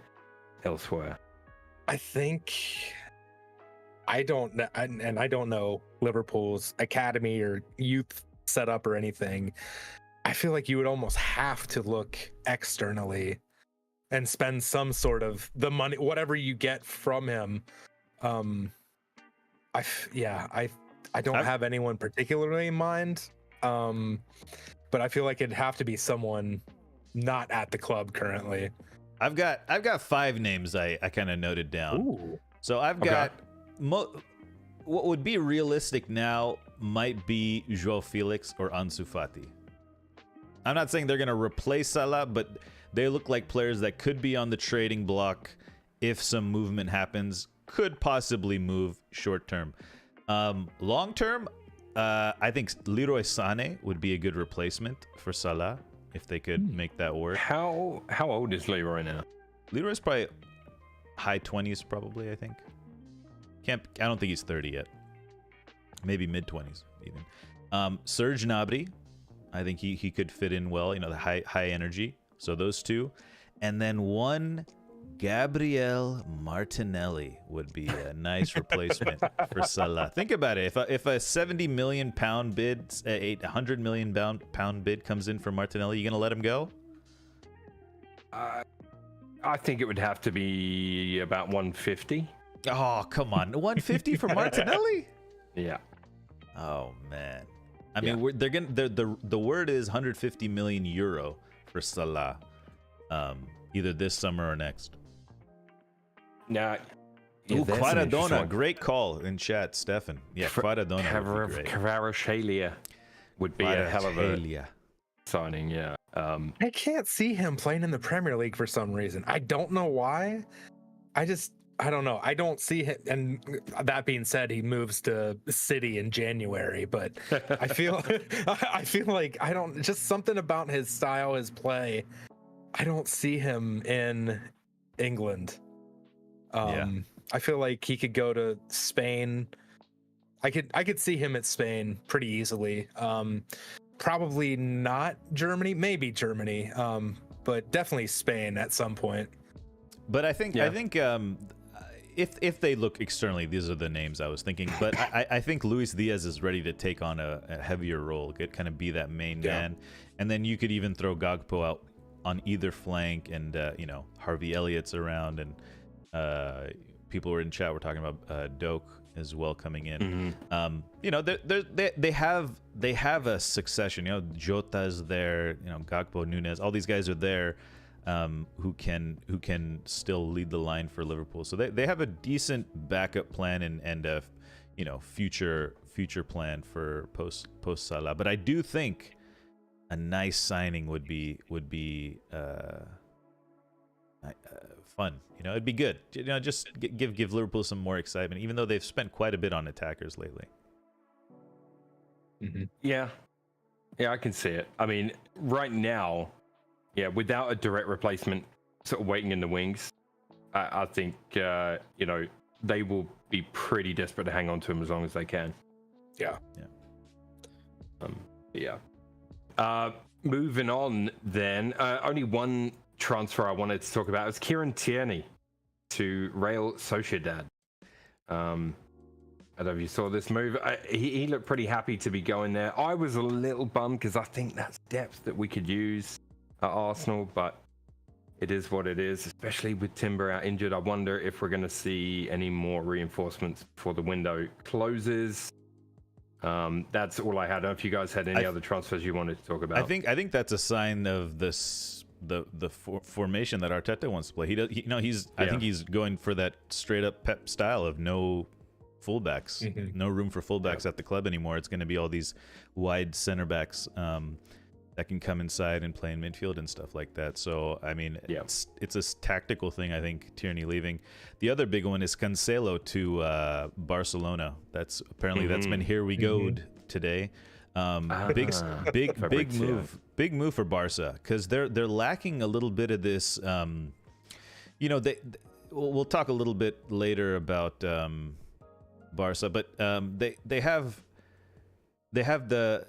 elsewhere? I think I don't know Liverpool's academy or youth setup or anything. I feel like you would almost have to look externally and spend some sort of the money, whatever you get from him. I don't have anyone particularly in mind, but I feel like it'd have to be someone not at the club currently. I've got 5 names I kind of noted down. Ooh. So I've got what would be realistic now might be João Felix or Ansu Fati. I'm not saying they're going to replace Salah, but they look like players that could be on the trading block if some movement happens, could possibly move short term. Long term, I think Leroy Sané would be a good replacement for Salah if they could make that work. How old is Leroy now? Leroy's probably high 20s, probably, I think. I don't think he's 30 yet. Maybe mid 20s even. Serge Gnabry, I think he could fit in well. The high energy. So those two, and then one Gabriel Martinelli would be a nice replacement for Salah. Think about it. If a 70 million pound bid, 100 million pound bid comes in for Martinelli, you gonna let him go? I think it would have to be about 150. Oh, come on. 150 for Martinelli? Yeah. Oh man. I mean, the word is 150 million euro for Salah, either this summer or next. Now, Kvaradona, great call in chat, Stefan. Yeah, Kvaradona would be great. Kvaratskhelia would be a hell of a signing. Yeah. I can't see him playing in the Premier League for some reason. I don't know why. I don't know. I don't see him. And that being said, he moves to City in January. But I feel like just something about his style, his play. I don't see him in England. I feel like he could go to Spain. I could see him at Spain pretty easily. Probably not Germany, maybe Germany, but definitely Spain at some point. But I think if they look externally, these are the names I was thinking. But I think Luis Diaz is ready to take on a heavier role, kind of be that main man, and then you could even throw Gagpo out on either flank, and Harvey Elliott's around, and people were in chat were talking about Doak as well coming in. They have a succession. Jota's there, Gagpo, Nunes, all these guys are there. Who can still lead the line for Liverpool. So they have a decent backup plan and a future plan for post Salah. But I do think a nice signing would be fun. It'd be good. Just give Liverpool some more excitement, even though they've spent quite a bit on attackers lately. Mm-hmm. Yeah, I can see it. I mean, right now, without a direct replacement sort of waiting in the wings, I think, they will be pretty desperate to hang on to him as long as they can. Yeah. Moving on then, only one transfer I wanted to talk about was Kieran Tierney to Real Sociedad. I don't know if you saw this move. He looked pretty happy to be going there. I was a little bummed because I think that's depth that we could use at Arsenal, but it is what it is, especially with Timber out injured. I wonder if we're going to see any more reinforcements before the window closes. That's all I had. I don't know if you guys had any other transfers you wanted to talk about. I think that's a sign of the formation that Arteta wants to play. I think he's going for that straight up Pep style of no fullbacks, no room for fullbacks at the club anymore. It's going to be all these wide center backs that can come inside and play in midfield and stuff like that. So I mean, it's a tactical thing. I think Tierney leaving. The other big one is Cancelo to Barcelona. That's been here we go today. Big move for Barca, because they're lacking a little bit of this. We'll talk a little bit later about Barca, but they have the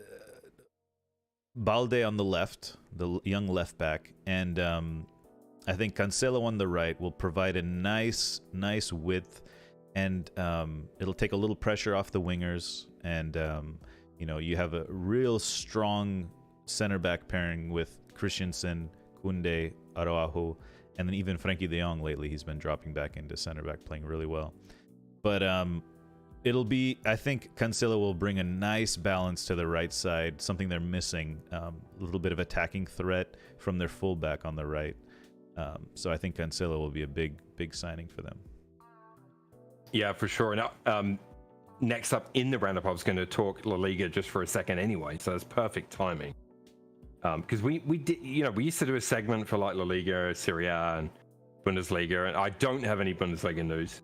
Balde on the left, the young left back, and I think Cancelo on the right will provide a nice width, and it'll take a little pressure off the wingers, and you have a real strong center back pairing with Christensen, Koundé, Araujo, and then even Frankie de Jong lately. He's been dropping back into center back, playing really well. But I think Cancelo will bring a nice balance to the right side, something they're missing, a little bit of attacking threat from their fullback on the right. So I think Cancelo will be a big signing for them. Yeah, for sure. Now, next up in the roundup, I was going to talk La Liga just for a second anyway, so it's perfect timing. Because we did, we used to do a segment for like La Liga, Serie A, and Bundesliga, and I don't have any Bundesliga news.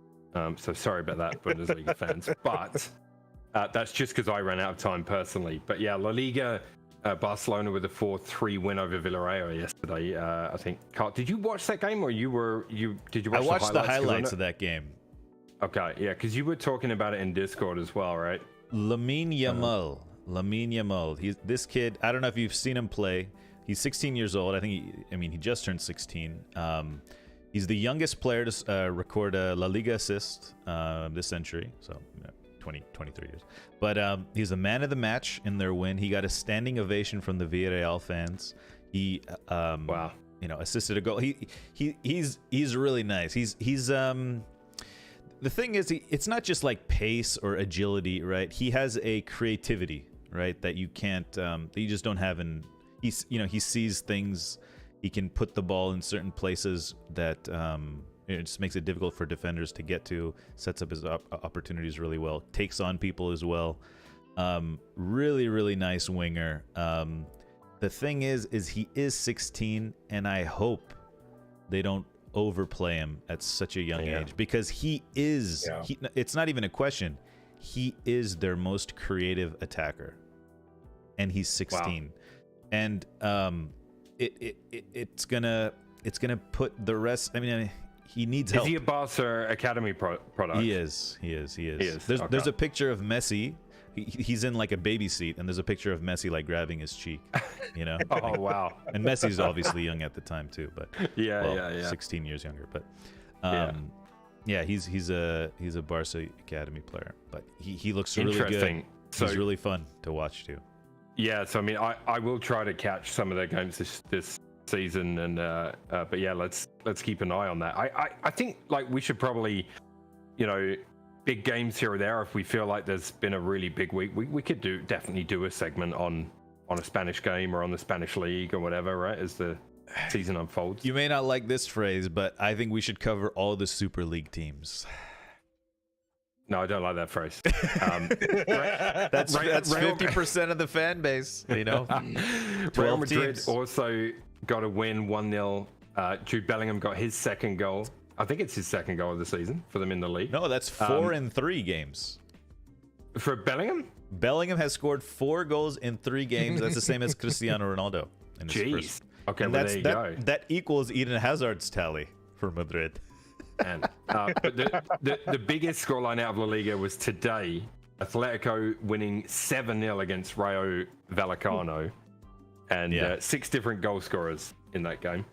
So sorry about that, Bundesliga fans. But that's just because I ran out of time personally. But yeah, La Liga, Barcelona with a 4-3 win over Villarreal yesterday. I think. Carl, did you watch that game, or did you watch? I watched the highlights of that game. Okay, yeah, because you were talking about it in Discord as well, right? Lamine Yamal. This kid. I don't know if you've seen him play. He's 16 years old. I think he just turned 16. He's the youngest player to record a La Liga assist this century, so 23 years. But he's the man of the match in their win. He got a standing ovation from the Villarreal fans. He assisted a goal. He's really nice. He's the thing is, it's not just like pace or agility, right? He has a creativity, right, that you can't, that you just don't have. And he sees things. He can put the ball in certain places that it just makes it difficult for defenders to get to. Sets up his opportunities really well. Takes on people as well. Really nice winger. The thing is he is 16, and I hope they don't overplay him at such a young age, because he is. It's not even a question. He is their most creative attacker, and he's 16, and it's gonna put the rest. I mean, he needs Is help. he a Barca Academy product? He is. There's Okay. a picture of Messi. He's in like a baby seat, and there's a picture of Messi like grabbing his cheek. You know. Oh wow. And Messi's obviously young at the time too, but Yeah. 16 years younger. But Yeah. he's a Barca Academy player, but he looks really good. Interesting. So He's really fun to watch too. yeah, so I mean, I will try to catch some of their games this season, and but yeah, let's keep an eye on that. I think like we should probably, you know, big games here or there. If we feel like there's been a really big week, we could definitely do a segment on a Spanish game or on the Spanish league or whatever, right? As the season unfolds. You may not like this phrase, but I think we should cover all the Super League teams. No, I don't like that phrase. That's 50% of the fan base, you know. Real Madrid teams. also got a win 1-0. Jude Bellingham got his second goal. I think it's his second goal of the season for them in the league. No, that's 4 in 3 games. For Bellingham? Bellingham has scored 4 goals in 3 games. That's the same as Cristiano Ronaldo. In his Jeez. first. Okay, And well, there you go. that equals Eden Hazard's tally for Madrid. And, but the biggest scoreline out of La Liga was today. Atletico winning 7-0 against Rayo Vallecano. And 6 different goal scorers in that game.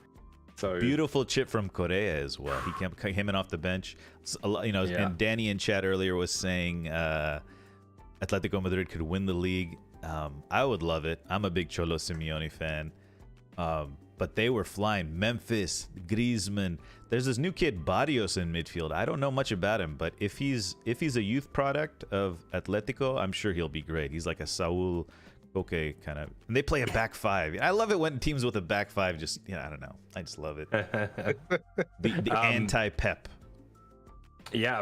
So Beautiful chip from Correa as well. He came in off the bench. You know, and Danny in chat earlier was saying Atletico Madrid could win the league. I would love it. I'm a big Cholo Simeone fan. But they were flying. Memphis, Griezmann. There's this new kid Barrios in midfield. I don't know much about him, but if he's a youth product of Atletico, I'm sure he'll be great. He's like a Saul Koke kind of. And they play a back 5. I love it when teams with a back 5 just, I don't know. I just love it. The anti-Pep. Yeah,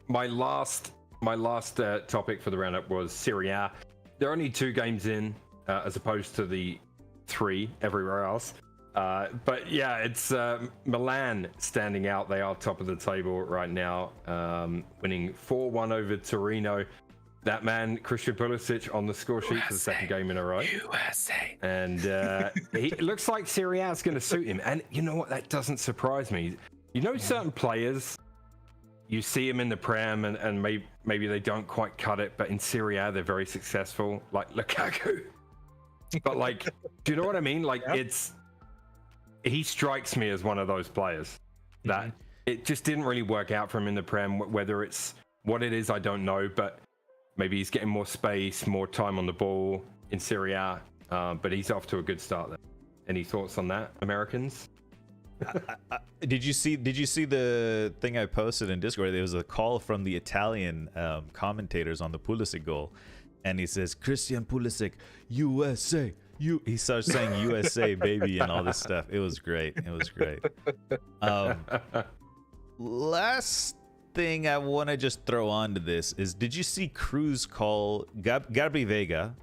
my last topic for the roundup was Serie A. There are only 2 games in, as opposed to the 3 everywhere else. But yeah, it's Milan standing out. They are top of the table right now, winning 4-1 over Torino. That man, Christian Pulisic, on the score sheet for the second game in a row. USA. And it looks like Serie A is going to suit him. And you know what? That doesn't surprise me. You know, certain players, you see them in the Prem and maybe they don't quite cut it, but in Serie A, they're very successful, like Lukaku. But like, do you know what I mean? Like, he strikes me as one of those players that it just didn't really work out for him in the Prem. Whether it's what it is, I don't know, but maybe he's getting more space, more time on the ball in Serie A. But he's off to a good start there. Any thoughts on that, Americans? Did you see the thing I posted in Discord? There was a call from the Italian commentators on the Pulisic goal, and he says, Christian Pulisic, USA. He starts saying USA, baby, and all this stuff. It was great. Last thing I want to just throw onto this is, did you see Cruz call Gabri Vega,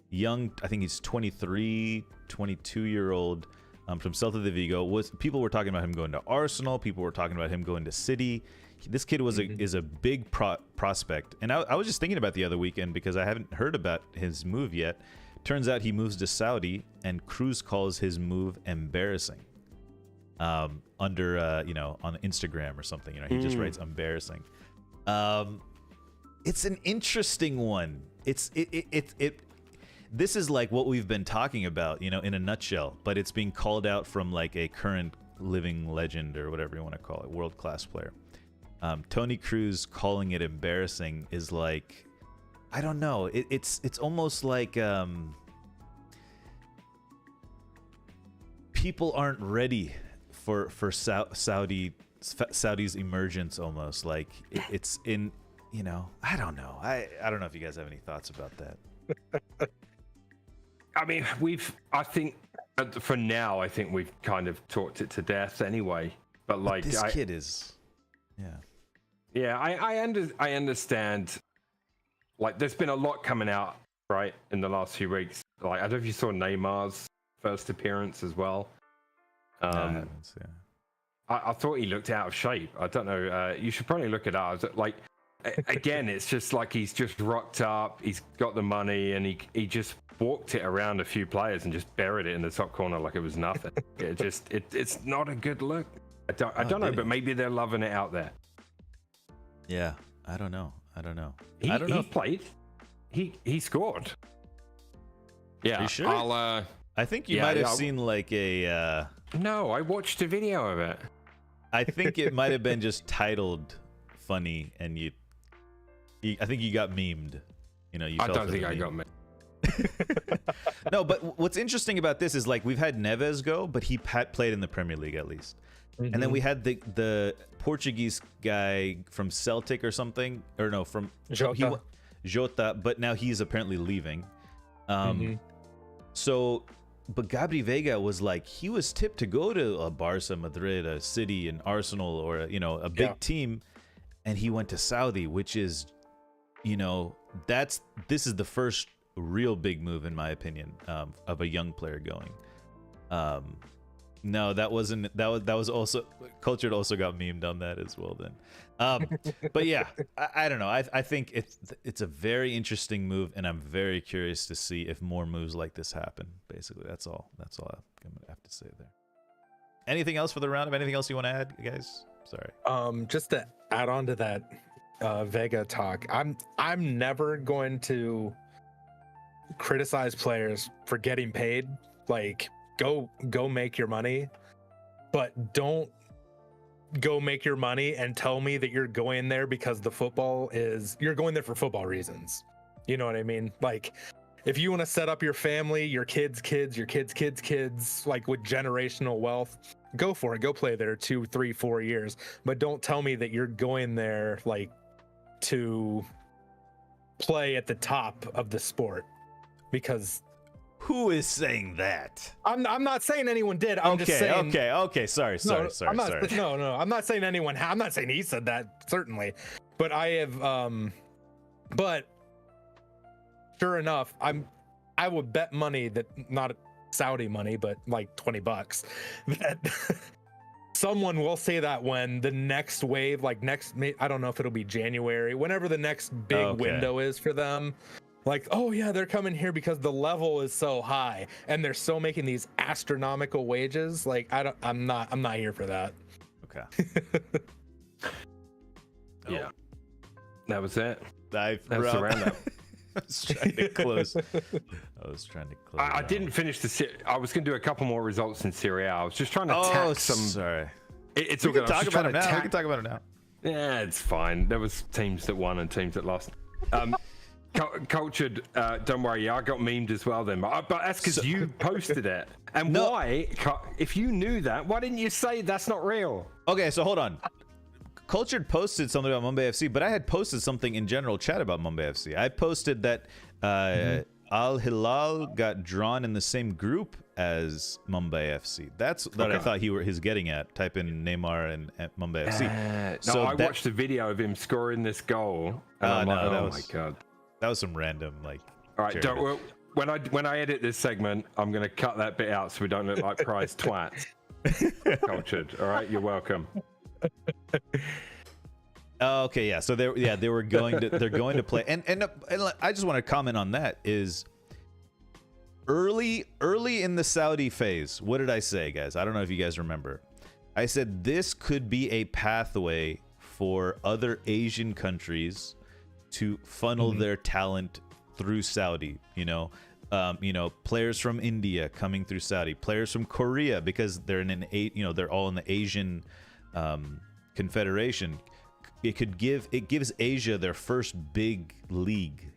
young, I think he's 23, 22-year-old from Celta de Vigo. People were talking about him going to Arsenal. People were talking about him going to City. This kid is a big prospect. And I was just thinking about the other weekend because I haven't heard about his move yet. Turns out he moves to Saudi, and Cruz calls his move embarrassing. Under on Instagram or something, he just writes embarrassing. It's an interesting one. This is like what we've been talking about, in a nutshell, but it's being called out from like a current living legend or whatever you want to call it, world-class player. Tony Cruz calling it embarrassing is like, I don't know. It's almost like people aren't ready for Saudi's emergence. Almost like it's in. I don't know. I don't know if you guys have any thoughts about that. I mean, I think for now, I think we've kind of talked it to death anyway. But like, this kid is, yeah. I understand. Like, there's been a lot coming out, right, in the last few weeks. Like, I don't know if you saw Neymar's first appearance as well. I thought he looked out of shape. I don't know. You should probably look it up. Like, again, it's just like he's just rocked up. He's got the money, and he just walked it around a few players and just buried it in the top corner like it was nothing. It's not a good look. I don't know, but maybe they're loving it out there. Yeah, I don't know. I don't know. He played. He scored. Yeah, Are you sure? I think you yeah, might have yeah. seen like a. No, I watched a video of it. I think it might have been just titled funny, and I think you got memed. You know, you. I fell don't for think the I meme. got me. No, but what's interesting about this is like we've had Neves go, but he played in the Premier League at least. And then we had the Portuguese guy from Celtic or something, or no, from Jota, but now he's apparently leaving. So, but Gabri Vega was like, he was tipped to go to a Barca, Madrid, a City, an Arsenal, or a big team, and he went to Saudi, which is, this is the first real big move in my opinion of a young player going. No, that was also Cultured also got memed on that as well then. But yeah, I don't know. I think it's a very interesting move, and I'm very curious to see if more moves like this happen. Basically, that's all I'm gonna have to say there. Anything else for the roundup? Anything else you want to add, guys? Sorry. Just to add on to that Vega talk, I'm never going to criticize players for getting paid. Like, go make your money, but don't go make your money and tell me that you're going there because you're going there for football reasons. You know what I mean? Like, if you want to set up your family, your kids, your kids, like with generational wealth, go for it. Go play there 2, 3, 4 years, but don't tell me that you're going there like to play at the top of the sport, because who is saying that? I'm not saying anyone did. I'm just saying. Okay. Sorry. No. I'm not saying anyone. I'm not saying he said that, certainly. But I have. But sure enough, I would bet money that, not Saudi money, but like $20, that someone will say that when the next wave, like I don't know if it'll be January, whenever the next big window is for them. Like, oh yeah, they're coming here because the level is so high and they're still making these astronomical wages. Like, I'm not here for that. Okay. Yeah. That was it. That was the roundup. I was trying to close. I didn't finish I was going to do a couple more results in Serie A. I was just trying to tack some. Sorry. It's we all can good. talk about it now. We can talk about it now. Yeah, it's fine. There was teams that won and teams that lost. Cultured, don't worry, I got memed as well then, but that's because you posted it. And why, if you knew that, why didn't you say that's not real? Okay, so hold on. Cultured posted something about Mumbai FC, but I had posted something in general chat about Mumbai FC. I posted that Al Hilal got drawn in the same group as Mumbai FC. That's what I thought he's getting at. Type in Neymar and Mumbai FC. So I watched a video of him scoring this goal. And I'm like, oh my god. That was some random, like. All right, when I edit this segment, I'm gonna cut that bit out so we don't look like prize twats. Cultured. All right, you're welcome. Okay, yeah. So they're going to play, and I just want to comment on that. Is early in the Saudi phase. What did I say, guys? I don't know if you guys remember. I said this could be a pathway for other Asian countries to funnel their talent through Saudi. Players from India coming through Saudi, players from Korea, because they're they're all in the Asian confederation. It gives Asia their first big league,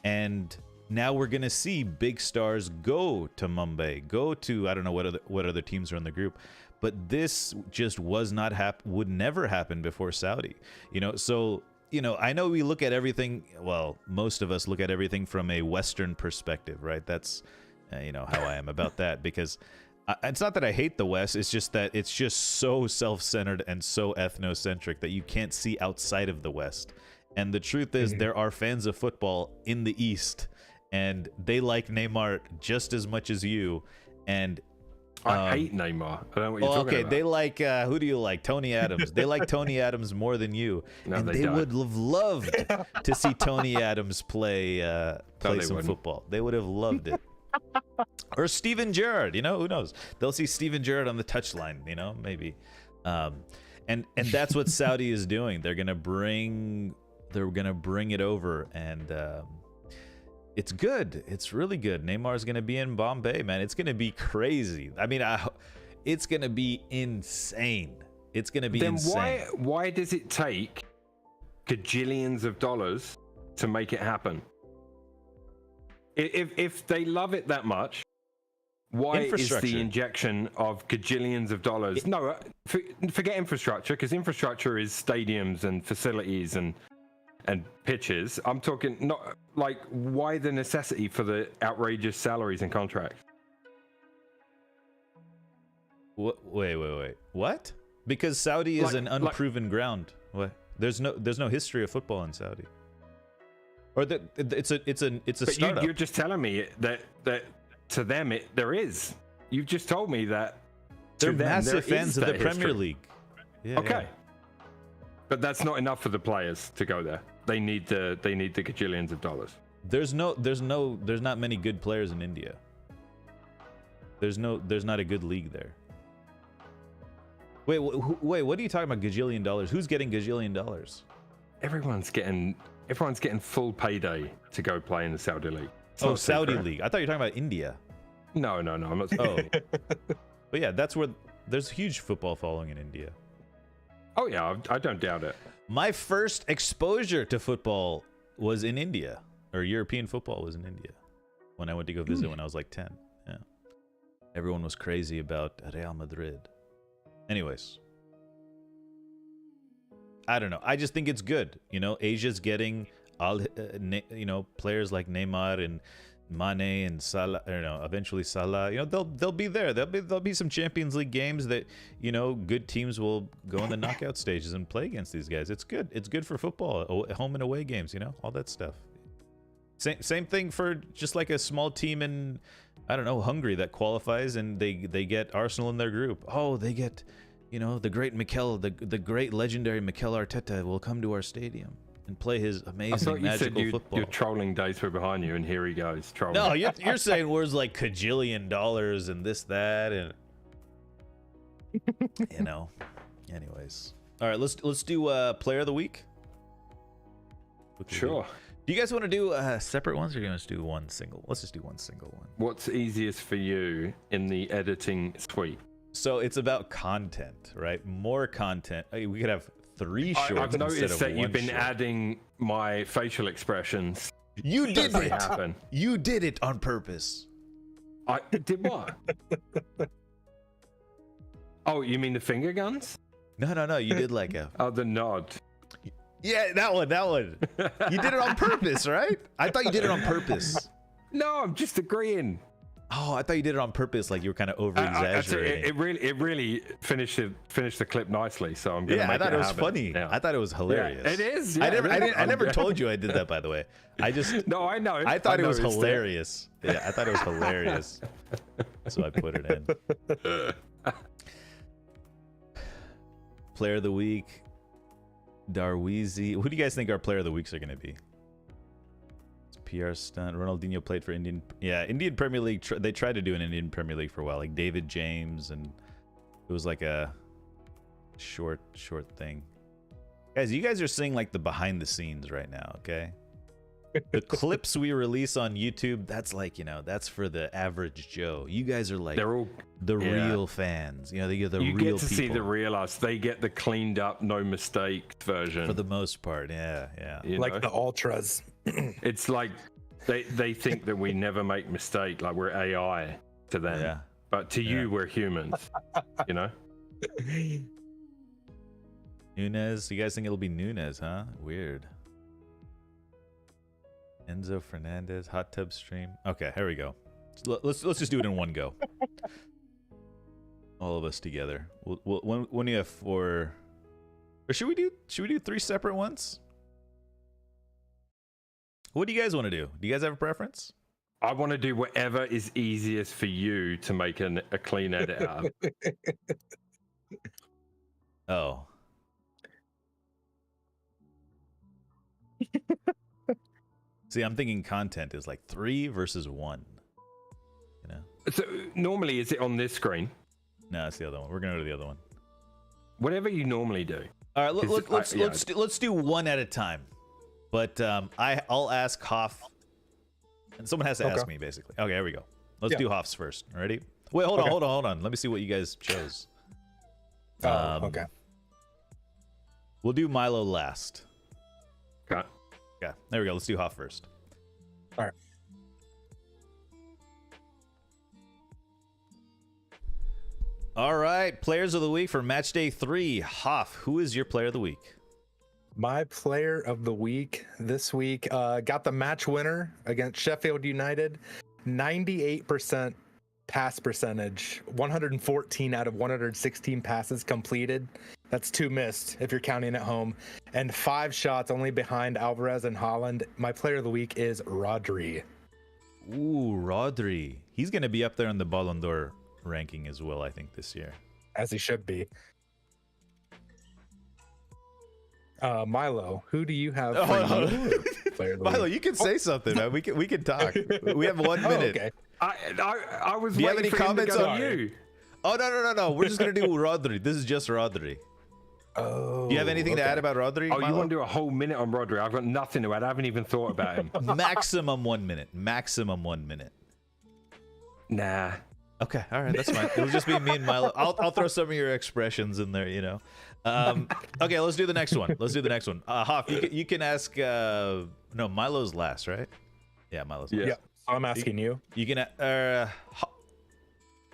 and now we're gonna see big stars go to Mumbai, go to, I don't know what other teams are in the group, but this just would never happen before Saudi, so. I know we look at everything, well, most of us look at everything from a Western perspective, right? That's, how I am about that, because it's not that I hate the West, it's just that it's just so self-centered and so ethnocentric that you can't see outside of the West. And the truth is, there are fans of football in the East, and they like Neymar just as much as you, and I hate Neymar. I don't know what you're talking about. They like, who do you like? Tony Adams. They like Tony Adams more than you. No, and they would have loved to see Tony Adams play some football. They would have loved it. Or Steven Gerrard, you know, who knows? They'll see Steven Gerrard on the touchline, you know, maybe. And that's what Saudi is doing. They're gonna bring it over, and it's good. It's really good. Neymar's gonna be in Bombay, man. It's gonna be crazy. I mean, it's gonna be insane. It's gonna be insane. Then why does it take gajillions of dollars to make it happen? If they love it that much, why is the injection of gajillions of dollars? No, forget infrastructure, because infrastructure is stadiums and facilities and pitches. I'm talking not like, why the necessity for the outrageous salaries and contracts? Wait. What? Because Saudi is an unproven ground. What? There's no history of football in Saudi. Or it's a startup. You're just telling me that to them there is. You've just told me that they're massive fans of the Premier League. Yeah, okay, but that's not enough for the players to go there. They need the gajillions of dollars. There's not many good players in India. There's not a good league there. Wait, what are you talking about? Gajillion dollars? Who's getting gajillion dollars? Everyone's getting full payday to go play in the Saudi League. Oh, Saudi League. I thought you were talking about India. No, I'm not. Oh, but yeah, that's where there's a huge football following in India. Oh yeah, I don't doubt it. My first exposure to football was in India, or European football was in India, when I went to go visit when I was like 10. Yeah, everyone was crazy about Real Madrid. Anyways, I don't know. I just think it's good. You know, Asia's getting players like Neymar and Mane and Salah. Eventually Salah. You know, they'll be there. There'll be some Champions League games that, you know, good teams will go in the knockout stages and play against these guys. It's good. It's good for football. Home and away games. You know, all that stuff. Same thing for just like a small team in, I don't know, Hungary that qualifies and they get Arsenal in their group. Oh, they get, you know, the great the great legendary Mikel Arteta will come to our stadium and play his amazing magical football. Your trolling days were behind you, and here he goes trolling. No, you're saying words like cajillion dollars and this, that, and you know. Anyways, all right, let's do player of the week. Sure. Do you guys want to do separate ones, or are you going to do one single? Let's just do one single one. What's easiest for you in the editing suite? So it's about content, right? More content. We could have 3 shorts. I've noticed that you've been short. adding my facial expressions. You did it. Happen. You did it on purpose. I did what? Oh, you mean the finger guns? No. You did like a. Oh, the nod. Yeah, that one. You did it on purpose, right? I thought you did it on purpose. No, I'm just agreeing. Oh, I thought you did it on purpose, like you were kind of over exaggerating. It really finished the clip nicely. So I'm gonna. Yeah, make I thought it was funny. Yeah. I thought it was hilarious. Yeah, it is. Yeah, I never told you I did that, by the way. I just. No, I know. I thought it was hilarious. Yeah, I thought it was hilarious. So I put it in. Player of the week, Darweezy. Who do you guys think our player of the weeks are going to be? It's PR stunt. Ronaldinho played for Indian. Yeah, Indian Premier League. They tried to do an Indian Premier League for a while, like David James, and it was like a short thing. Guys, you guys are seeing like the behind the scenes right now, okay? The clips we release on YouTube, that's like, you know, that's for the average Joe. You guys are like the real fans. You know, they get the real people. You get to see the real us. They get the cleaned up, no mistake version. For the most part, yeah. You like know? The ultras. It's like they think that we never make mistake, like we're AI to them. Yeah. But to you, we're humans. You know? Nunez, you guys think it'll be Nunez, huh? Weird. Enzo Fernandez, hot tub stream. Okay, here we go. Let's just do it in one go. All of us together. When you have 4, or should we do 3 separate ones? What do you guys want to do? Do you guys have a preference? I want to do whatever is easiest for you to make a clean edit out of. Oh. See, I'm thinking content is like 3 versus 1. You know? So normally, is it on this screen? No, it's the other one. We're gonna go to the other one. Whatever you normally do. All right, let's do one at a time. But I'll ask Hoff, and someone has to ask me basically. Okay, here we go. Let's do Hoff's first. Ready? Wait, hold on. Let me see what you guys chose. Okay. We'll do Milo last. Okay. Yeah, there we go. Let's do Hoff first. All right. All right, players of the week for match day 3. Hoff, who is your player of the week? My player of the week this week got the match winner against Sheffield United. 98% pass percentage, 114 out of 116 passes completed. That's 2 missed if you're counting at home, and 5 shots only behind Alvarez and Haaland. My player of the week is Rodri. Ooh, Rodri. He's going to be up there in the Ballon d'Or ranking as well, I think, this year. As he should be. Milo, who do you have for your player of the Milo, week? you can say something, man. We can talk. We have 1 minute. Okay. I was. Do you have waiting any for him to comments go on to you? Oh, no. We're just going to do Rodri. This is just Rodri. Oh. Do you have anything to add about Rodri? Oh, you Milo? want to do a whole minute on Rodri? I've got nothing to add. I haven't even thought about him. Maximum 1 minute. Maximum 1 minute. Nah. Okay, all right, that's fine. It'll just be me and Milo. I'll throw some of your expressions in there, you know. Okay, let's do the next one. Hoff, you can ask. No, Milo's last, right? Yeah, Milo's last. Yeah. I'm asking you. You can.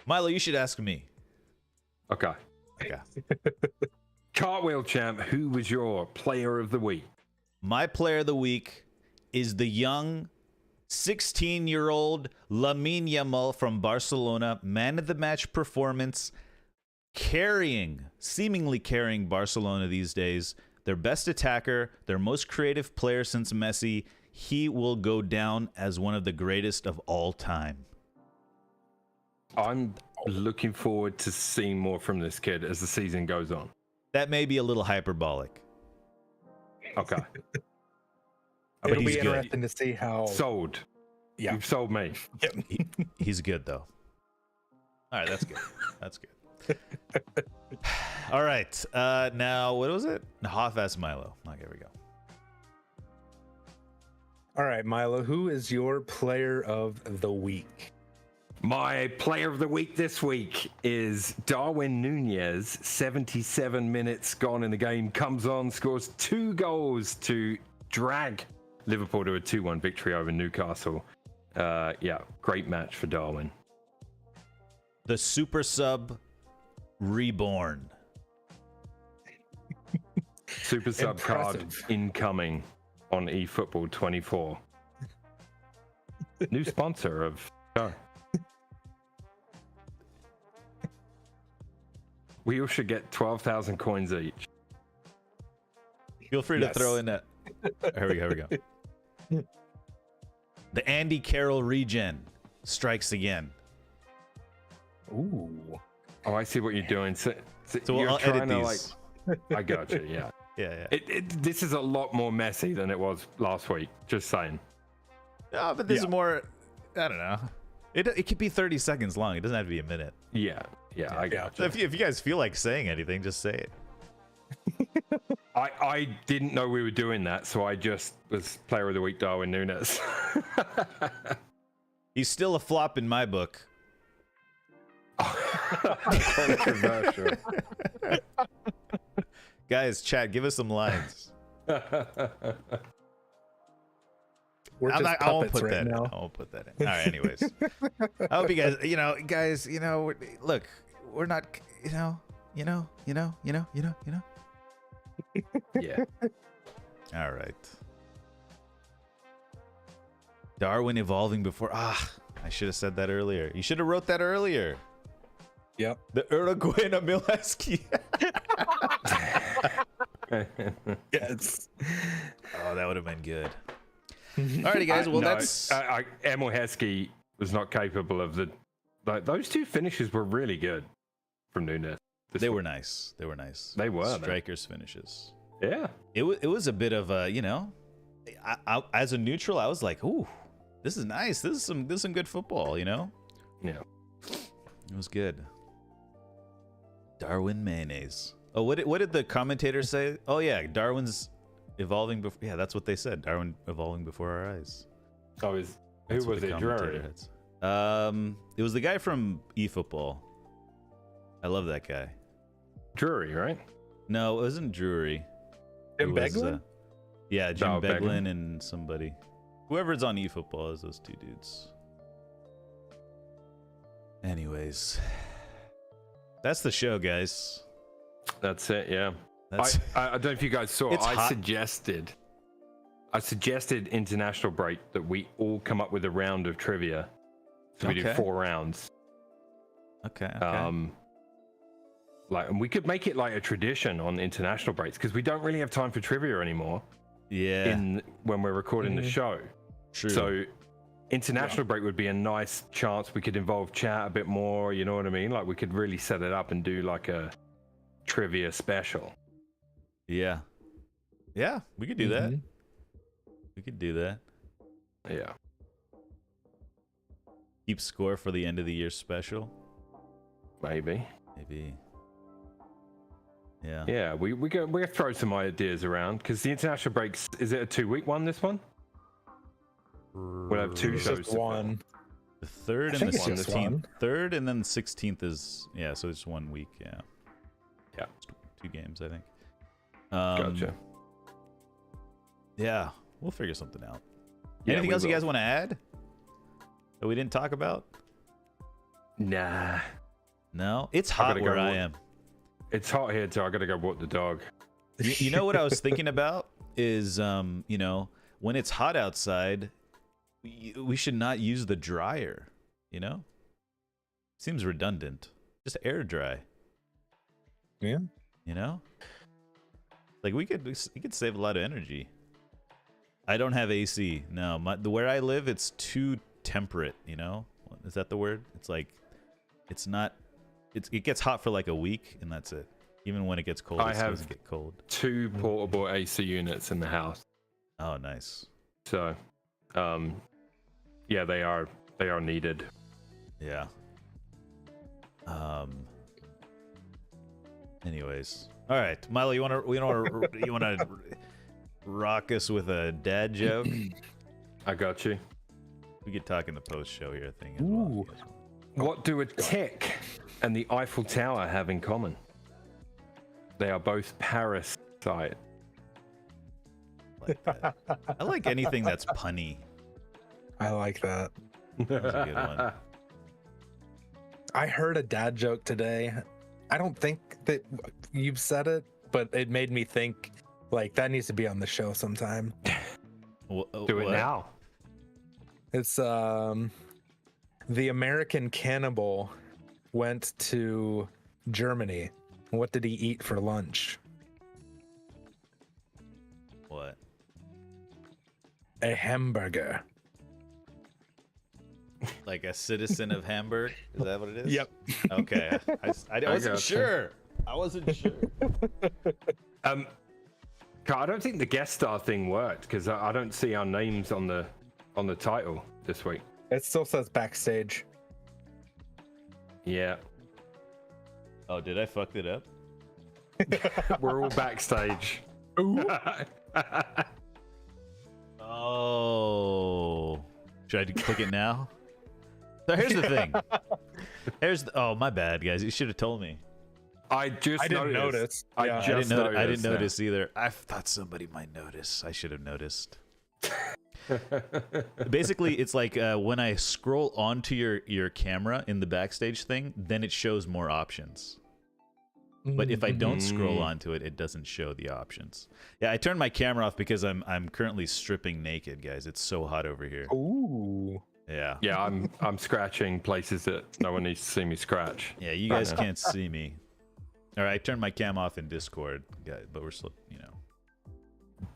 Milo, you should ask me. Okay. Okay. Cartwheel champ, who was your player of the week? My player of the week is the young 16-year-old Lamine Yamal from Barcelona, man of the match performance, seemingly carrying Barcelona these days. Their best attacker, their most creative player since Messi. He will go down as one of the greatest of all time. I'm looking forward to seeing more from this kid as the season goes on. That may be a little hyperbolic. Okay. It'll he's be good. interesting to see how. Sold. Yeah. You've sold me. He's good, though. All right, that's good. That's good. All right. Now, what was it? Hoff asked Milo. Okay, here we go. All right, Milo, who is your player of the week? My player of the week this week is Darwin Nunez. 77 minutes gone in the game. Comes on, scores 2 goals to drag Liverpool to a 2-1 victory over Newcastle. Yeah, great match for Darwin. The super sub reborn. Super sub card Impressive. incoming on eFootball 24. New sponsor of show. We all should get 12,000 coins each. Feel free to throw in that. Here we go. The Andy Carroll regen strikes again. Ooh. Oh, I see what you're doing. So you're I'll trying edit to these. I got you. Yeah. Yeah. This is a lot more messy than it was last week. Just saying. No, but this is more. I don't know. It could be 30 seconds long. It doesn't have to be a minute. Yeah. I got So you. if you guys feel like saying anything, just say it. I didn't know we were doing that, so I just was player of the week Darwin Nunez. He's still a flop in my book. Controversial. Guys, chat, give us some lines. We're just I won't puppets put right that now. in. I won't put that in. All right, anyways. I hope you guys, look, we're not, Yeah. All right. Darwin evolving before. I should have said that earlier. You should have wrote that earlier. Yep. The Uruguayan Mileski. Yes. Oh, that would have been good. Alrighty, guys. Well, that's. Emil Heskey was not capable of the. Like, those 2 finishes were really good from Nunez. They were nice. They were. Strikers' finishes. Yeah. It was a bit of a, I, as a neutral, I was like, ooh, this is nice. This is some good football, Yeah. It was good. Darwin mayonnaise. Oh, what did the commentator say? Oh yeah, Darwin's evolving before. Yeah, that's what they said. Darwin evolving before our eyes. Oh, who was it? Drury. It was the guy from eFootball. I love that guy. Drury, right? No, it wasn't Drury. Jim Beglin? Yeah, Jim Beglin and somebody. Whoever's on eFootball is those two dudes. Anyways, that's the show, guys. That's it. Yeah. That's I don't know if you guys saw. It's I hot. suggested international break that we all come up with a round of trivia. So we do 4 rounds. Okay. And we could make it like a tradition on international breaks because we don't really have time for trivia anymore. Yeah. When we're recording the show. True. So international break would be a nice chance. We could involve chat a bit more. You know what I mean? Like we could really set it up and do like a trivia special. Yeah. Yeah, we could do that. We could do that. Yeah. Keep score for the end of the year special. Maybe. Yeah. Yeah, we throw some ideas around because the international breaks, is it a 2-week one, this one? We'll have 2 shows. Just one. The 3rd I and the think it's just 16th. one. 3rd and then the 16th is, yeah, so it's 1 week, yeah. Yeah. 2 games, I think. Gotcha. Yeah, we'll figure something out. Yeah, Anything we else you will. guys want to add that we didn't talk about? Nah. No? It's I hot gotta where go I walk- am. It's hot here, so I gotta go walk the dog. You know what I was thinking about is, you know, when it's hot outside, we should not use the dryer, you know? Seems redundant. Just air dry. Yeah. You know? Like we could save a lot of energy. I don't have AC. No, where I live it's too temperate, you know? Is that the word? It's like it gets hot for like a week and that's it. Even when it gets cold, it still doesn't get cold. 2 portable AC units in the house. Oh, nice. So, yeah, they are needed. Yeah. Anyways, all right, Milo, you wanna rock us with a dad joke? I got you. We could talk in the post show here thing as well. if you guys want. What do a tick and the Eiffel Tower have in common? They are both parasite. Like that. I like anything that's punny. I like that. That was a good one. I heard a dad joke today. I don't think that you've said it, but it made me think like that needs to be on the show sometime. Do it now. It's the American cannibal went to Germany. What did he eat for lunch? What? A hamburger. Like a citizen of Hamburg? Is that what it is? Yep. Okay. I wasn't gotcha. sure. I wasn't sure. I don't think the guest star thing worked because I don't see our names on the title this week. It still says backstage. Yeah, Oh, did I fuck it up? we're all backstage. Oh. Should I click it now? So here's the thing. Oh, my bad, guys. You should have told me. I didn't notice. I Yeah. just I didn't noticed now. notice either. I thought somebody might notice. I should have noticed. Basically, it's like when I scroll onto your camera in the backstage thing, then it shows more options. But if I don't scroll onto it, it doesn't show the options. Yeah, I turned my camera off because I'm currently stripping naked, guys. It's so hot over here. Ooh. Yeah. Yeah, I'm scratching places that no one needs to see me scratch. Yeah, you guys can't see me. All right, I turned my cam off in Discord, but we're still, you know.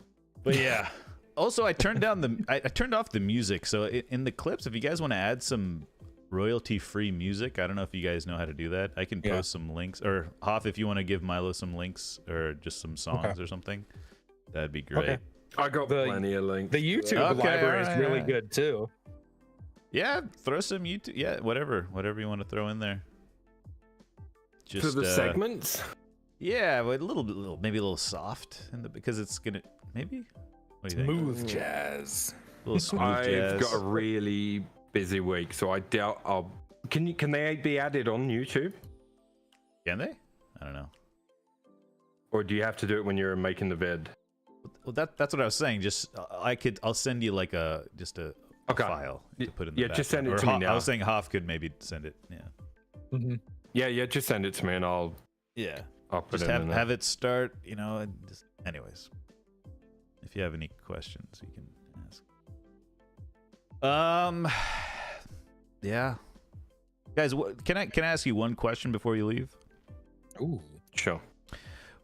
But yeah. Also, I turned down I turned off the music. So in the clips, if you guys want to add some royalty-free music, I don't know if you guys know how to do that. I can post some links, or Hoff, if you want to give Milo some links or just some songs or something, that'd be great. Okay. I got plenty of links. The YouTube library is really alright. good too. Yeah, throw some YouTube. Yeah, whatever you want to throw in there. just For the segments? Yeah, but maybe a little soft, because it's gonna maybe. What do you think? Smooth jazz. A little smooth jazz. I've got a really busy week, so I doubt I'll. Can they be added on YouTube? Can they? I don't know. Or do you have to do it when you're making the vid? Well, that's what I was saying. Just I'll send you like a file to put in the just send it background. to me now. I was saying Hoff could maybe send it. Yeah. Mm-hmm. Yeah, just send it to me and I'll put Just it in there. have it start, and just, anyways. If you have any questions, you can ask. Yeah. Guys, can I ask you one question before you leave? Ooh. Sure.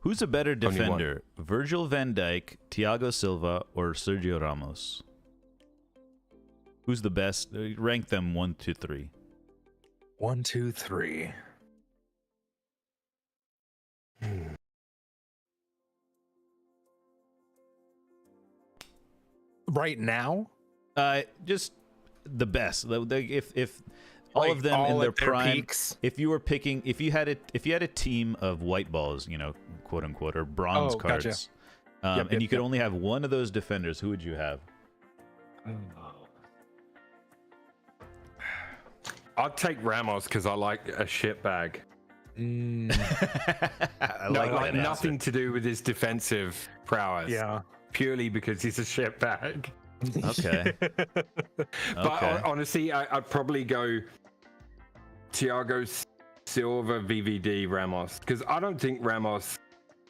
Who's a better defender, Virgil van Dijk, Thiago Silva, or Sergio Ramos? Who's the best? Rank them 1 to 3. 1, 2, 3. Right now? Just the best. If all Like, of them in all their at their prime. peaks? If you were picking, if you had a team of white balls, quote unquote, or bronze cards, gotcha. and you could only have one of those defenders, who would you have? I'll take Ramos because I like a shitbag. I like that nothing answer. to do with his defensive prowess. Yeah. Purely because he's a shitbag. Okay. But honestly, I'd probably go Thiago Silva, VVD, Ramos, because I don't think Ramos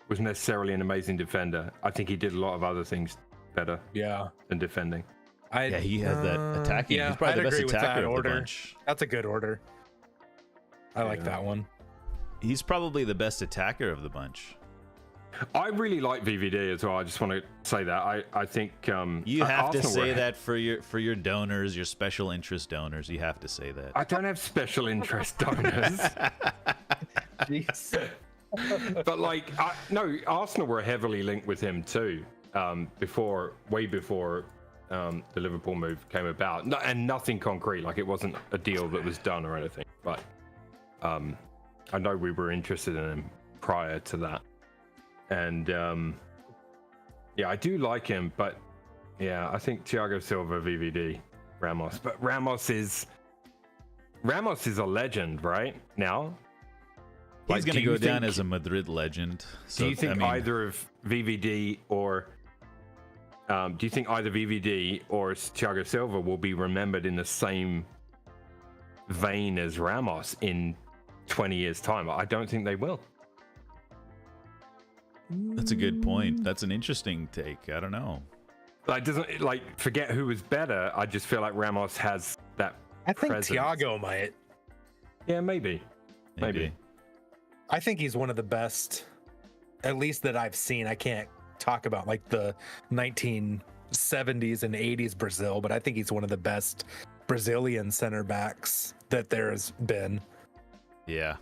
was necessarily an amazing defender. I think he did a lot of other things better Yeah. than defending. Yeah, he has that attacking. Yeah, He's probably I'd the best agree with that attacker of the order. bunch. That's a good order. I like that one. He's probably the best attacker of the bunch. I really like VVD as well. I just want to say that. I think You have to Arsenal say were- that for your donors, your special interest donors. You have to say that. I don't have special interest donors. Jeez. But Arsenal were heavily linked with him too. Way before the Liverpool move came about, and nothing concrete. Like, it wasn't a deal that was done or anything. But I know we were interested in him prior to that, and I do like him. But yeah, I think Thiago Silva, VVD, Ramos. But Ramos is a legend right now. He's going to do you go down think- as a Madrid legend. So, Do you think I mean, either of VVD or Thiago Silva will be remembered in the same vein as Ramos in 20 years' time? I don't think they will. That's a good point. That's an interesting take. I don't know. Forget who was better. I just feel like Ramos has that. I think presence. Thiago might. Yeah, maybe. I think he's one of the best, at least that I've seen. I can't talk about like the 1970s and 80s Brazil, but I think he's one of the best Brazilian center backs that there's been. Yeah,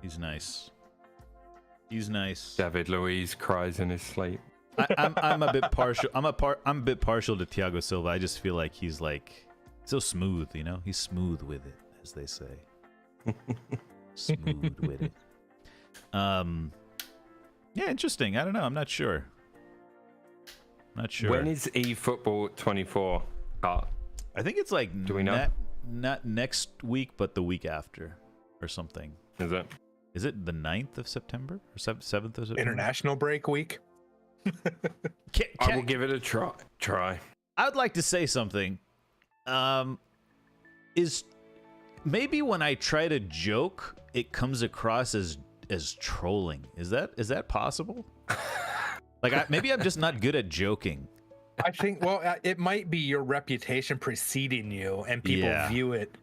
he's nice. He's nice. David Luiz cries in his sleep. I'm a bit partial. I'm a bit partial to Thiago Silva. I just feel like he's so smooth. He's smooth with it, as they say. Smooth with it. Yeah, interesting. I don't know. I'm not sure. When is eFootball 24 out? I think it's like, do we know? Not next week, but the week after, or something. Is it? Is it the 9th of September or 7th of September? International break week. I will give it a try. I would like to say something. Is maybe when I try to joke, it comes across as trolling. Is that possible? Maybe I'm just not good at joking. I think, it might be your reputation preceding you, and people view it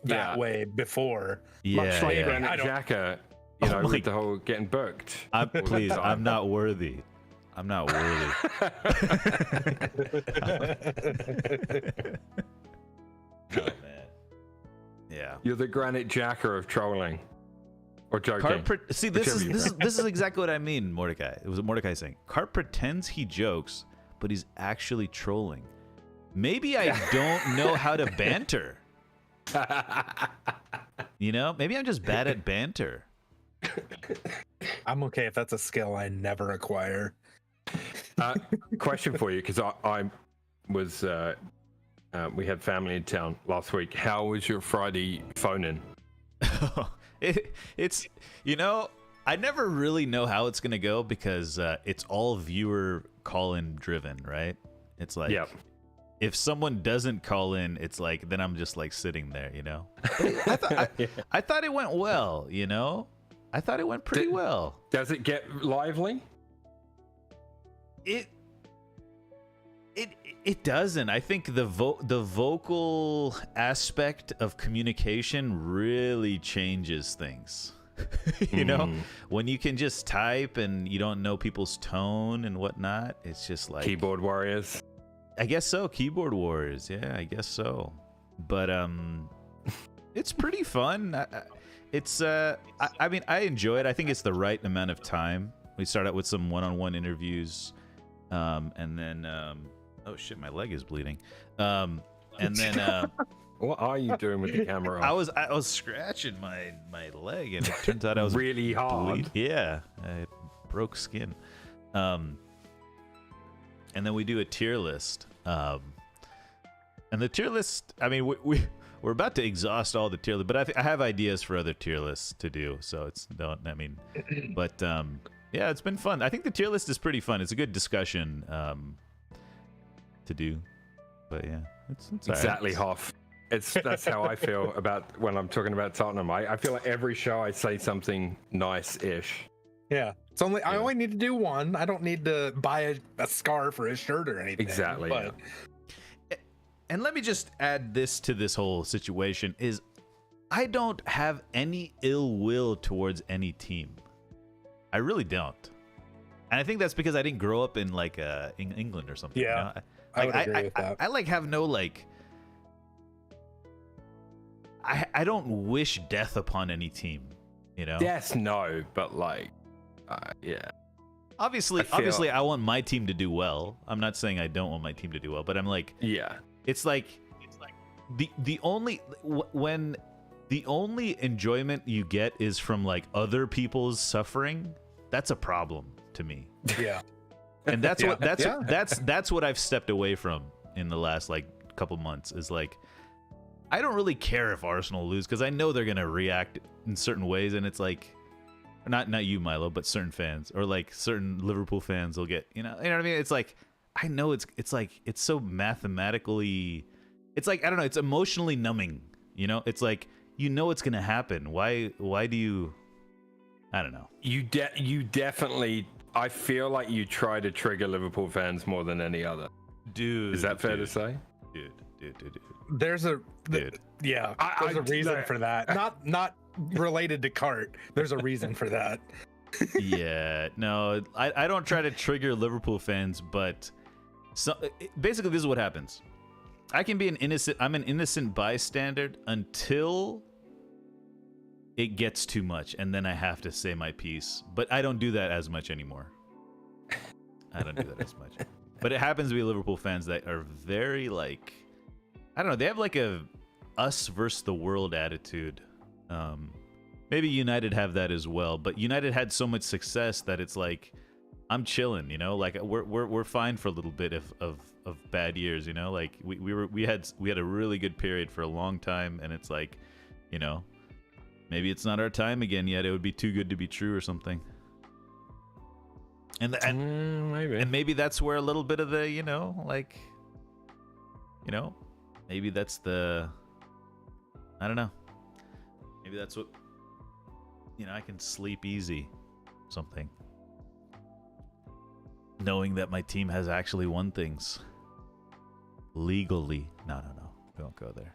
that way before. Yeah, Much like yeah. Granit Xhaka, with the whole getting booked. Please, I'm not worthy. I'm not worthy. Oh, man. Yeah. You're the Granit Xhaka of trolling. Or joking. See, this is exactly what I mean, Mordecai. It was Mordecai saying. Cart pretends he jokes, but he's actually trolling. Maybe I don't know how to banter. Maybe I'm just bad at banter. I'm okay if that's a skill I never acquire. Question for you, because I was we had family in town last week. How was your Friday phone-in? It's I never really know how it's gonna go because it's all viewer call-in driven, right? It's like, yep. If someone doesn't call in, it's like then I'm just like sitting there, But I thought it went well, I thought it went pretty well. Does it get lively? It doesn't. I think the vocal aspect of communication really changes things. When you can just type and you don't know people's tone and whatnot, it's just like keyboard warriors. I guess so. Keyboard warriors. Yeah, I guess so. But it's pretty fun. I mean, I enjoy it. I think it's the right amount of time. We start out with some one-on-one interviews, and then oh shit, my leg is bleeding. And then what are you doing with the camera? I was scratching my leg, and it turns out I was really hard. Yeah, I broke skin. And then we do a tier list. And the tier list, I mean, we're about to exhaust all the tier lists, but I have ideas for other tier lists to do. So but yeah, it's been fun. I think the tier list is pretty fun. It's a good discussion to do. But yeah, it's exactly, Hoff. That's how I feel about when I'm talking about Tottenham. I feel like every show I say something nice-ish. Yeah, I only need to do one. I don't need to buy a scarf or a shirt or anything. Exactly. But... Yeah. And let me just add this to this whole situation: is I don't have any ill will towards any team. I really don't, and I think that's because I didn't grow up in like in England or something. Yeah, I would agree with that. I like have no like. I don't wish death upon any team. Death, no, but like. Yeah. Obviously, I want my team to do well. I'm not saying I don't want my team to do well, but I'm like, yeah. It's like the only enjoyment you get is from like other people's suffering. That's a problem to me. Yeah. And that's what I've stepped away from in the last like couple months. Is like, I don't really care if Arsenal lose because I know they're gonna react in certain ways, and it's like. Not you, Milo, but certain fans or like certain Liverpool fans will get, you know what I mean? It's like, I know it's like, it's so mathematically, it's like, I don't know, it's emotionally numbing, it's like, it's going to happen. Why do you, I don't know. You definitely, I feel like you try to trigger Liverpool fans more than any other. Dude. Is that fair to say? Dude. There's a reason for that. Not related to Cart. There's a reason for that. Yeah, no, I don't try to trigger Liverpool fans, but basically this is what happens. I'm an innocent bystander until it gets too much, and then I have to say my piece. But I don't do that as much anymore. But it happens to be Liverpool fans that are very like, I don't know, they have like a us versus the world attitude. Maybe United have that as well, but United had so much success that it's like, I'm chilling, like we're fine for a little bit of bad years, like we had a really good period for a long time, and it's like, maybe it's not our time again yet. It would be too good to be true or something. And maybe that's where a little bit of the, maybe that's the, I don't know. Maybe that's what, I can sleep easy, something. Knowing that my team has actually won things. Legally. No. We won't go there.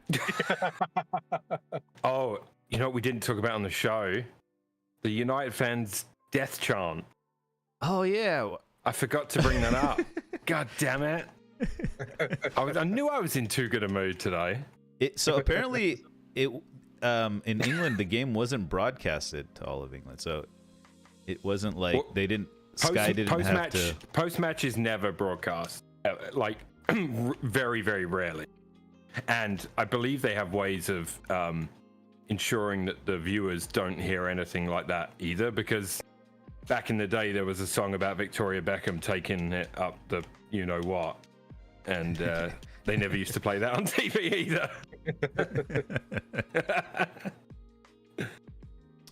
Oh, you know what we didn't talk about on the show? The United fans' death chant. Oh, yeah. I forgot to bring that up. God damn it. I knew I was in too good a mood today. So apparently, in England, the game wasn't broadcasted to all of England. So it wasn't like they didn't... Sky didn't have to... Post-match is never broadcast. Like, very, very rarely. And I believe they have ways of... ensuring that the viewers don't hear anything like that either, because back in the day there was a song about Victoria Beckham taking it up the you know what, and they never used to play that on TV either.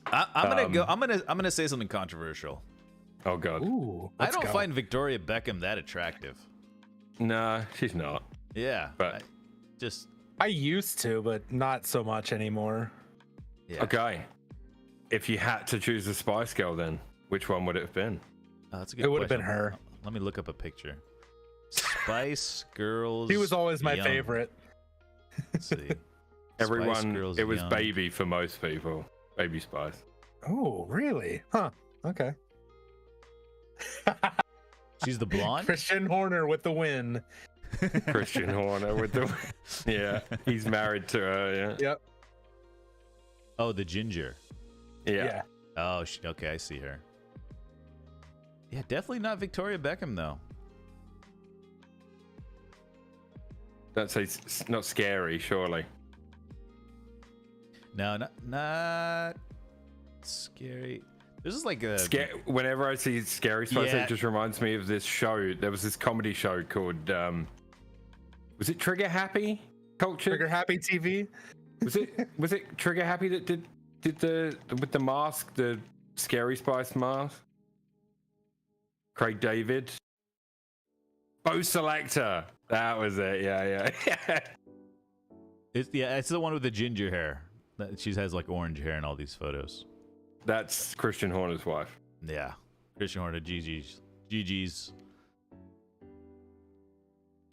I'm gonna say something controversial. Oh god. Ooh, I don't find Victoria Beckham that attractive. Nah, she's not. Yeah, But I used to, but not so much anymore. yeah. okay. If you had to choose a Spice Girl, then which one would it have been? That's a good It would have been question. her. Let me look up a picture. Spice Girls. She was always my Young. favorite. Let's see. Spice Everyone, Girls it was Young. Baby for most people. Baby Spice. Oh, really? Huh. Okay. She's the blonde. Christian Horner with the win. Christian Horner with the yeah, he's married to her. Yeah. Yep. Oh, the ginger. Yeah. Oh, okay, I see her. Yeah, definitely not Victoria Beckham though. Don't say not scary, surely. No, not scary. This is like a Whenever I see Scary Spice, Yeah. it just reminds me of this show. There was this comedy show called was it Trigger Happy Culture? Trigger Happy TV. Was it Trigger Happy that did the with the mask, the Scary Spice mask? Craig David. Bo Selector. That was it. Yeah. It's the one with the ginger hair. She has like orange hair in all these photos. That's Christian Horner's wife. Yeah, Christian Horner, GG's.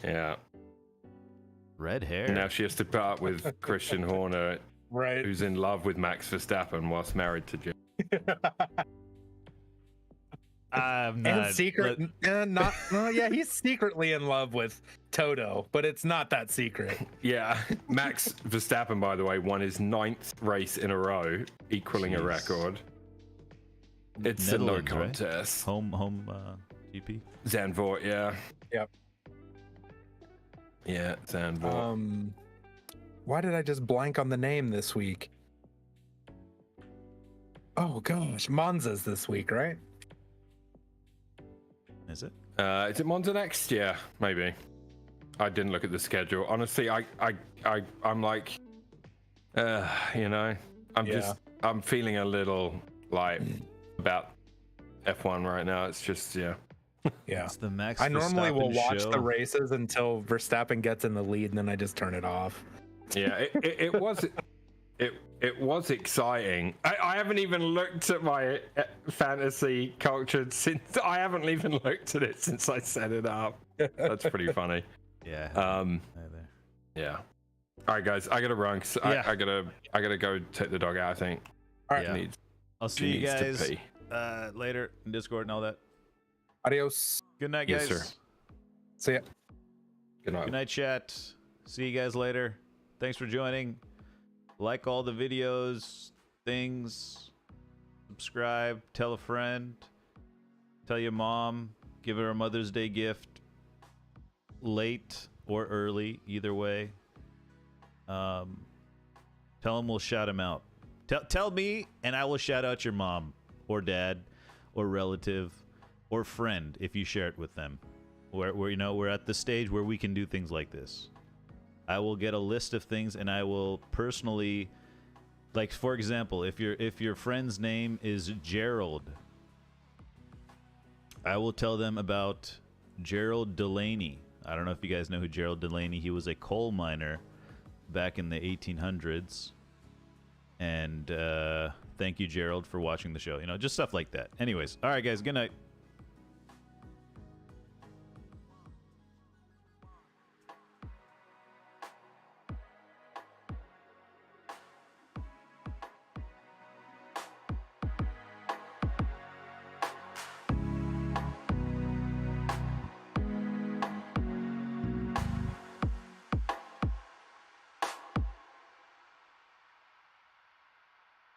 Yeah. Red hair. Now she has to part with Christian Horner, Right. who's in love with Max Verstappen whilst married to Jim. I'm not. And secret, yeah, he's secretly in love with Toto, but it's not that secret. Yeah, Max Verstappen, by the way, won his 9th race in a row, equaling a Jeez. record. It's a no Netherlands, right? contest. Home GP. Zandvoort, yeah. Yep. Yeah, Zandvoort. Why did I just blank on the name this week? Oh gosh, Monza's this week, right? Is it? Is it Monza next? Yeah, maybe. I didn't look at the schedule. Honestly, I'm like, you know, I'm feeling a little like about F1 right now. It's just, yeah. Yeah. It's the Max. I normally will Verstappen watch show. the races until Verstappen gets in the lead, and then I just turn it off. Yeah, it was exciting. I haven't even looked at my fantasy culture since I set it up. That's pretty funny. Yeah. Either. Yeah. All right, guys, I gotta run. 'Cause Yeah. I gotta go take the dog out. I think. All right. Yeah. Needs, I'll see you needs to guys pee. later in Discord and all that. Adios. Good night, Yes, guys. sir. See ya. Good night. Good night, chat. See you guys later. Thanks for joining. Like all the videos, things. Subscribe. Tell a friend. Tell your mom. Give her a Mother's Day gift. Late or early, either way. Tell them we'll shout them out. Tell me, and I will shout out your mom or dad or relative or friend if you share it with them. We're at the stage where we can do things like this. I will get a list of things and I will personally, like, for example, if your friend's name is Gerald, I will tell them about Gerald Delaney. I don't know if you guys know who Gerald Delaney. He was a coal miner back in the 1800s. And thank you, Gerald, for watching the show. You know, just stuff like that. Anyways, all right, guys. Good night.